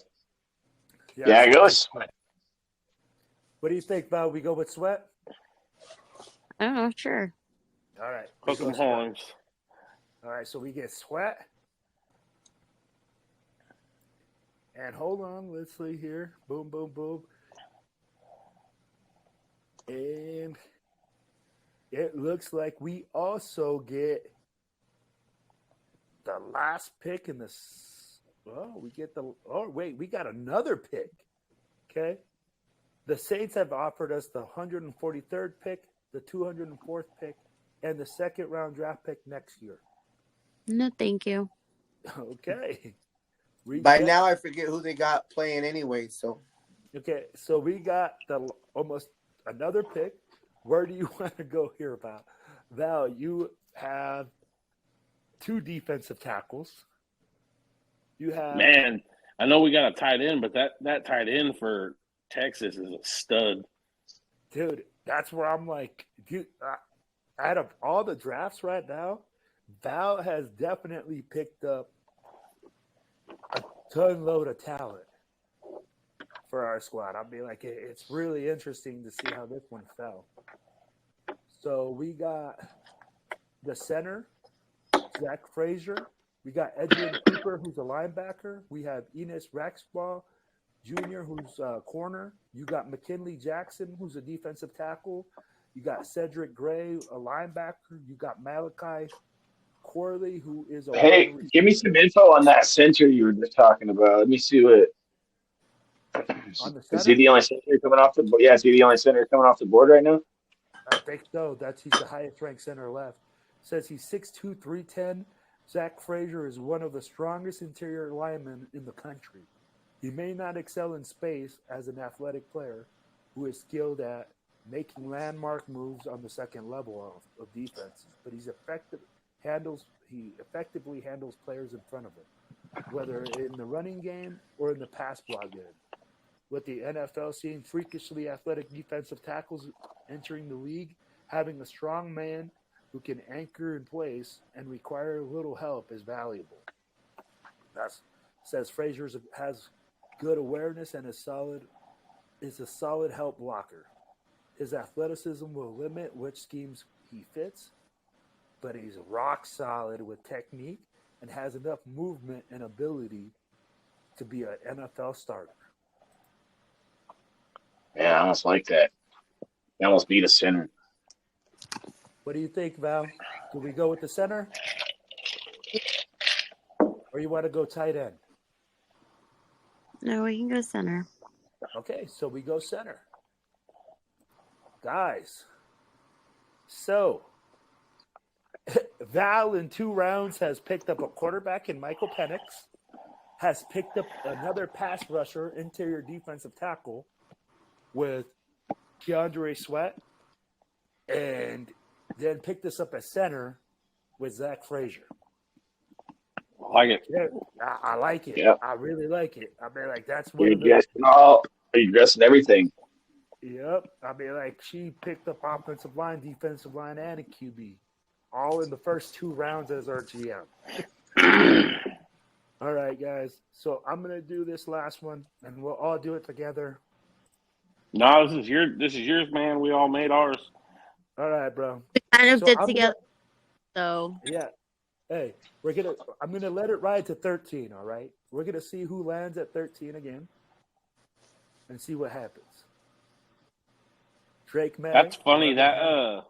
S4: Yeah, I go with Sweat.
S3: What do you think, Val? We go with Sweat?
S6: Oh, sure.
S3: All right.
S5: Hook 'em horns.
S3: All right, so we get Sweat. And hold on, let's see here. Boom, boom, boom. And it looks like we also get the last pick in this. We got another pick. Okay. The Saints have offered us the 143rd pick, the 204th pick, and the second round draft pick next year.
S6: No, thank you.
S3: Okay.
S2: Now I forget who they got playing anyway. So
S3: okay, so we got almost another pick. Where do you want to go here, Val? Val, you have two defensive tackles. You have
S5: Man, I know we got a tight end, but that tight end for Texas is a stud.
S3: Dude, that's where I'm like, dude, out of all the drafts right now, Val has definitely picked up a ton load of talent for our squad. I mean, like, it's really interesting to see how this one fell. So we got the center, Zach Frazier. We got Edwin Cooper, who's a linebacker. We have Enos Raxbaugh Jr., who's a corner. You got McKinley Jackson, who's a defensive tackle. You got Cedric Gray, a linebacker. You got Malachi Corley, who is a
S4: Hey, give me some info on that center you were just talking about. Let me see what. Is he the only center coming off the board? Yeah, is he the only center coming off the board right now?
S3: I think so. He's the highest ranked center left. Says he's 6'2", 310. Zach Frazier is one of the strongest interior linemen in the country. He may not excel in space as an athletic player who is skilled at making landmark moves on the second level of defense, but he effectively handles players in front of him, whether in the running game or in the pass block game. With the NFL seeing freakishly athletic defensive tackles entering the league, having a strong man who can anchor in place and require little help is valuable. That says Frazier has good awareness and is a solid help blocker. His athleticism will limit which schemes he fits, but he's rock solid with technique and has enough movement and ability to be an NFL starter.
S4: Yeah, I almost like that. They almost beat a center.
S3: What do you think, Val? Do we go with the center? Or you want to go tight end?
S6: No, we can go center.
S3: Okay, so we go center. Guys, so Val in 2 rounds has picked up a quarterback in Michael Penix, has picked up another pass rusher, interior defensive tackle with Keandre Sweat, and then picked us up at center with Zach Frazier.
S5: I like it.
S3: Yeah, I like it.
S4: Yep.
S3: I really like it. I mean, like, that's
S4: You're
S3: one of the...
S4: dressing everything.
S3: Yep. I mean, like, she picked up offensive line, defensive line, and a QB, all in the first 2 rounds as our GM. All right, guys. So I'm gonna do this last one, and we'll all do it together.
S5: No, this is yours, man. We all made ours.
S3: All right, bro.
S6: Kind of
S3: So
S6: did
S3: I'm
S6: together. So
S3: Yeah. Hey, I'm gonna let it ride to 13. All right. We're gonna see who lands at 13 again, and see what happens. Drake May.
S5: That's funny. That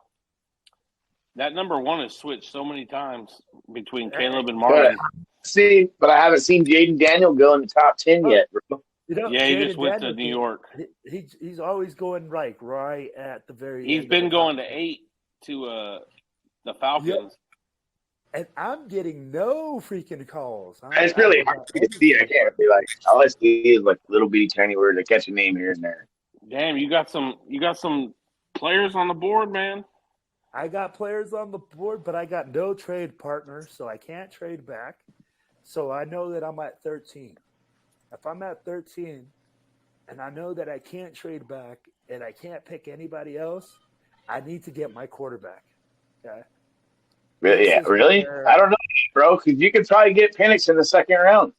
S5: number one has switched so many times between Caleb and Marvin.
S4: But I haven't seen Jaden Daniels go in the top 10 yet, bro.
S5: Yeah, he just went to New York.
S3: He's always going right at the very.
S5: He's been going to 8 to the Falcons.
S3: And I'm getting no freaking calls.
S4: It's really hard to see. I can't be like, all I see is like little bitty tiny words. I catch a name here and there.
S5: Damn, you got some players on the board, man.
S3: I got players on the board, but I got no trade partners, so I can't trade back. So I know that I'm at 13. If I'm at 13 and I know that I can't trade back and I can't pick anybody else, I need to get my quarterback. Okay.
S4: Really? I don't know, bro, because you could probably get Penix in the second round.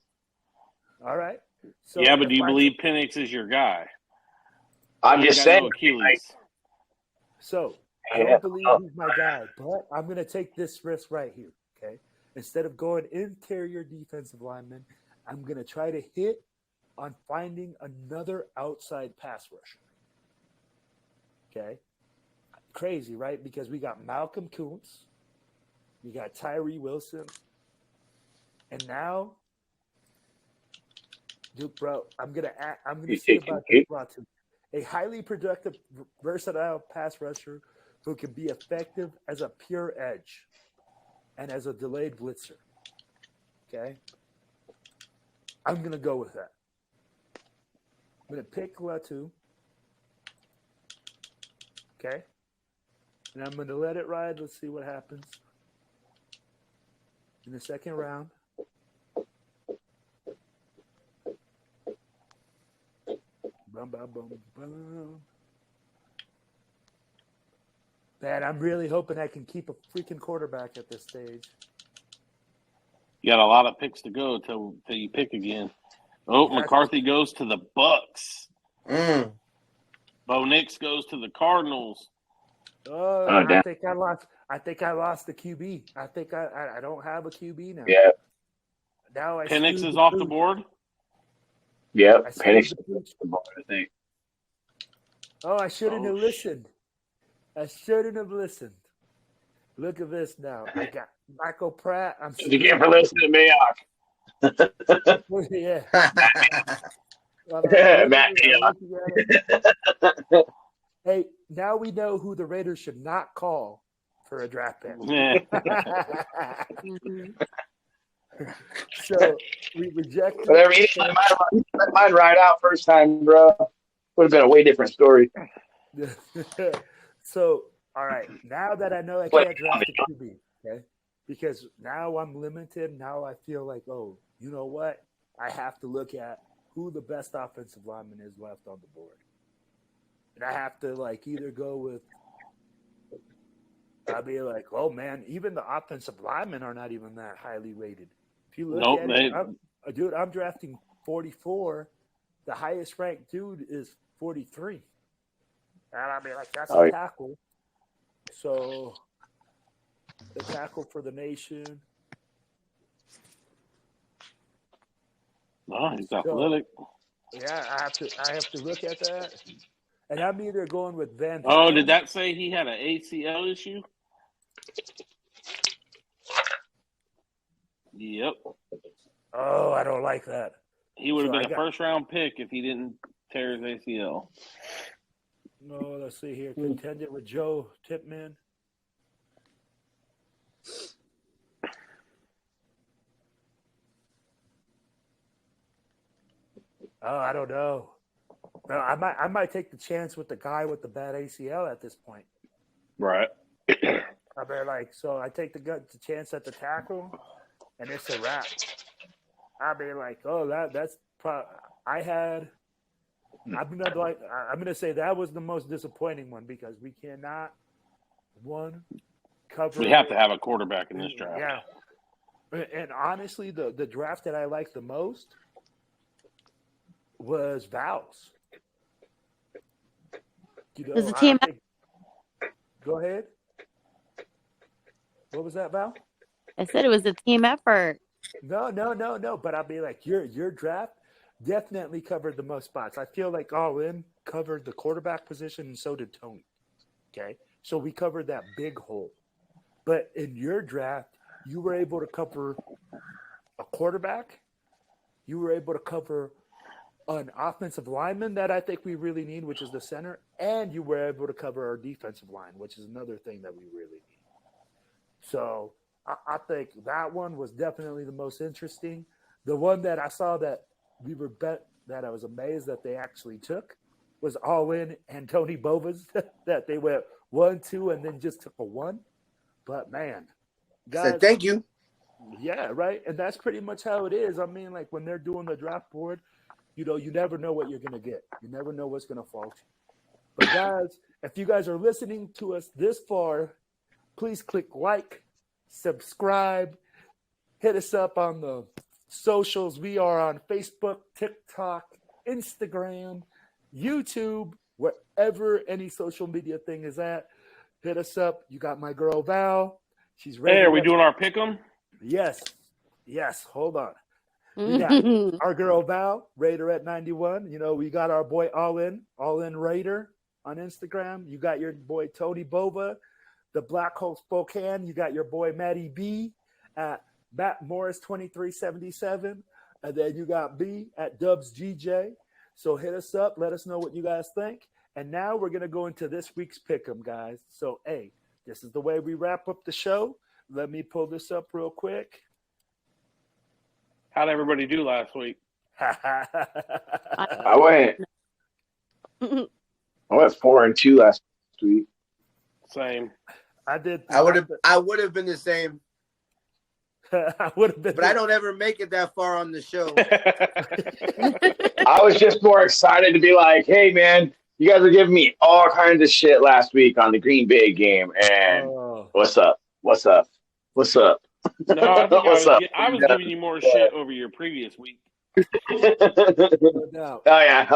S3: All right. So
S5: yeah, but do you believe Penix is your guy?
S4: I'm just saying.
S3: So I don't believe he's my guy, but I'm going to take this risk right here, okay? Instead of going interior defensive lineman, I'm going to try to hit on finding another outside pass rusher. Okay? Crazy, right? Because we got Malcolm Kuntz, we got Tyree Wilson, and now, dude, bro, I'm gonna see about this too. A highly productive, versatile pass rusher who can be effective as a pure edge and as a delayed blitzer. Okay? I'm going to go with that. I'm going to pick Latu. Okay? And I'm going to let it ride. Let's see what happens in the second round. Bum, bum, bum, bum. Man, I'm really hoping I can keep a freaking quarterback at this stage.
S5: You got a lot of picks to go till you pick again. Oh, McCarthy goes to the Bucks. Bo Nix goes to the Cardinals.
S3: Oh, I think I lost. I think I lost the QB. I think I don't have a QB now.
S4: Yeah.
S3: Now
S5: Penix is off the board.
S4: Yep, Penix is off the board, I think.
S3: Oh, I shouldn't have listened. I shouldn't have listened. Look at this now. I got Michael Pratt.
S4: You get for listening to Mayock.
S3: Yeah.
S4: Matt Mayock.
S3: Hey, now we know who the Raiders should not call for a draft pick. So we rejected.
S4: Whatever. You let mine ride out first time, bro. Would have been a way different story.
S3: So, all right. Now that I know I can't draft a QB, okay? Because now I'm limited. Now I feel like, oh, you know what? I have to look at who the best offensive lineman is left on the board. And I have to, like, either go with – I'll be like, oh, man, even the offensive linemen are not even that highly rated. If you look at it, I'm drafting 44. The highest ranked dude is 43. And I mean, like, that's a tackle. So, the tackle for the nation.
S5: Oh, he's athletic.
S3: Yeah, I have to look at that. And I'm either going with Van.
S5: Oh, did that say he had an ACL issue? Yep.
S3: Oh, I don't like that.
S5: He would have been a first-round pick if he didn't tear his ACL.
S3: No, let's see here. Contended with Joe Tipman. Oh, I don't know. No, I might take the chance with the guy with the bad ACL at this point.
S5: Right.
S3: I mean, like, so I take the chance at the tackle, and it's a wrap. I mean, like, oh, that's probably I'm gonna say that was the most disappointing one because we cannot cover.
S5: We have to have a quarterback in this draft.
S3: Yeah, And honestly, the draft that I liked the most was Val's. You know,
S6: It was a team.
S3: Go ahead. What was that, Val?
S6: I said it was a team effort.
S3: No. But I'll be like, your draft definitely covered the most spots. I feel like All In covered the quarterback position, and so did Tony. Okay, so we covered that big hole. But in your draft, you were able to cover a quarterback. You were able to cover an offensive lineman that I think we really need, which is the center, and you were able to cover our defensive line, which is another thing that we really need. So I think that one was definitely the most interesting. The one that I saw that we were that I was amazed that they actually took was All In and Tony Bova's that they went 1, 2, and then just took a 1. But man, guys,
S2: Said thank you.
S3: Yeah, right. And that's pretty much how it is. I mean, like when they're doing the draft board, you know, you never know what you're going to get. You never know what's going to fall to you. But guys, if you guys are listening to us this far, please click like, subscribe, hit us up on the socials. We are on Facebook, TikTok, Instagram, YouTube, wherever any social media thing is at. Hit us up. You got my girl Val. She's ready.
S5: Hey, are we doing our pick'em?
S3: Yes. Hold on. We got our girl Val, Raider at 91. You know, we got our boy All In Raider on Instagram. You got your boy Tony Bova, the Black Hole Spokane. You got your boy Matty B at Matt Morris 2377. And then you got B at Dubs GJ. So hit us up. Let us know what you guys think. And now we're going to go into this week's pick'em, guys. So, hey, this is the way we wrap up the show. Let me pull this up real quick.
S5: How'd everybody do last week?
S4: I went 4-2 last week.
S5: Same.
S3: I did.
S2: I would have been the same.
S3: I would have been.
S2: But I don't ever make it that far on the show.
S4: I was just more excited to be like, hey, man, you guys were giving me all kinds of shit last week on the Green Bay game. And what's up?
S5: No, I think I was giving you more shit over your previous week.
S3: No.
S4: Oh, yeah.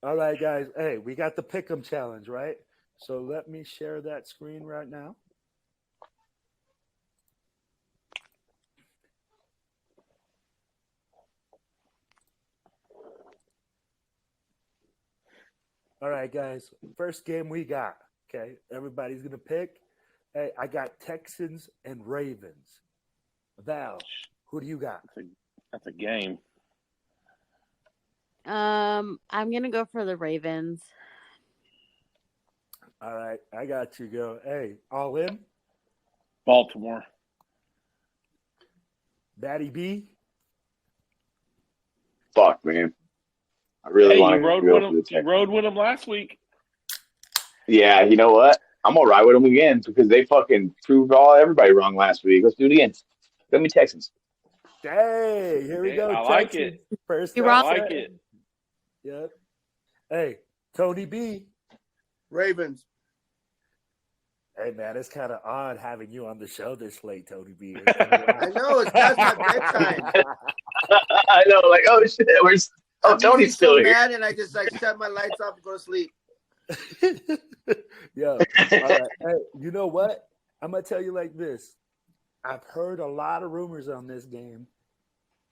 S3: All right, guys. Hey, we got the pick'em challenge, right? So let me share that screen right now. All right, guys. First game we got. Okay, everybody's gonna pick. Hey, I got Texans and Ravens. Val, who do you got?
S5: That's a game.
S6: I'm gonna go for the Ravens.
S3: All right, I got you, girl. Hey, All In?
S5: Baltimore.
S3: Batty B?
S4: Fuck, man. I really want
S5: to You rode with them last week.
S4: Yeah, you know what? I'm gonna ride with them again because they fucking proved everybody wrong last week. Let's do it again. Let me Texans.
S3: Hey, here we go.
S5: I like it.
S3: First,
S5: I like it.
S3: Yep. Hey, Tony B.
S2: Ravens.
S3: Hey, man, it's kind of odd having you on the show this late, Tony B.
S2: I know, it's past my bedtime.
S4: I know, like, oh, shit. Tony's still here.
S2: Mad and I just, shut my lights off and go to sleep.
S3: Yeah. All right. Hey, you know what? I'm going to tell you like this. I've heard a lot of rumors on this game,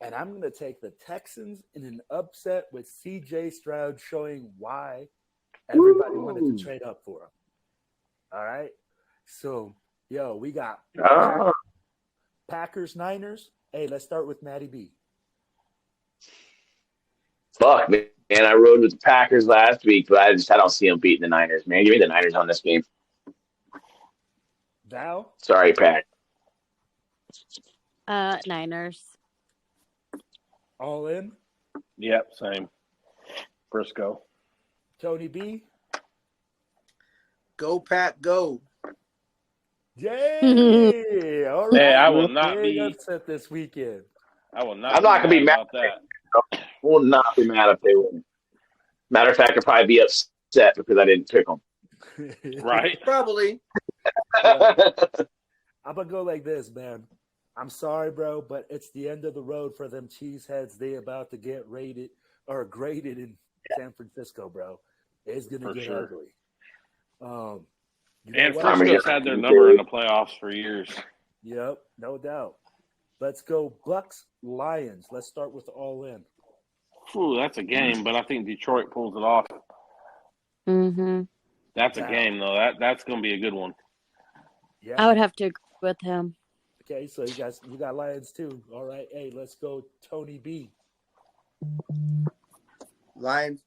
S3: and I'm going to take the Texans in an upset with C.J. Stroud showing why everybody wanted to trade up for him. All right? So, we got Packers, Niners. Hey, let's start with Matty B.
S4: Fuck, man. I rode with the Packers last week, but I don't see them beating the Niners, man. Give me the Niners on this game.
S3: Val?
S4: Sorry, Pack.
S6: Niners.
S3: All In?
S5: Yep, same. Briscoe.
S3: Tony B?
S2: Go, Pack, go.
S3: Yay! All right.
S5: Hey, I will not be
S3: upset this weekend.
S5: I will not.
S4: I'm not gonna be mad
S5: about that.
S4: Will not be mad if they win. Matter of fact, I'll probably be upset because I didn't pick them.
S5: Right?
S2: Probably.
S3: I'm gonna go like this, man. I'm sorry, bro, but it's the end of the road for them cheeseheads. They about to get rated or graded in San Francisco, bro. It's gonna
S4: For
S3: get
S4: sure.
S3: ugly. You know
S5: And
S3: what?
S5: Frisco's had their number in the playoffs for years.
S3: Yep, no doubt. Let's go Bucks Lions. Let's start with all in.
S5: Ooh, that's a game, but I think Detroit pulls it off.
S6: Mm-hmm.
S5: That's a
S3: Wow.
S5: game, though. That's going to be a good one.
S3: Yeah.
S6: I would have to agree with him.
S3: Okay, so you got Lions too. All right. Hey, let's go Tony B.
S2: Lions.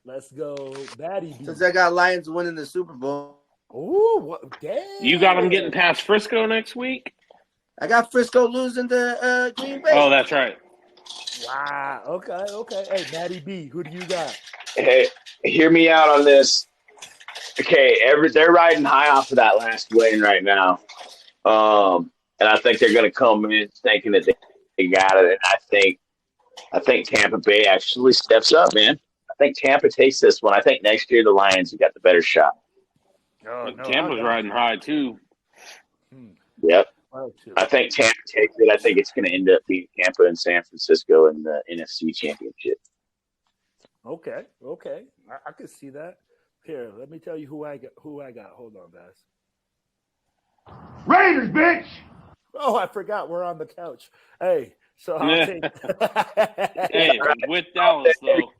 S3: Let's go Matty B.
S2: Since I got Lions winning the Super Bowl,
S3: Ooh, what damn.
S5: You got them getting past Frisco next week?
S2: I got Frisco losing to Green Bay.
S5: Oh, that's right.
S3: Wow. Okay. Hey, Matty B, who do you got?
S4: Hey, hear me out on this. Okay, they're riding high off of that last win right now. And I think they're going to come in thinking that they got it. And I think Tampa Bay actually steps up, man. I think Tampa takes this one. I think next year the Lions have got the better shot.
S3: Oh, no,
S5: Tampa's riding high, too.
S4: Yep.
S3: Oh, too.
S4: I think Tampa takes it. I think it's going to end up being Tampa and San Francisco in the NFC Championship.
S3: Okay. I can see that. Here, let me tell you who I got. Hold on, guys.
S9: Raiders, bitch!
S3: Oh, I forgot. We're on the couch. Hey, so I'll take.
S5: Hey, with Dallas, though.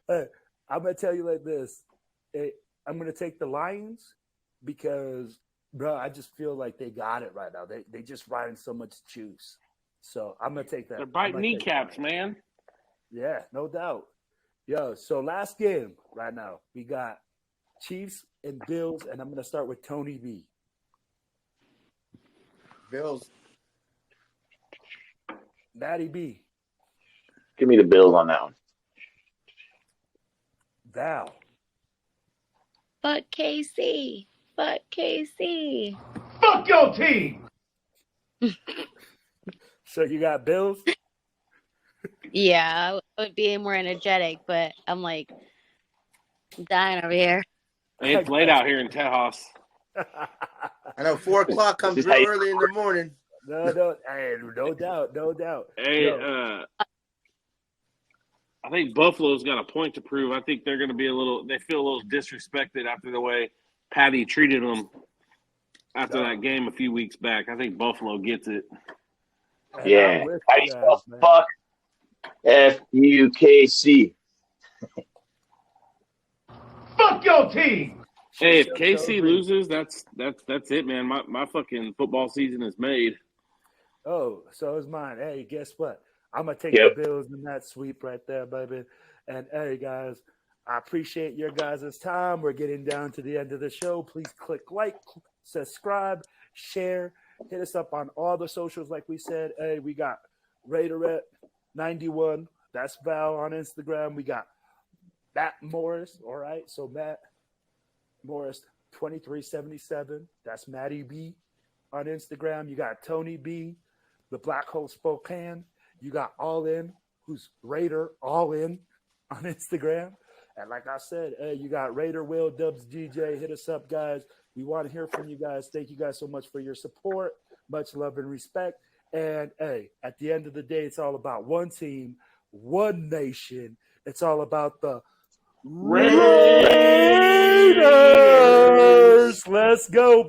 S3: Hey, I'm gonna tell you like this. Hey, I'm gonna take the Lions because, bro, I just feel like they got it right now. They just riding so much juice. So I'm gonna take that.
S5: They're biting kneecaps, man.
S3: Yeah, no doubt. Yo, so last game right now, we got Chiefs and Bills, and I'm going to start with Tony B.
S2: Bills.
S3: Matty B.
S4: Give me the Bills on that one.
S3: Val.
S6: Fuck KC. Fuck KC.
S9: Fuck your team!
S3: So you got Bills?
S6: Yeah, I would be more energetic, but I'm like dying over here.
S5: Hey, it's late out here in Tejas.
S2: I know 4 o'clock comes real early in the morning.
S3: No doubt.
S5: Hey,
S3: Yo.
S5: I think Buffalo's got a point to prove. I think they're going to be they feel a little disrespected after the way Patty treated them after that game a few weeks back. I think Buffalo gets it.
S4: Yeah. How do you spell fuck? FUKC.
S9: Fuck your team!
S5: Hey, if KC loses, that's it, man. My fucking football season is made.
S3: Oh, so is mine. Hey, guess what? I'm going to take the Bills in that sweep right there, baby. And, hey, guys, I appreciate your guys' time. We're getting down to the end of the show. Please click like, subscribe, share. Hit us up on all the socials like we said. Hey, we got Raider 91. That's Val on Instagram. We got Matt Morris. All right. So Matt Morris 2377. That's Matty B on Instagram. You got Tony B, the Black Hole Spokane. You got All In, who's Raider All In on Instagram. And like I said, hey, you got Raider Wil, Dubs DJ. Hit us up, guys. We want to hear from you guys. Thank you guys so much for your support. Much love and respect. And, hey, at the end of the day, it's all about one team, one nation. It's all about the Raiders. Let's go.